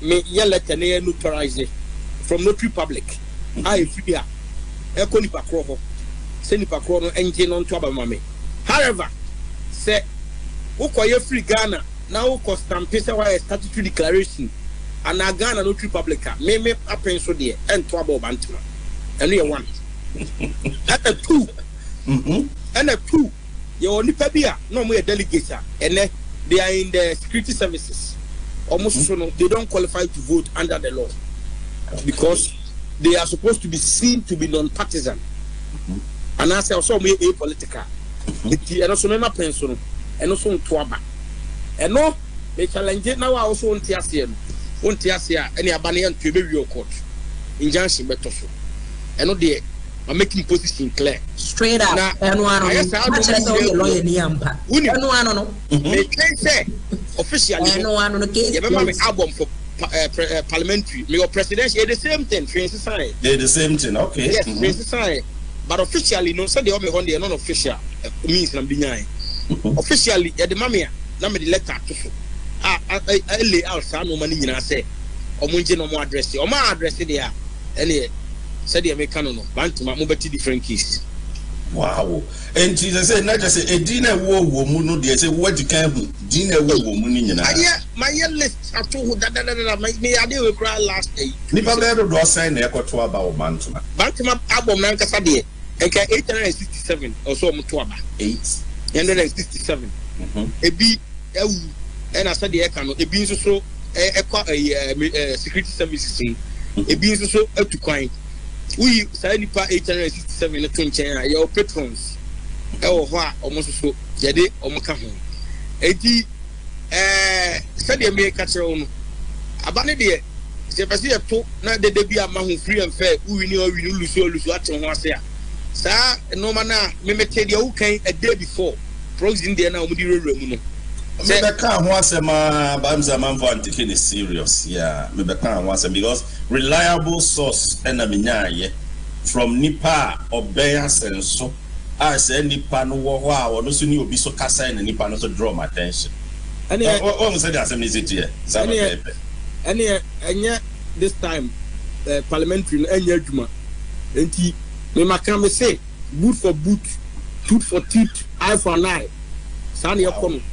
me yell letter neutralize from notary public. I fear Echo Nipa Croho, Senipa Crono engine on Abama. However, say Ukoye free Ghana now cost some pesa why statutory declaration and a Ghana notary public me happen so dear and trouble Bantama. And we are one. At a 2. And a 2, you only pay no more delegates, and they are in the security services. Almost they don't qualify to vote under the law because they are supposed to be seen to be non-partisan. And I say also me apolitical. And also not pension, and also on Tuaba. And no, they challenge it now also on Tiasia, any Abanian to be your court. Injunction better so. And no, they are making position clear. Straight up. And one lawyer Niampa. They can say officially. And one on the case. Album for parliamentary. Your presidential, the same thing. They're the same thing. Okay. Yes, but officially, no, so they only on the non-official means I'm being officially. The mammy, number the letter to I lay out some money in I say, or Munjin or more address, or my address there. Any said the American no, Bantama, Mobati different keys. Wow. And Jesus said, not just a dinner war woman, they say, what you can dinner woman in my list are two that me I did cry last day. Nipa do sign the Electoral about Bantama. Bantama album Nankasadi, and 867 or so Mutuaba. 867. A B, and I said the Ekano, a being so a security services, a being so to coin. We say Nipa 867 the 20 your patrons. Almost so Jade or Makaho. Edi said the American catcher Abanadi. If I talk, not the debut among free and fair, we know we lose at once here. Sir, no man, me tell you, okay, a day before. Pros India now, would you remember? Maybe can't once a man, Bamsa man for taking it serious. Yeah, maybe can't once because reliable source and a minaya from Nipa or Bayas and so I say Nipa no wow, or no soon you'll be so cassa and Nipa not to draw my attention. And almost said that's a visit here. And yet this time, parliamentary and Yajuma, and he may say, boot for boot, tooth for teeth, eye for an eye. Sunny upon.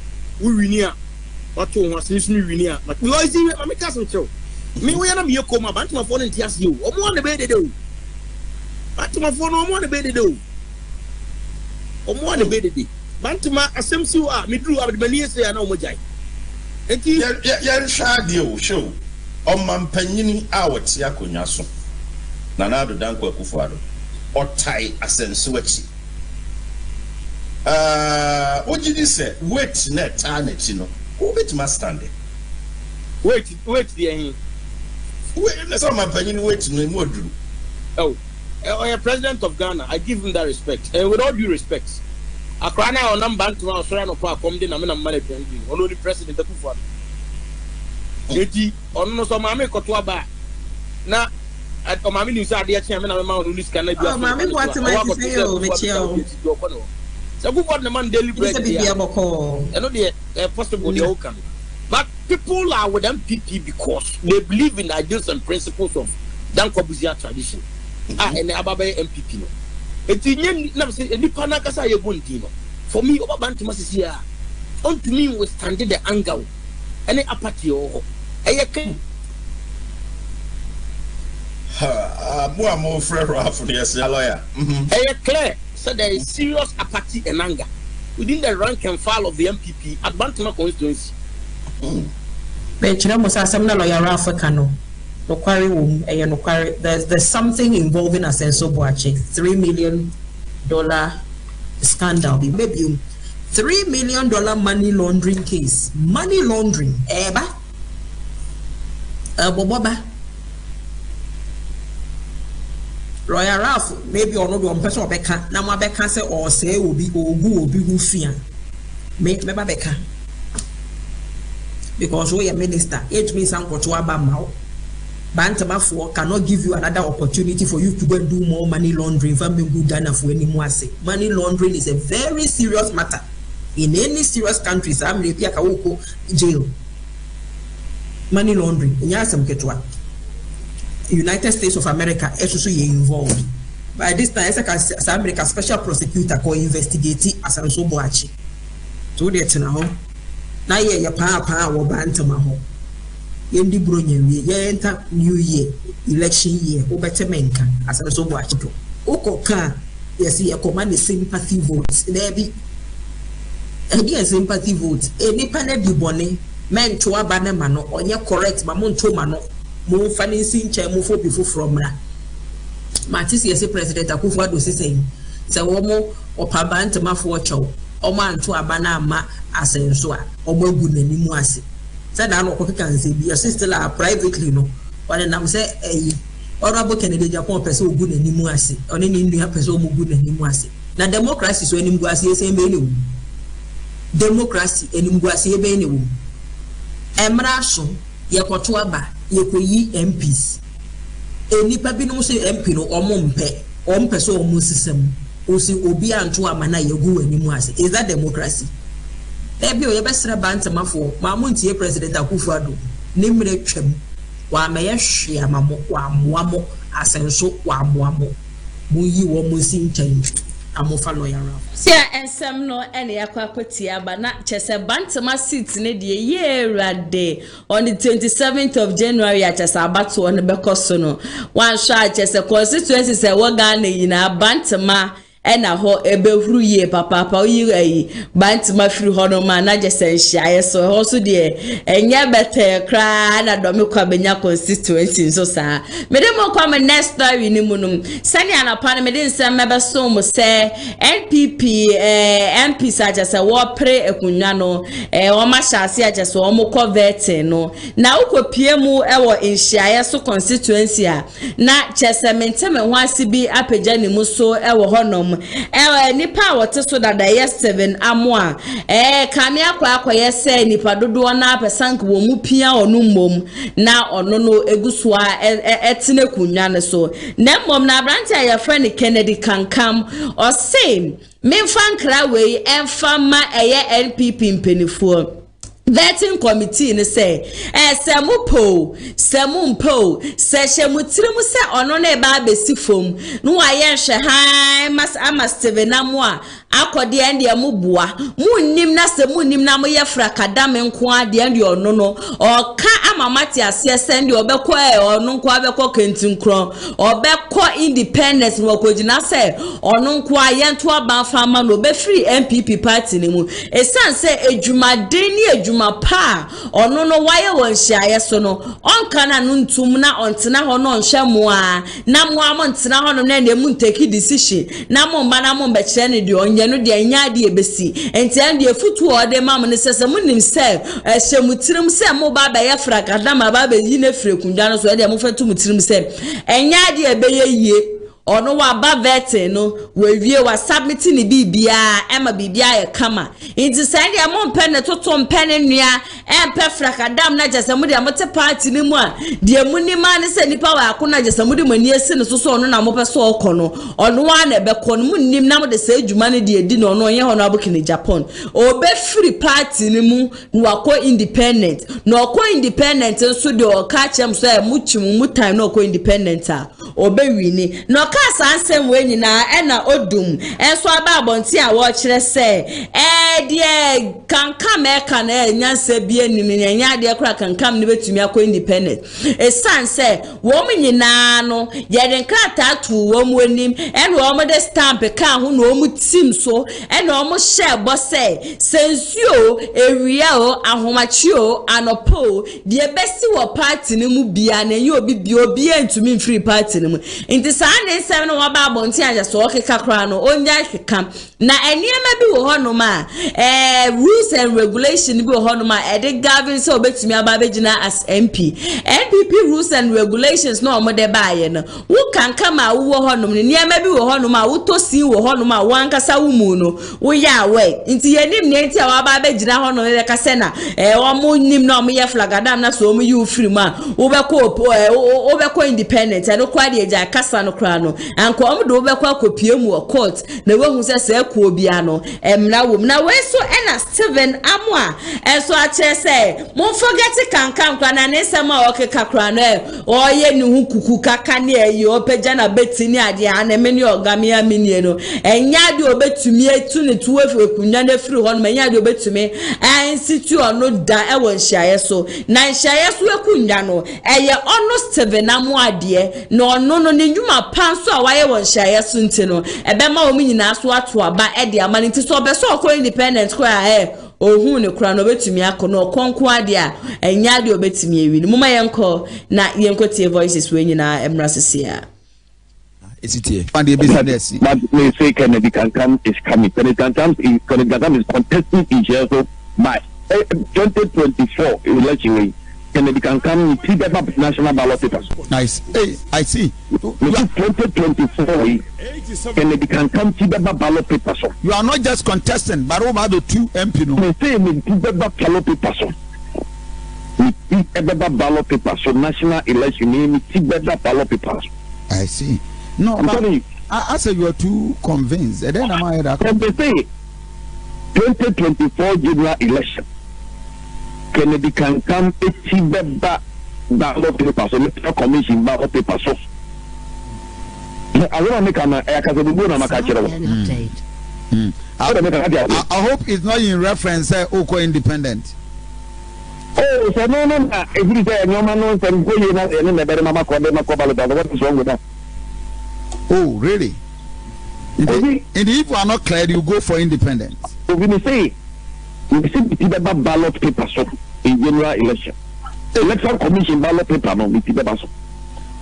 We near what was listening near, but we always see my cousin show. Me, we are not your coma, but my phone and tears you. Or more the bed they do. But my phone, or more the bed they do. Or more the bed they do. Bantama, as some you are, me drew up the manias, I know Mojai. And you're shy, you show. On my penny hour, Tiaco Nana the Danko Kufado, or tie a sense switchy. What did you say? Wait, net, you know. Who wait, must stand it? Wait, the wait, that's all my opinion. Wait, no more. Oh, a president of Ghana, I give him that respect. And with all due respect, a crana on number to our friend of our comedy, I'm in a money pending, only the president of Kufad. Eti, on no some mammy Kotwaba. Now, at Omami News, I did chairman of Mount Unis Canada. Oh, mammy, what's my so who got the man daily bread? I know the possible the outcome. But people are with MPP because they believe in the ideals and principles of Dankobuzia tradition. And the Ababe MPP. It's in never say any Panakasa Yabundino. For me, over Bantamas is here. On to me was standing the angle. Any apathy or a Boa mo frere Ralph yes lawyer. Clear so there is serious apathy and anger within the rank and file of the MPP at Bantama constituency. Lawyer Ralph Kano. There's something involving Asenso Boache. $3 million scandal. Maybe $3 million money laundering case. Money laundering. Boboba. Lawyer Ralph, maybe or not one person or Becca. Now my Becca say or say will be who fear. Make Becca. Because we are minister, it means uncle to Abama. Bantama for cannot give you another opportunity for you to go and do more money laundering for me good Ghana for any more say. Money laundering is a very serious matter. In any serious countries, I'm jail. Money laundering. United States of America is involved. By this time, it's America special prosecutor called investigate as an soboachi. So that's now. Now ye pa or bantama ho. Yendi bronye ye enter new year, election year, obetemenka as an soboachi. Oko ka yes ye command the sympathy votes. There be again sympathy votes. Any panel be bonny, men to abane mano, or ye correct mamon to mano. Mo financing chair mo for before from ra. Matis yes President Akufo-Addo saying say womo opabant ma for chow o man to abana ma asenso a omo gu nanimu ase say na no kan say be still are privately no when nam say honorable Kennedy Japan person ogu nanimu ase oni ni ndu person omo gu nanimu ase na democracy so animgu ase say be ne wo democracy animgu ase be ne wo emra so ye koto aba yekoyi MPs enipa bi no say MP no ompe so omo system o si obi anto amana yegu animu ase. Is that democracy? Ebi o ye besra bantama for ma montie President Akufo-Addo nimre twam wa meye hwe amamo wa moamo asenso wa moamo mu yi wo mo si nchan amofa lawyer Ralph. Sia ensem no ene yakwakwati aba na chese bantama seat ne de ye rade on the 27th of January chese abato on bekoso no wan sha chese constituency se wo Ghana yina bantama ena ho ebehuru ye papa oyi bantama firi ho no ma na jese nhia so ho so de enye bete kra na do me kwa benya constituency so sa me de mo kwa me next story ni munum sani anapa me de nsem mebe so mo se NPP MP sa jese wo pre ekunwa no wo ma hyase jese wo mo convert no na ukopie mu ewo nhia so constituency a na chese menteme ho asibi apagya ni mu so ewo honom nipa wote so dada yes 7 amoa kame akwa say nipa dodo na pesank wo mu pia onu mom na ono no egusua etine kunwa ne so na mom na branch ya friend Kennedy kankam o say memfa nkra we emfa ma NPP mpenifuo vetting committee ne say semumpo se hemutirim se ono na ba besi fom no aye hwe han mas amasteve na mo a akode ende amubua munnim na se munnim na mo ye frakadam nko ade ende ono no oka amamati ase sende obekọ ono nko abekọ kentinkro obekọ independence no kogina se ono nko aye nto abanfa ma no be free MPP party ni mu esanse ejumade ni pa ono no waye wonhia so no onka na no ntum na ontena ho no nhwe mo a na mo am ntena ho no na emu take decision na mo mba na mo mbekire ne de onye no de anya de ebesi enti an de futu o de mam ne sese mo nim se hyemutirim se mo ba ba ye frakada ma ba ba yi ne frekunja no so de mo fetu mutirim se anya de ebeye yie ono wa ba vete no we wie wa submit ni bibia ema bibia ye kama inti sande am mpe ne toto mpe ne nua empe frakadam na jese de amote party ni mu a de mu ni ma ne se nipa wa akona jese de mani esi ne so ono na mo pe so okono ono wa na be kono mu nim na mo de se adwuma ne de edi no ono ye hono abokini Japan obe free party ni mu no akọ independent no akọ independent so de o ka chem so e mu chimu mu time no akọ independent a obe wini no kasa ansem we nyina ena odum enso aba abonti a wo kire se die kanka meka na nyanse bi obi anim nya de kra kankam ne betumi akọ independent esan say wo nyina no ye de krata to wo mu anim ene wo mo de stamp ka ho no mu tim so ene wo mo share bo say sensio ewia o ahomachi o anopo de besi wo party ne mu bia na ye obi entumi free party ne mu inti sa ne nsem no wa ba bonti aja so okeka kra no onya keka na eniema bi wo hono ma rules and regulation bi wo hono ma e de govern so obetumi ababegina as MP NPP rules and regulations no omo de baaye no wo kanka ma wo hono ne eniema bi wo hono ma wo tosi wo hono ma wankasa wo mu no wo ya we inti yenim ne nti wa babegina hono ne ka se na omo nim na omo ye flag adam na so omo you free ma wo be ko independent and kwa de ja kasa no kra no anko omo do be kwa kopie mu court na we hu se ku obia no emna wo na we so ena Steven Amwa enso a che say mo forget kankan kwa na nesema okeka kra no oye ni hu kuku kaka ne ayi opagya na betini ade ana meni ogamia menie no enya de obetumi etu ne tuwe ekunwa na free ho no enya de obetumi institute no da e won hyaye so na hyaye so ekunwa no eye ono Steven Amwa de no ono no ne nwuma panso a waye won hyaye so ntino ebe ma o nyina so ato aba e de amani nti so be so okọ independent kwa ohun ne kura no betumi akọ no konko ade a enya de obetumi ewi no muma yenko na yenko tie voices we nyina emrasesia esitie and the business but we say Kennedy Kankam is coming. Kennedy Kankam is contesting in Jersey by 2024 election. Kennedy Kankam with 3 paper national ballot papers. Nice. Hey, I see. 2024 Kennedy Kankam 3 paper ballot papers. You are not just contesting, but over the 2 MP no. We say with 3 paper ballot papers. With 3 paper ballot papers. So national election with 3 paper ballot papers. I see. No, I say you are too convinced. And then am I that? They say 2024 general election. Kennedy Kankam 80 ballot papers. So Electoral Commission ballot papers. I want to make an I hope it's not in reference to Oko Independent. Oh, so no. If you say no man knows and go in and never mama call them a couple of what is wrong with that? Oh, really? And if you are not clear, you go for independence. So we say the ballot papers in general election. Electoral Commission ballot paper no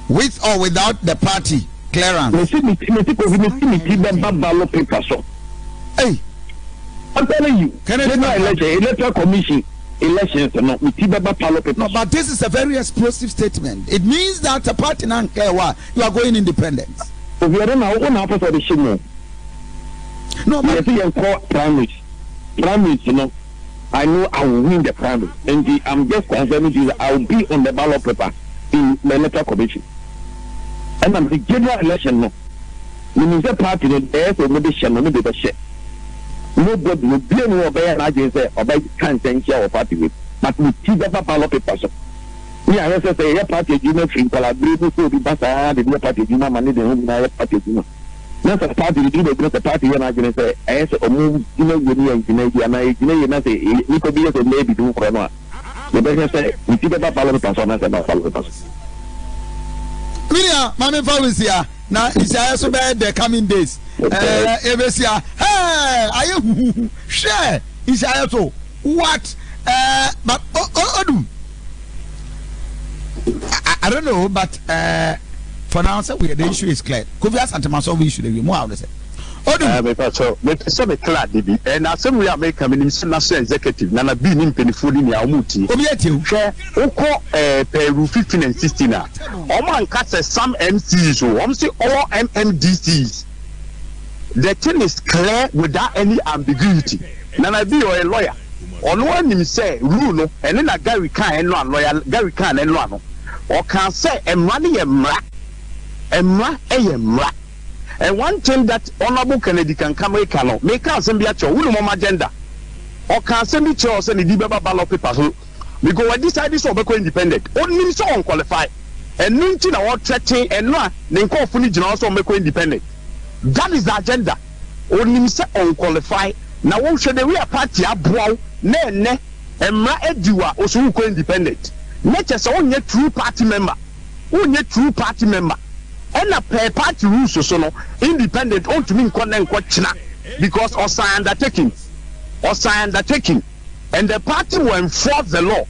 with or without the party clearance. We see the ballot papers. Hey, I'm telling you, general election, Electoral Commission elections no with the ballot papers. No, but this is a very explosive statement. It means that a party non care what you are going independent. So we are not for the shame. No, but you call primaries, you know. I know I will win the primary, and I'm just concerned that I will be on the ballot paper in the Electoral Commission. And I'm the general election. No, when the party there's a mediation, no the share. Nobody will blame you over an agency or by can't share or party with, but we see the ballot papers. Yeah, I say a party you know in collaboration so the basa the party you know money the home party you know. Not a party you do the party when I can say as a move you know you know you know say you could be a maybe do corona. The better say we see the ballot papers and about ballot papers. Minia, Mami Fawisia, now it's also bad the coming days. Evesia, hey, are you share? Is also what? But I don't know, but for now, so the issue is clear. Could we ask Antamaso we should be more out of it? So, so the clad DB, and as some we are making national executive, Nana being in Penifudi, Yamuti, Peru 15 and 16. Oman cuts some MCs, so I'm saying all MMDCs. The thing is clear without any ambiguity. Nana be or a lawyer. On one him say rule, and then a Gary Khan and one lawyer, Gary Khan and one. Or can say money emra. And one thing that Honorable Kennedy can come make us be at your woman agenda. Or can send me to us and the Dibaba ballot papers. Because I decided to be independent. Only so unqualified. And nothing about threatening and not then call for the also make independent. That is the agenda. Only so unqualified. Now, what should we a party abroad? Ne, Emra Ediwa Osuko independent. Nature so onye true party member. Onye true party member. And a per party rules so no independent on to mean connect China because Osai undertaking. And the party will enforce the law.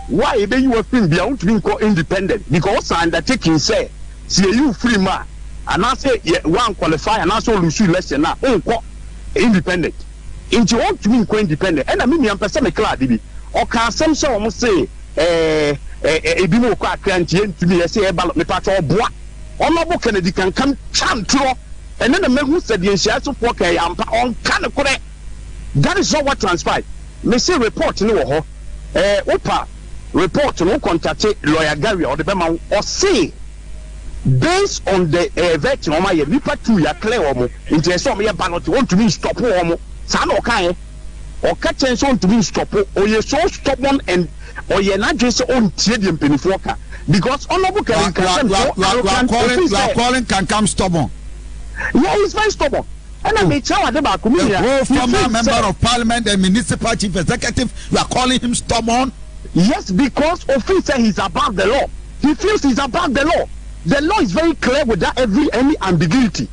Why then you have been beyond to be independent? Because undertaking say, see you free man, and I say one qualify and also lose election now. Independent. Into want to be independent. And I mean, I'm person clear, DB. Or can some so almost say, a bimo quite to me, I say about the part of bois. Honorable Kennedy can come chant through, and then the man who said the insurance of work on kind of correct. That is not what transpired. Me say report no Opa report no contact lawyer Gary or the Bema or say based on the veteran my nipa 2 ya clear omo into some ya ballot want to be stop omo sa no kan or catch and so to be stop or you so stubborn and or you not just on tie the mpenifo ka because honorable can calling can come stubborn. Yeah, he's very stubborn. And I made sure about the former member of parliament and municipal chief executive, you are calling him stubborn? Yes, because officer he's above the law. He feels he's above the law. The law is very clear without any ambiguity.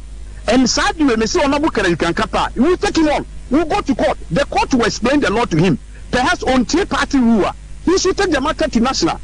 And sadly, when we say honorable you can kapa, we will take him on. We will go to court. The court will explain the law to him. Perhaps on three-party ruler, he should take the matter to national.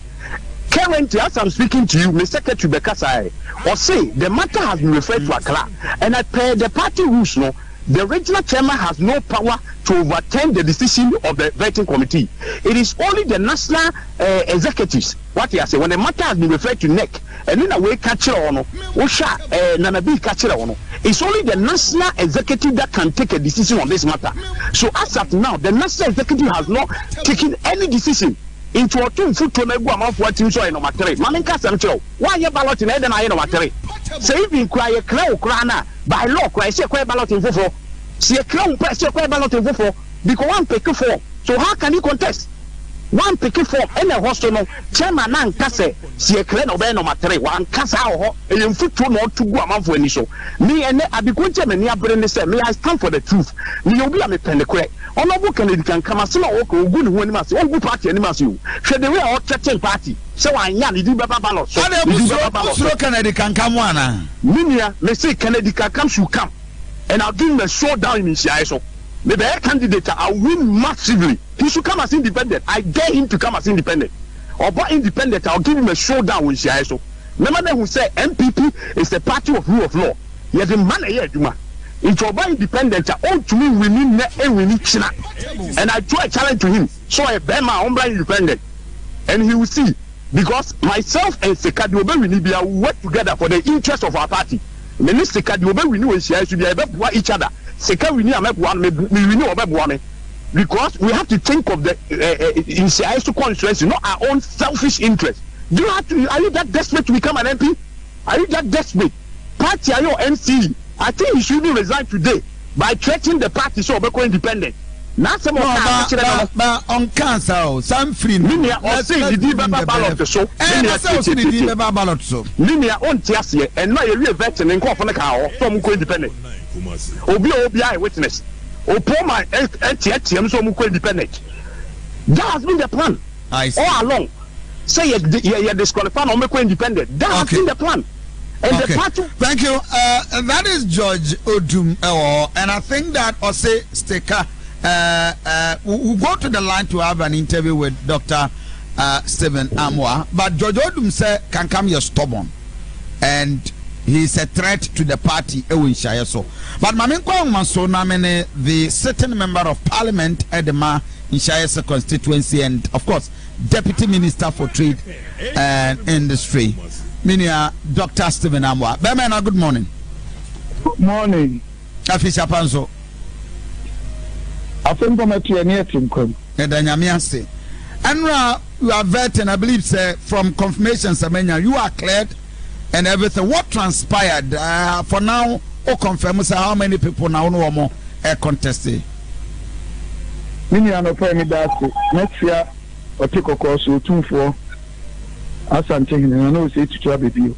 Currently, as I'm speaking to you, Mr. Secretary Bekasai, or say the matter has been referred to Accra, and as per the party rules, no, the regional chairman has no power to overturn the decision of the vetting committee. It is only the national executives. What you say when the matter has been referred to NEC, and in a way, catcher or no, Nanabi catcher or no, it's only the national executive that can take a decision on this matter. So as of now, the national executive has not taken any decision. Into a 2 foot to make one of what you saw in number 3. Mamma Cassancho, why you ballot in Eden? I know what 3. Say, if you cry a crow crana by law, cry, say, quite ballot in Fofo. See a crown press your quite ballot in Fofo because one pick for. So, how can you contest? One pick for any hostel, Chairman and Casse, see a crown of number 3, one Cassa or a foot to not to go among for any show. Me and I be good German near Brennan said, me I stand for the truth. Me will be a penny crack. Honorable Kennedy can come as well good when must all good party and must you. Should they wear church party? So I am the Baba ballot. So Kennedy can come one. Minia, let's say Kennedy can come, should come. And I'll give him a showdown in Shiaso. The bear candidate, I'll win massively. He should come as independent. I dare him to come as independent. Or by independent, I'll give him a showdown with Shiaso. Remember who said MPP is the party of rule of law. He has a man here, Duma. It's about independent, all to me we need China. And I throw a challenge to him. So I bear my own independent. And he will see. Because myself and Sekadiobe we need to work together for the interest of our party. Minister Sekadiobe we know should be able each other. Seka we need a one because we have to think of the in constituency, not our own selfish interest. Do you have to? Are you that desperate to become an MP? Are you that desperate? Party are your NC. I think he should resign today by threatening the party so we go independent. Now some but on cancer, some free. Linear or say the ballot so. Linear ballot so. Linear on Tiasia and now you veteran and call for the car from independent. Obi witness. O poor my NTM so much independent. That has been the plan. All along. Say you disqualify or make independent. That has been the plan. And the party. Thank you. That is George Odum, and I think that Ose Steka we'll go to the line to have an interview with Dr. Stephen Amwa. But George Odum said can come here stubborn, and he's a threat to the party. But the sitting member of parliament at the Inshayesa constituency, and of course Deputy Minister for Trade and Industry. Minia, Dr. Stephen Amwa. Bemena, good morning. Good morning. Afisha Panzo. I think I'm at your near team. Edanyamiase. Enra, you are vet, and I believe, sir, from confirmation, Samenya, you are cleared and everything. What transpired? For now, or confirm, sir, how many people now know more contested? Minia, no problem. Next year, or take a course, 2-4. Asante hini na ose tutu abebi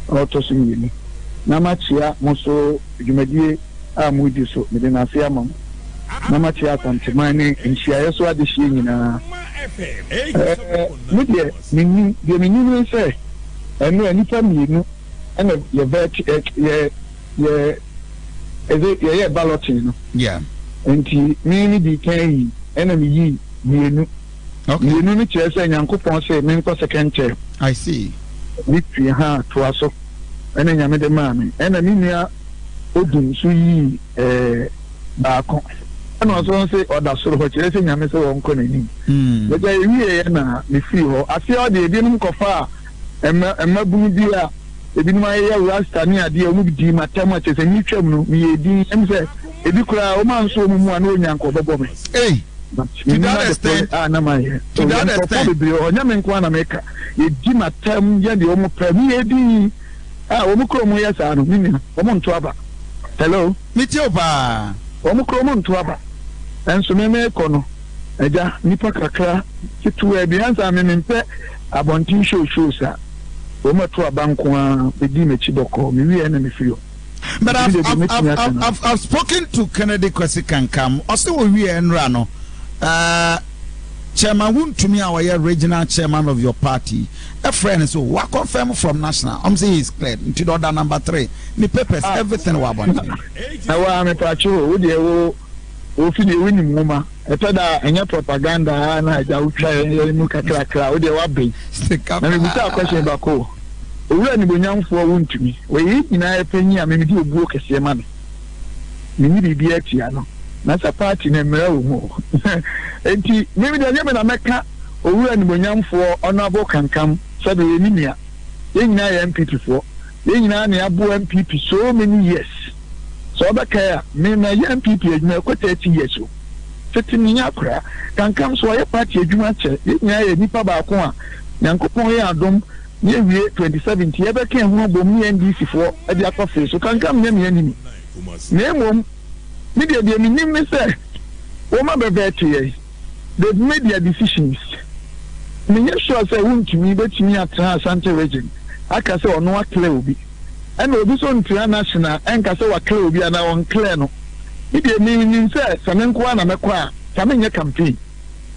o to so yini na machia moso dwumadie a mudi so me de na se amam na machia asante mane nhia yeso ade hie nyina Media, the say, and no any family, and your vet, balloting. Yeah. And he mainly became enemy ye, you know, chairs and Uncle Ponce, Minko second chair. I see. Victory, ha, to us, and then I made a man, and a minia, Odin, Sui, Bako. And also say, or that's sort of what you're saying, I'm so unconning. But I really, me feel, I feel the didn't go far, and my boodia. Ebi ma ye last time ya dia omu di matama che se ni twam no me edi em se ebi kura o man so mu anu onyanko bobo me eh to that extent na ma ye to that extent be onya me nko na meka edi matam ya de omu pra me edi omu kuro mu ya sa no mimi omu nto aba hello mi ti oba omu kuro mu nto aba enso me ko no eja nipa kakra kitu e bi ansa me mpe abontin show sa. But I've spoken to Kennedy Kwesi Kankam. Also, we are in Rano. Chairman, won't to me our regional chairman of your party. A friend, so what confirm from national? I'm saying is clear. Into order number 3. The papers, everything we want. Now I'm a patrol. Would you feel winning woman? I thought that any propaganda and I would try and look at the crowd. They were big. And without question about who. We are the young for wound to me. We eat in our opinion, I mean, you broke a seaman. We need to be a tiano. That's a party named Mero. And maybe the Yemen America, or we are the young for honorable can come, said the Emilia. Then I am MP4. Then I am MP so many years. So the care, me my young people is now 30 years old. 15 years can come so a party as you match it. Then I am Nipa Bakwa. Yankopon Adom. Near 2070, ever came home with me and DC for a the upper face, so can come near me enemy. Name media, the minimum say, Oma Beverty, they've made their decisions. Me, sure, say, won't to me, but me at Santa region. I can say, or no, clear will be. And will be so international, and can say, what clear will be an hour on clear. Media meaning says, some inquire, some in your campaign.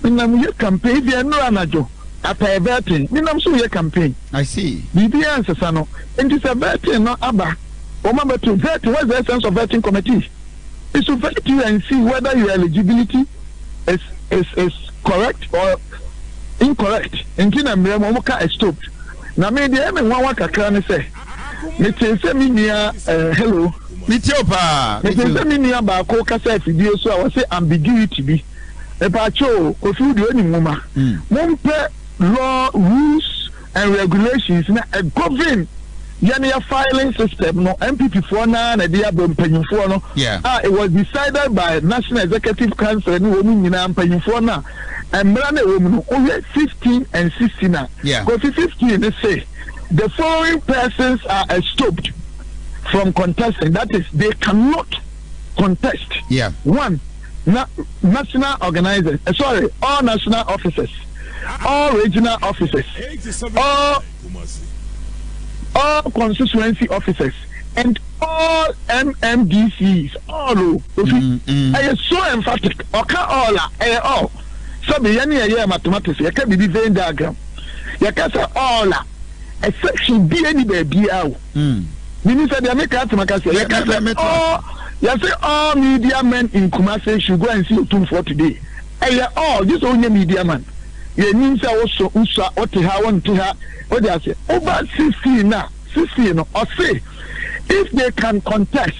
When I'm your campaign, they are no anajo. After a vetting, I'm so your campaign. I see. The answer, Sano. And it's a vetting, not Abba. Remember to vet, what's the essence of vetting committee? It's to vet you and see whether your eligibility is correct or incorrect. And Tina Mremoka is stopped. Now, maybe I'm in one can say, Mr. Seminia, hello. Mitiopa. Mr. Seminia Bakoka said, so I was say ambiguity be. A pacho, or food, any woman. Mumpe. Law, rules, and regulations now govern your filing system. No MPP for now, and they are paying for no. Yeah. It was decided by National Executive Council and women in paying for now. And Brandon women only 15 and 16 now. Yeah. Because 15 they say the foreign persons are stopped from contesting. That is, they cannot contest. Yeah. One, national organizers. All national officers. All regional officers, all constituency officers, and all MMDCs, all. I am so emphatic. Okay, all. So the any mathematics, you can be Venn diagram. You can say all. A section be any baby out. Minister, they make mathematics. You can say all. You say all media men in Kumasi should go and see you for today. All this only media man. You mean also Usa or Tiha one Tiha or they say over 60 now, 60 no, or say if they can contest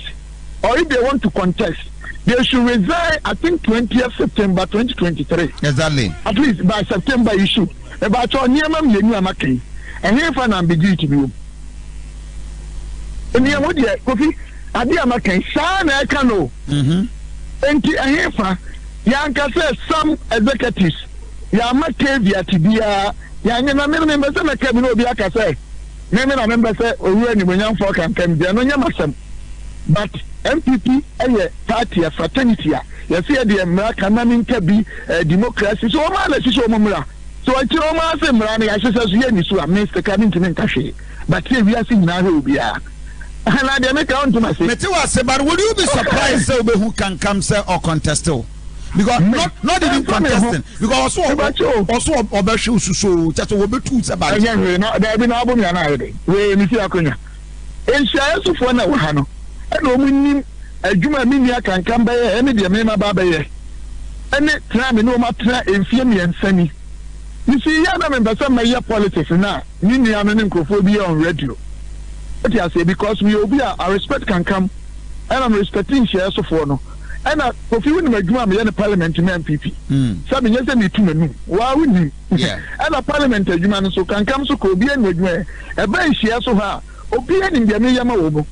or if they want to contest, they should resign. I think 20th September 2023. Exactly. At least by September you should. About your Niamam Yenu Amaki and here for an ambiguity to you. And here what you coffee Adi Amaki Sana Kano. And here for Yanka says some executives. Ya makevia tibia ya nyina member say meka bi no bi aka say me na member say owu ni bonyan for campaign dia no nyamasem but MPP party fraternity ya say the America na minka bi democracy so ma na sisi omumra so ati o ma say mra na ya sisi so ye ni so a Mr. Kabin timi nka hwe but say we asi nyina he obi a and they make out to my say but will you be surprised say who can come say or contest? because not even contesting because also obesho so that will be tools about no there be no album ya na ide we mi fi akonya enhia yesofo na wo ha no e na omunnim adwuma mi nia kankan be ye e me de me ma ba be ye ene tra me no ma tra emfie me ensani you see ya na me be say my politics na ni nia me nkrofo bi on radio what I say because we obi I respect kankan and I'm respecting shares of no and if you win my drum me the parliamentary MPP so me just me to me why we and a parliamentary drum so kankan so ko bi en wadwuma e ba shares of ha obi en dem me yama wo bo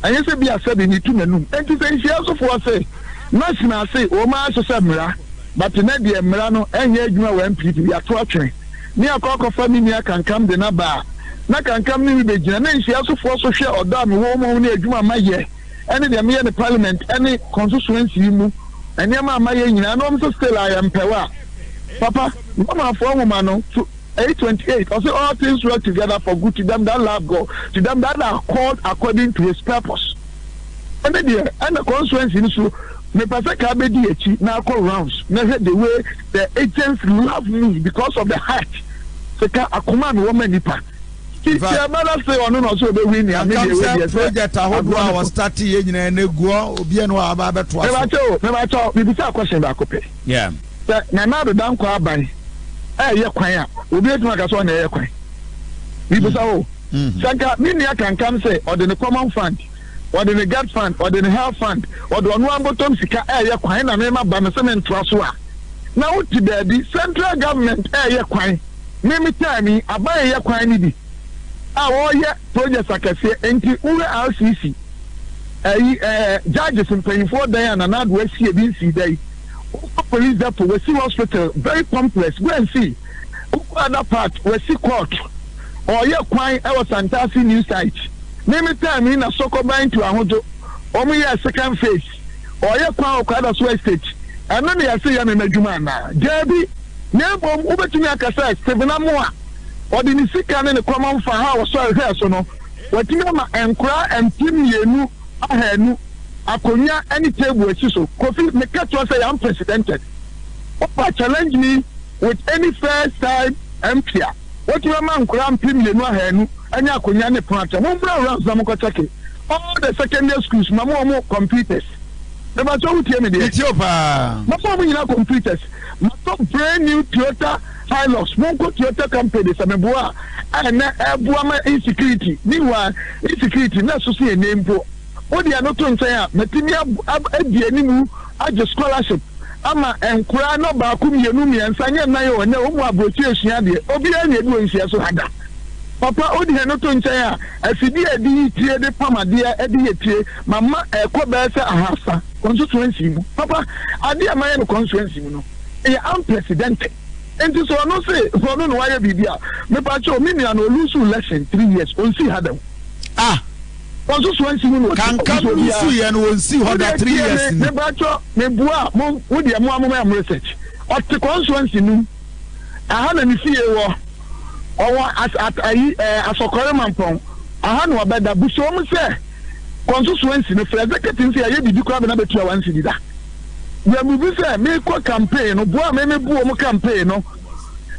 and you say be a said ni to me and to say shares of say national say o ma so say mra but na de mra no enye adwuma wa MPP ya to atwen ni akoko family ni kankan de na ba na kankam ni be gina na nhia so fo so hwe oda me wo mo na adwuma maye ene de me ye the parliament ene constituency mu ene ma maye nyina no am so still I am pewa papa mama for woman no 828 also all things work together for good to them that love God to them that are called according to his purpose ene de ene constituency ni so me pase ka be di echi na call rounds na the way the agents love me because of the heart so ka akoma me woman nipa project ahodo was starting ye nyina na guo obi eno aba beto aso me ba cho bibisa question ba kope yeah na na do dan kwa aban ye kwan a obi etuma ka so na ye kwan bibisa o sanka mini akankam say or the common fund or the guard fund or the health fund or the onu ambotom sika ye kwan na me ma ba me se me ntra so a na wuti baby central government ye kwan me time aban ye kwan ni bi yeah, project akase enti uwe RCC judges in 24 days and another we see BC day police that we see hospital very complex go and see other part we see court or yeah kwan I was Adansie new site name time in a soko buying to ahodo omo yeah second phase or yeah kwan okada so estate and no dey say ya me madwuma na jebi nebom ubetumi akasa Stephen Moa or the Nisika and the common for how so here so no what you ma enkra empim yenu ahanu akonya any table so Kofi me catch you say I'm presidented opa challenge me with any first time MP what you ma enkra empim yenu ahanu anya akonya ne plant mo bra rounds na mo ko check all the secondary schools ma mo computers never so with me there Ethiopia ma so mo nyina computers ma brand new Toyota Hilux monko Toyota company sameboa na ebuama insecurity niwa insecurity na so see name po odi anoto nsan a matimi adi animu age scholarship ama enkura no ba ku mienu miensa nye na yo na omu abrochi esua de obi a na edu nsia so hada papa odi anoto nsan a afidi adi tie de pamade adi yetie mama ekoba se ahasa constituency mu papa adi amaye no constituency mu no e unprecedented. And so no say so no why be there me pa cho me na no lose election 3 years on see hadam constituency no kan lose ye no on see how 3 years me pa cho me bua mo de mo am research o the constituency no aha na mi fie wo owo at asokore mampon aha no obeda bu so mo say constituency no for executive say ye bibi kwa be na betu a wansi dida ya mubi say me ko campaign no bo me bu o mo campaign no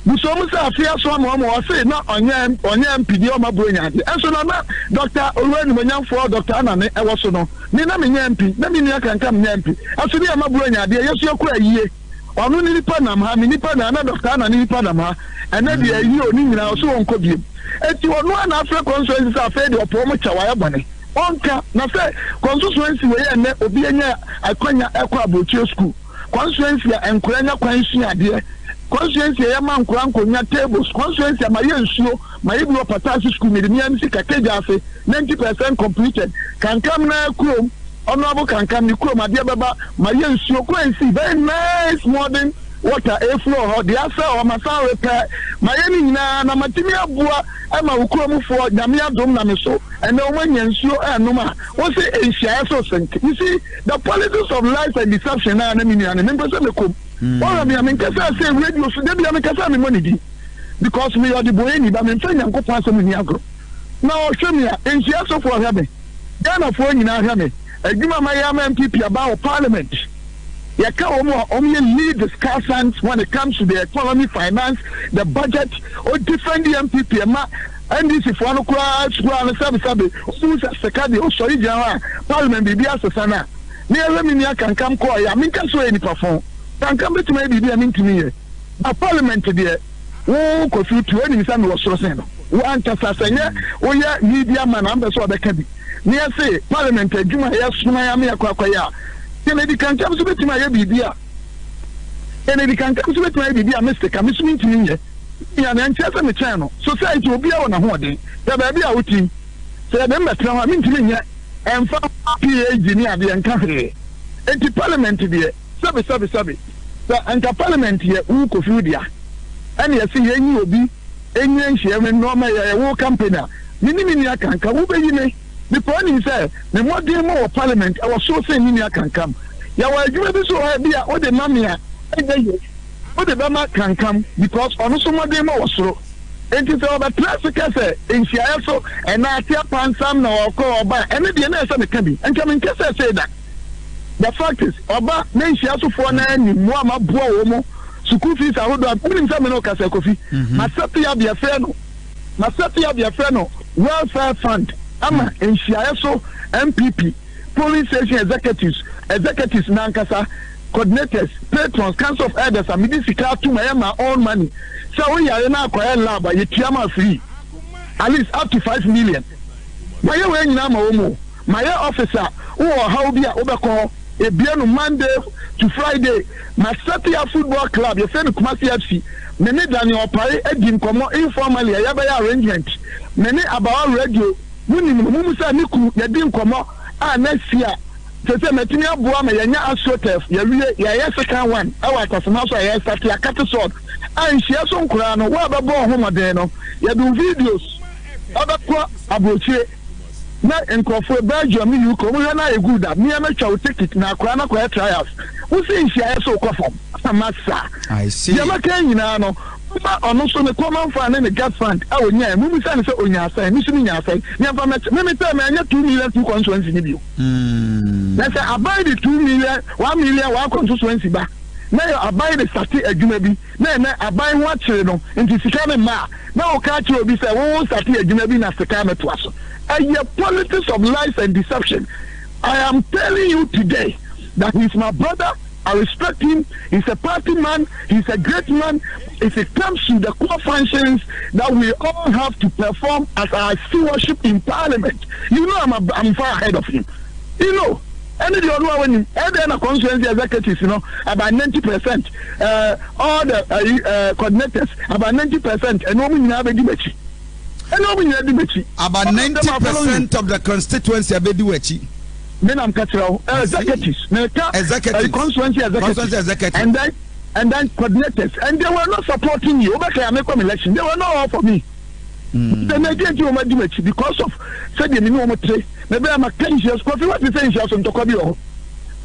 bu so mo say afia so mo o say na onya MPD o ma bro nyaade enso na Dr. Olwani Manyamfo Dr. Anane e wo so no ni na me nya MP na me ni akanka me nya MP aso ni ma bro nyaade yesu ekura yie onu ni nipa nam ha me nipa na Dr. Anane nipa nam ha ena de ayi oni nyina so wonko biem eti onu na Africa constituency say afa de opo mo chawa ya bane onka na say constituency we ye ne obi anya akwanya ekwa abochie school constituency enkuranya kwansu ade constituency ya man nkonya tables constituency ma ye nsuo ma ye bi patasi school me mi amsi kakeja afi 90% completed kankam na krom honorable kankam ni krom ade baba ma ye nsuo constituency very nice modern water flow ho dia say o ma san repair ma ye ni nyina na matimi aboa ama ukrom fo nyame adom na me so and no man nsuo enuma wo say enhia so sent you see the politics of lies and deception na me nua me pese me kom all me am kasa say radio so dey am kasa me money di because me are the boy ni ba me fanya nkopon asem ni agro na o hwe me a enhia so for ha me Ghana for nyina ha me adwuma ma ya MPP about parliament You can't only lead discussions when it comes to the economy, finance, the budget, or defend the MPP. And this is one class, one sabi, who's a second, oh, sorry, Parliament, be as a sana. Near me, I can come call you. I mean, can show any perform. Can come to maybe, I mean to me. A Parliament today, oh, could you to any son was so saying. One Tassasanya, oh, yeah, media man, I'm the sort of cabby. Near say, Parliament, Juma, yes, Miami, Aquaya. Kennedy can come to me, my baby. Kennedy can come to me, my baby, a mistake. I'm listening to me. Yeah, and tell me channel. Society will be on a hoarding. The baby out team. So them that I mean to me, and for PA engineer the encounter. And the Parliament there, sabi. So and the Parliament here, who could feed ya. And you see, any will be any chairman, normal company. Mini can come over you. The point is, the more demo Parliament, I was so saying Minia can come. Ya were you so idea or the mamia. But the Bama can come because on some of them also. And it's all the classic in Shiaso and I tell Pansam or call Oba and the DNS can be. And coming to say that. The fact is, Oba, men Shiaso for nine, Muama Bomo, Sukufi, I would put in some Casa coffee. Masapia Biafeno, welfare fund, Ama in Shiaso, MPP, police station executives, Nankasa. Coordinators, patrons, council of elders, and medical to my own money. So we are now acquire lab, you tiama free. At least up to 5 million. My way in Namo, my officer, how be a overcall, a beer Monday to Friday. My Satia football club, your friend Kumasi FC, many than your pay, Edin Como, informally, a yabaya arrangement. Many about radio, Mumusa Niku, Yadin Como, next year. So say metinya boa me yanya asotef ya second one awa tasama so ya start ya cut sword and share so nkura no wa ba bo homoden no ya do videos abakwa abochire na enkofo Belgium you come na e good that me ma twa ticket na akura na kwa trials wo say share so kofom amasa I see ya maka nyina no ma ono so ne common fund ne gas fund awonya mu mi say onya asai mi sumi nya asai me fa me tell me anya 2 million to constituency ni bio let's say about the 2 million 1 million 1 constituency ba na you buy the start adwuma bi na abai ho akire no nti sika me ma na o ka akire obi say wo start adwuma bi na sika me to aso a politics of lies and deception. I am telling you today that he's my brother. I respect him. He's a party man. He's a great man. If it comes to the core functions that we all have to perform as our stewardship in Parliament, you know I'm far ahead of him. You know, any the other when any constituency executives, you know, about 90%, all the coordinators about 90%, and no one have a debate. About 90% of the constituency are Bediwechi. Men am catching executives, constituency executives, and then coordinators, and they were not supporting you. Okay, I make an election. They were not all for me. Then I did you my debate because of said you know what maybe I'm a 10 years. What is saying? Just on Tokobio.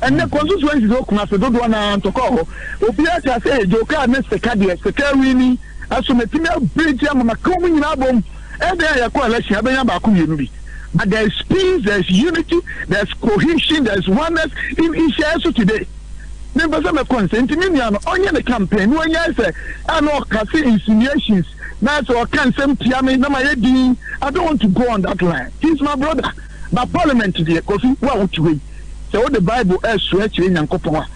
And the constituency is open after don't want to call. Obiaka say Joka next the cardiac, the carrying as soon as the bridge, I'm coming in album. And there are coalition, but there's peace, there's unity, there's cohesion, there's oneness in Ishasu today. Members of the consent, on the campaign, when I say, I know, Kasi insinuations, that's all can't say, I don't want to go on that line. He's my brother. But Parliament today, because what would you so the Bible is stretching and Kopoa.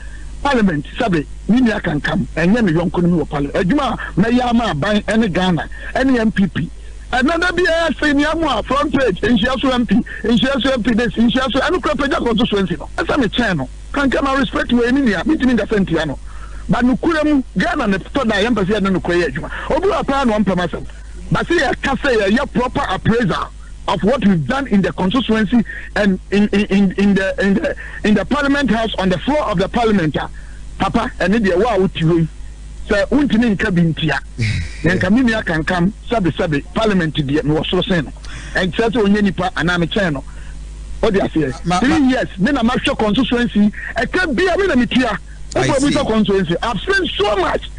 Parliament, Sabe, Minia can come, and then the young Konomi of Parliament. Ejuma, Mayama, by any Ghana, any MPP. Another be a senior front page, in Shiasu MP, this, in Shiasu, and Ukraine constituency. As I'm a channel, can come and respect to Emilia, meeting in the Sentiano. But Nukuram, Ghana, and the embassy and Nukuya. Over a plan one permission. But see, I can say a proper appraisal of what we've done in the constituency and in the Parliament House on the floor of the Parliament. Papa, and then the wow to so untini nka bintia nka mimi can come sabe Parliament die me was so saying and say to onye nipa aname chen no o dey say 3 years me na ma hwe constituency e ka bia me na metia o constituency I've spent so much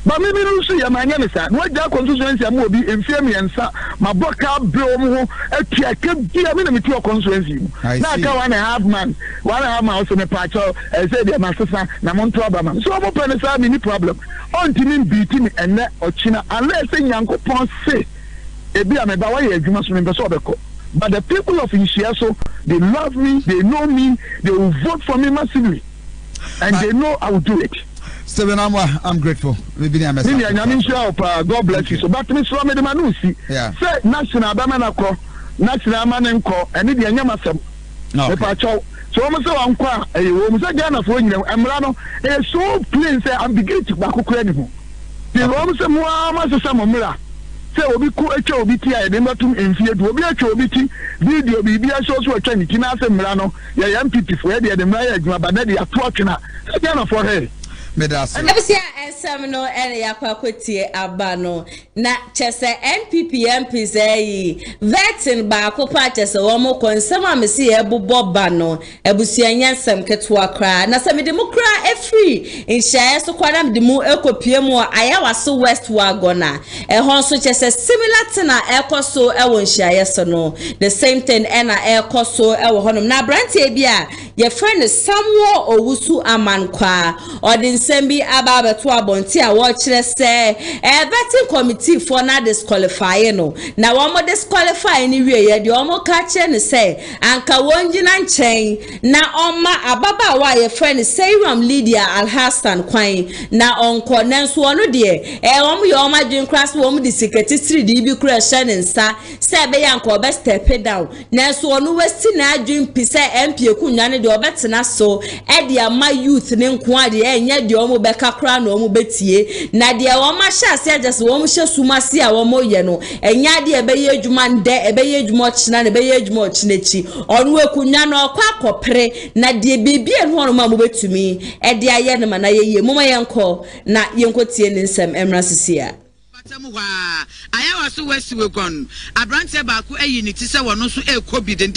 But maybe you see a man, what that constituency will be in Femi and Sa, my boka blow, a minute to a constituency. Now, 1.5 months, 1.5 months on a patch, I said, my sister, Namontraba. So I'm open to any problem. On to beating and that or China, unless a young upon say, a be a Mabaway, you must remember Sobeko. But the people of Ishiaso, they love me, they know me, they will vote for me massively. And they know I will do it. Stephen, I'm grateful. God bless you. So, but Miss Rome de Manusi, say national Bamanako, national Manenko, and the Yamasam. No, so almost one qua, a woman, Ghana for you, and Milano, is so plain, say, I'm beginning to back credible. The almost a more Samamura. Say, Obi Coacho BT, the Matum in Fiat, will be a Chobiti, video, BB, shows what Chinese, Milano, your young people, where they are the marriage, but they are torturing her. Ghana for her. Ebusia ensemino ene yakwakweti abano na chese NPP MPs vetin ba kopa chese womo konsema amesi ebubo bano ebusia nyansem ketwa kra na se medemu kra efree inshaye so kwana medemu ekopie mu ayawa so west wagona ehon so chese similar tina ekoso ewo nshaye so no the same thing ena ekoso ewo honom na brantie bia your friend Samuel Owusu Amankwa or Sembi Ababa to Abonti a watch say vetting committee for na disqualifying no. Now one more disqualify anyway, the omo catch and say Anka Wonjin and chain na oma Ababa why your friend Sayram Lydia Al Hassan Quine na on Cornens one dear. Oma drink crass woman the secretary DB creation and star say be uncle best step it down. Next one westin na dream pisa MP Kunyani the obetna so Edia my youth name kwadi enya de omo beka kra na omo betie na de oma sha se just omo she sumasi a omo ye no enya de ebeye adwuma nde ebeye adwuma china na ebeye adwuma chinechi onu ekunya na okwa akopre na de bibie no hono ma mo betumi ede aye ne mana ye moma yenko na yenkotie ne nsem emra sisia ayawa so wesiwe gon abrante baako ayi ni ti se wono so ekobi den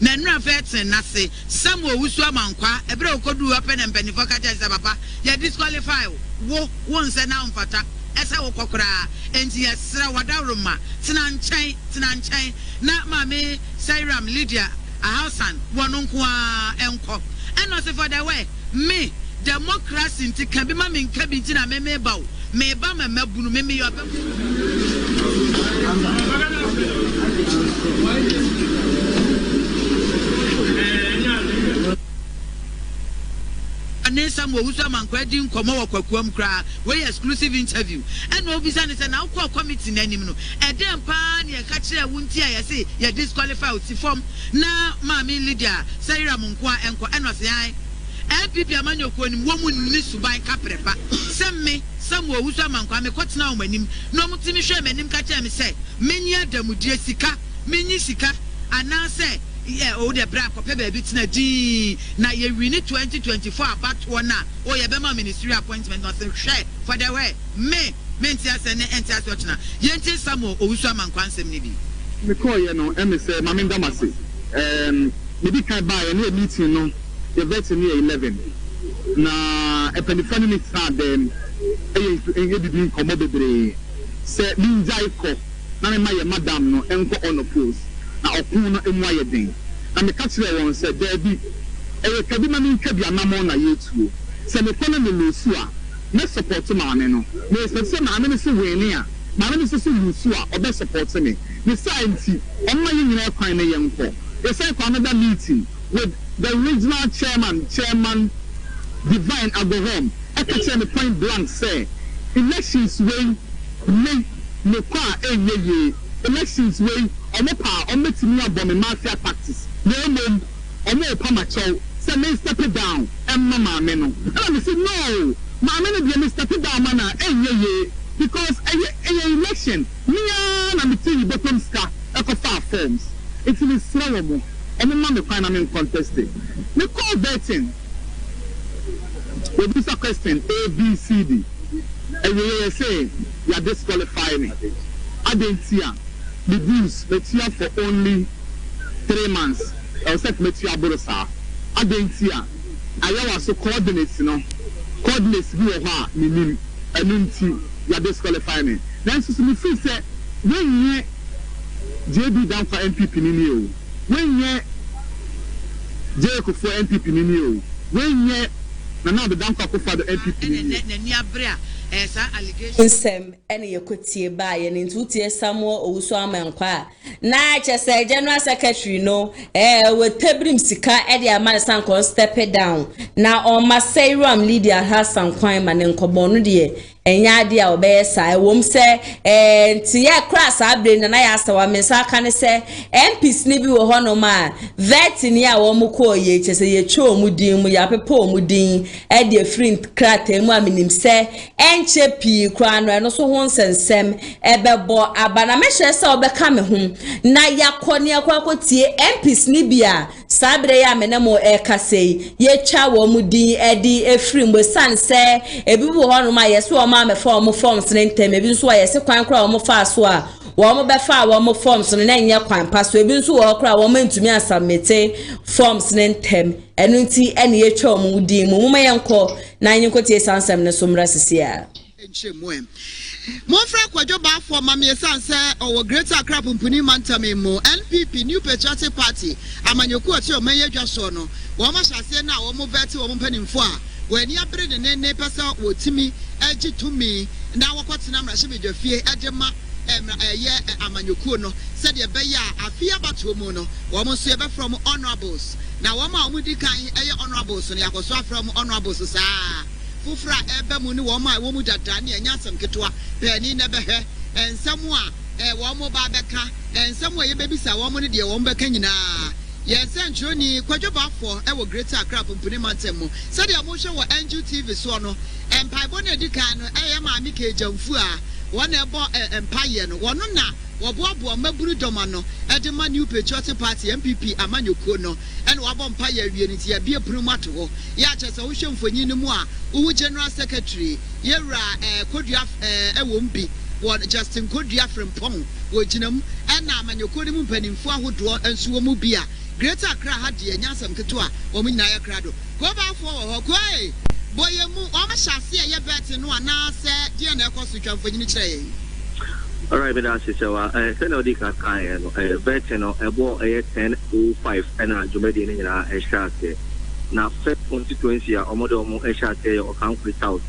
na nra vetin na se Samuel Owusu Amankwa ebre okodu open empanifo ka je papa ya disqualify wo won se na mfata ese wo kokora enti yesra wadaroma tina nchen na mame Sayram Lydia Ahausan wono nko a enko eno se for the way me democracy nti kan bi ma me nka bi nti na me bawo me ba me mabunu me yo ba Samuel Owusu Amankwa di nkomo wakwakuam kra we exclusive interview and no bisa ne say na ukọ committee na anim no edem pa na ka kire wunti a yesi ya disqualify uti form na mama Lydia Sayram nkwa enko eno se yan NPP amanyoko ni wo mu ni suban kaprepa semme Samuel Owusu Amankwa me kotena o manim no mutimi hwe manim ka kire me say menyi adamudie sika menyi sika anase o de bra ko pe ba bi tina di na ye win 2024 about one na o ye be ma ministry appointment no say hwe for the way me ntia se ne ntia so china ye ntia Samuel Owusu Amankwa nsem ni bi me call ye no em say mama ndamase me bi kan ba ye na meeting no the vet ni 11 na e penifani ni sa dem e bibi komo bebre se ninja iko na me ma ye madam no enko on oppose na okun no emu aye den na me ka kire won se there bi e ka bi ma me nka bi anamo na yetuo se me kono me lusu a me support ma me no me se ma me se weni a ma me se lusu a obe support me me science on ma nyina kwan na yenko e say kwa another meeting with the regional chairman Divine Agohom I can say point blank say elections way me kwa enye elections way omopa ometimi abome mafia practice no mom omo pa macho say me step it down mama me no and I say no mama no be me step it down man enye because election me na me tell you bottom ska ekofa forms it is slow mo and man me find am contested me call betting we do a question A B C D and we say you are disqualifying me Adansie the rules let you for only 3 months I was like let you abrosa Adansie I was so coordinates no coordinates bi o ha minim nti ya disqualify me nanso so me feel say when ye JB down for MPP ni o when ye Jeko for MPP ni o when ye na be down for the MPP ni abrea esa allegation nsem ene yekotie ba ye ne ntutie Samuel Owusu amankwa na chese general secretary no we tebrim sika e de amane sanko step down na on masai ram leader Hassan Kwan ma ne nkobo no de enya de a obeyesa ewom se ntiye class abre na ya asawa mensa aka ne se MPs ni bi wo hono ma vet ni a wo mko ye chese ye cho mu din mu ya pepo mu din e de free krata mu aminim se enche pi kra no eno so ho nsensem ebebo abana mehye se obeka me hum na yakone akwakotie MPs ni bia sabre ya menemo ekasei ye cha wo mu din edi efri mbo san se ebibu hono ma yeso o ma me form forms ne ntem ebi nso ayese kwan kra o mo fa so a wo mo be fa wo mo forms ne nya kwan pa so ebi nso wo kra wo mantumi asamete forms ne ntem enu nti ene ye twa mu din mu mo yenko na nyenkotie sansem ne somra sisia enchemoem Monfra Kwadwo Bafo Mamie Sanse or Greater Accra Pumpuni Mantame Mo NPP New Patriotic Party Amanyoku ati o menye dwaso no wo ma hyase na wo mo veti wo mo panimfo a wani abre ne ne pesa wo timi agi tumi na wakotena mrahye bedwafie agema ye amanyoku no said ye be ya afia bato mu no wo mo so ye be from honorables na wo ma wo di kan eye honorables no yakoso from honorables saa fufra ebe mu ni wo ma wo mu dada ne anya asem ketwa pani na behe ensemu a wo mo ba beka ensemu ye bebisa wo mo ne de wo mo beka nyina yes Anthony Kwadwo Bafo e wo Greater Accra Pumpuni Mantemu said ye mo hwe wo NG TV so no empaibo na dikan no eye ma mi ke jamfu a won ebo empaye no wono na woboabo maburu doma no edema New Patriotic Party MPP Amanyoku no ene wabo mpaye awie ni ti ya bie prumato ho ya chese wo hwe mfonyi ni mu a wo General Secretary yewra Kodua ewombi won Justin Kodua Frimpong wo ginam ena Amanyoku ni mu mpanimfo ahodo enso wo mu bia Greater Accra ha de anyasam keto a wo nyina ya krado ko Bafo wo ho kwai boye mu o ma hyase ye bet no ana se de na ekoso twamfanyi ni kire. All right, but that's it. Senodi Kakai, bet no, ebo 10:05, and Jumedi in a shot. Now, first constituency, Omodomo, a shot, or Conquest South.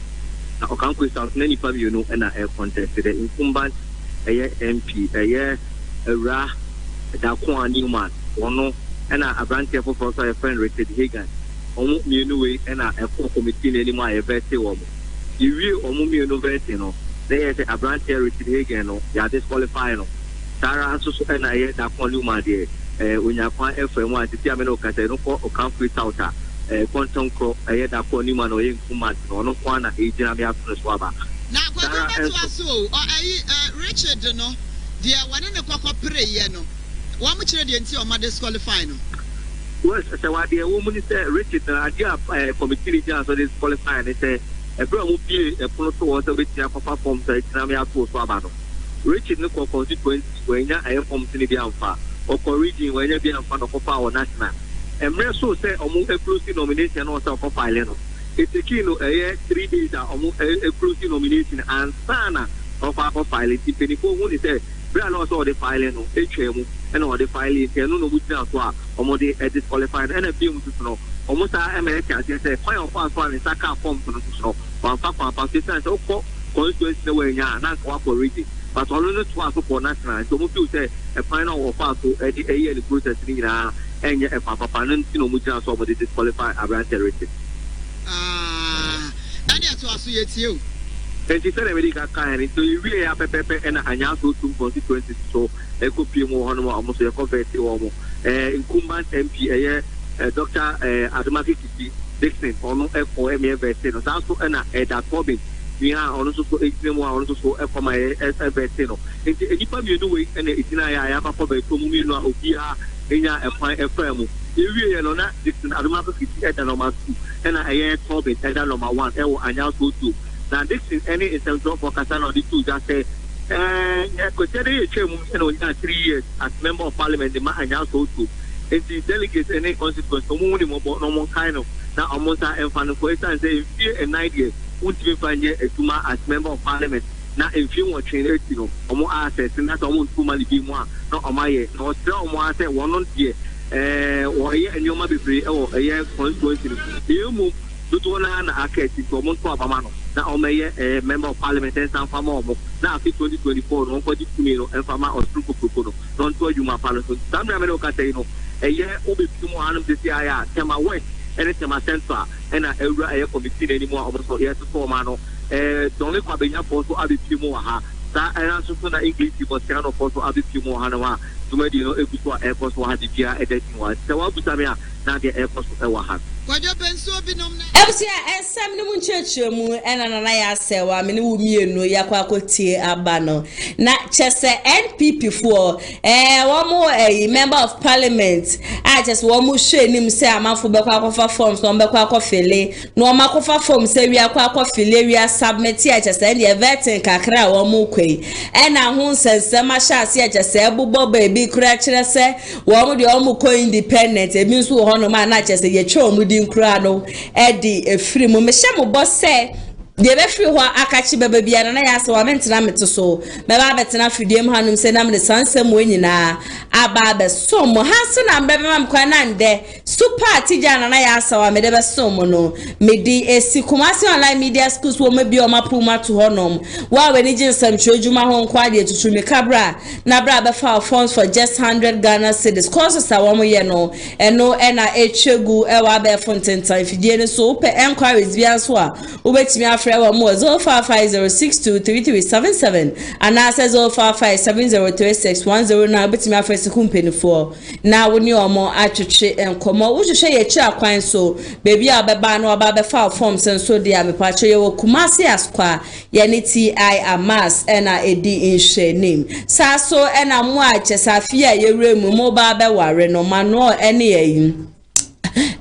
Now, Conquest South, many of you know, and a contest. The incumbent, a MP, a Ra, Dakwan Newman, one, and a branch for a friend, Richard Hagan. Almost new way, and a full committee anymore, a vetty woman. You will almost university, no. They say a branch here Richard Hagan no ya disqualify no Sarah so na ye da konuma de onyakwa FM one ti ameno kase no for Conference South Quantum Cro da konuma no ye kuma no kwa na ejina be afro so aba na kwa to aso o Richard no de wane ne kwakwa pray ye no wa mu kire de nti o ma disqualify no well say wa de wo mu ni say Richard na dia committee just so disqualify and say every will be a photo was a bit of form to Namia to Swabano. Richard Nico constituency when I am from Sinibianfa or corriging when you be in front of power national. And Reso say almost a closing nomination or self of Pileno. It's a kilo a year 3 days almost a closing nomination and Sana of our filing. If any one is said, Brian also the filing of HM and all the filing, and no which now or more disqualified and a film to know. Almost American say fire fast one is a car form to know. One papa participants of constituency the way now, not cooperating. But only to us for national. So you say a final of us to a year the process in and a papa panel, which are somebody disqualified around territory. And yet to associate you. And she said, America kind. So you really have a pepper and a Yanko to constituencies. So a copy more almost a converted incumbent MP. Dr. Adansie Dixon, or no FOMA Vestino, also and that Tobin. We are also so 18 more, also so FOMA Vestino. Any time you do it, and it's in I have a probably Tomino, Okia, Ina, and Fine FM. You really know that Dixon Adansie at the number 2, and I am Tobin at the number 1, and also 2. Now, Dixon, any is a job for Casano, the 2 just say, consider 3 years as member of parliament, the man and also 2. And the delegates any consequence, no more kind of now almost and for instance, say 9 years, ultimate find a tuma as member of parliament. Now, if you want to train, you know, more assets, and that's almost too many people, not on my head, no, still more say one on here, or here, and you might be free, or a year constituency. You move to one and a case to a month of a man. Now, on my member of parliament and some farmer. Now, 2024, no body to me, and farmer or Struco, don't tell you my parliament. Some America say, no, a year will be 200 this year, Tema West, and it's my center, and I ever committee anymore, also here to form. Don't look at the young for other people. That I answer to the English people, stand up for other people. Hanawa, to make you know, if you are airports or had the gear at that one. So, what would I mean? Now, the airports will have. Ebusia ensem ni muncheche mu ena na ya sewa me ni wumie no yakwa akotie abano na chese NPP for womo member of parliament just womo hwe nim se amafo bekwa akofa forms no bekwa akofele no makofa forms se wi akwa akofele wi submit chese ndi vetting kakra womo kwei ena ho nsensem ahase chese ebubo baby kura kire se womo de womo ko independent ebi nso ho no ma na chese ye twa omu di nkura no edi efiri mu me hye mo bo se de be firi ho akachi baba bia na ya se wa mentina mete so me ba betena fidiem hanum se na me sansem wenyina aba be so mo haso na mbe mam kwa na nde super tija na ya se wa me de be so mo no me di esi Kumasi online media schools wo me bi o mapuma to honom wa we ni jinsam chojuma ho nkwa de tutu me kabra na bra be fa funds for just 100 Ghana cedis courses a wo mo ye no eno ena echegu e wa be fonten time fidie ne so pe enquiries bia so a wo betimi afre wa mo 0550623377 and access 0557036110 na betimi afre sekumpeni for na woni omo atwetwe enkomo wo hwehwe ye chi akwan so baby a beba no aba be fa forms so dia me pacho ye wo Kumasi askwa ye ni TI amas ena edi inhwe name sa so ena mo a chesafia ye remu mo ba be ware no mano ene ye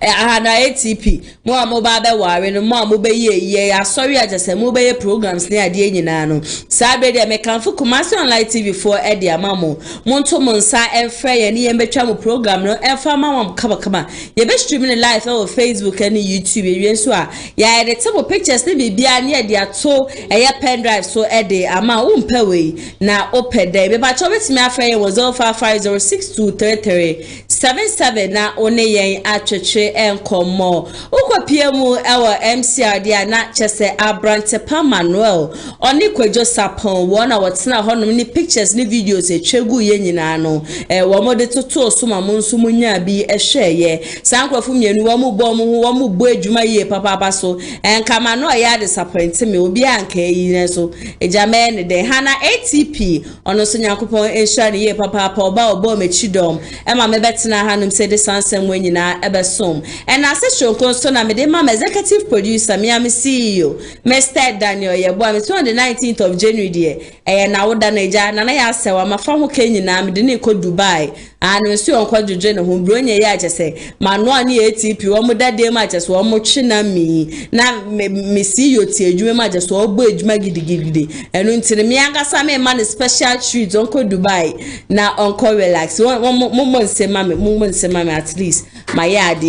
ahana ATP mo amoba be ware no mo amobe ye asori ajese mo be programs ne ade nyina no sabe de mekanfo Kumasi online TV for edi amamo monto monsa enfre ye ne ye betwa mo program no enfa mama kaba ye be streaming live on Facebook and YouTube ye so a ya edit mo pictures ne bibia ne edi ato eye pen drive so edi ama umpe we na opede be ba cho betimi afre ye 0550623377 na one yen atwetwe enkomo ukwapiemu ewa MCR dia na chese Abrante Pa Manuel oni kwejo sapon wona wotsena honom ni pictures ni videos etwegu ye nyina no wo mode toto so ma monso munya bi ehweye sankrofo mienu wo mu bo mu wo mu bo adwuma ye papa so enkama no ya disappoint me obi anka yi ne so ejame ne de hana ATP ono so nyankopon ensure ye papa oba obo mechidom ema mebetena hanum se de sansem wenyina ebesom and as a show so na me de mama executive producer me am CEO Mr. Daniel Yebo me 19th of January there na woda na eja na ya sewa mafa ho kenyina me de ne ko Dubai and we see on kwadwodwe ne ho bronya ye agese mano ne ATP wo mo dade ma agese wo mo twe na mi na me CEO ti adwuma ma agese wo bo adwuma gidigidi enu ntire me angasa me man special treat on ko Dubai na on ko relax mo nsema me at least my yard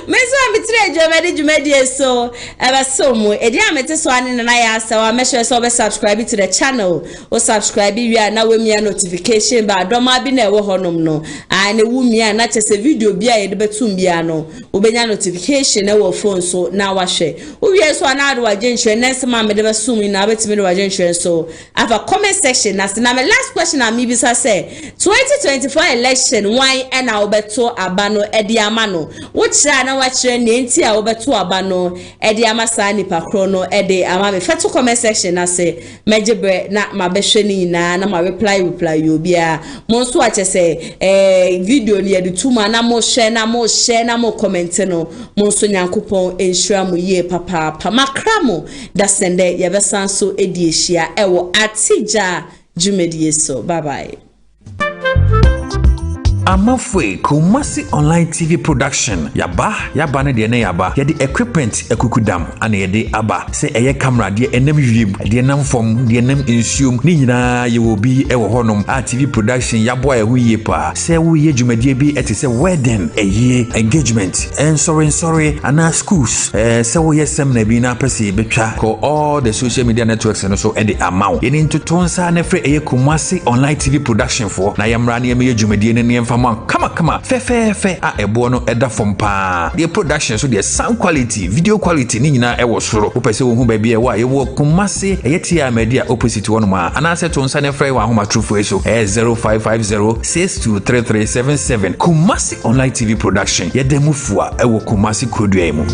meso ambitre jumedi so eba so mu edi amete so ane na ya sawa make sure so be subscribe to the channel o subscribe wi na we mia notification ba doma bi na ewo honom no ane wu mia na chese video bia ye de betum bia no obenya notification na wo phone so na wa hwe wi so na ado wajenhwe next ma me de be sum na betimi de wajenhwe so have a comment section na my last question am bi say 2024 election why and obeto abano edi amano wuchira na wachire ne nti a obeto abano edi amasa nipa krono edi ama me feto comment section na say mejebre na mabehwe ni na ma reply you bia monso achese video ni edi tuma na mo share na mo comment no monso nyankopon ensure mu ye papa makramo da sende ye besanso edi ehia ewo atija jumedi so bye bye. Amafwe Kumasi Online TV Production yaba ne de ne yaba ye de equipment ekukudam ana ye de aba se eye camera de enam yim de nam fom de nam insume ni nyina ye wo bi e wo honom a TV production yabo e hu ye pa se wo ye dwumadie bi etese wedding eye engagement and sorry ana schools se wo ye semna bi na pese betwa ko all the social media networks and so and the amount ye into tonsa na free eye Kumasi Online TV Production for na yamra na ye dwumadie ne Kama fe a ebo no eda from pa the production so the sound quality video quality ni nyina e wo soro wo pese wo hu ba bia wa ye wo Kumasi eyetia media opposite one ma ana se to nsa ne frɛ wa homa true for so 0550623377 Kumasi Online TV Production ye demufua e wo Kumasi kodua mu.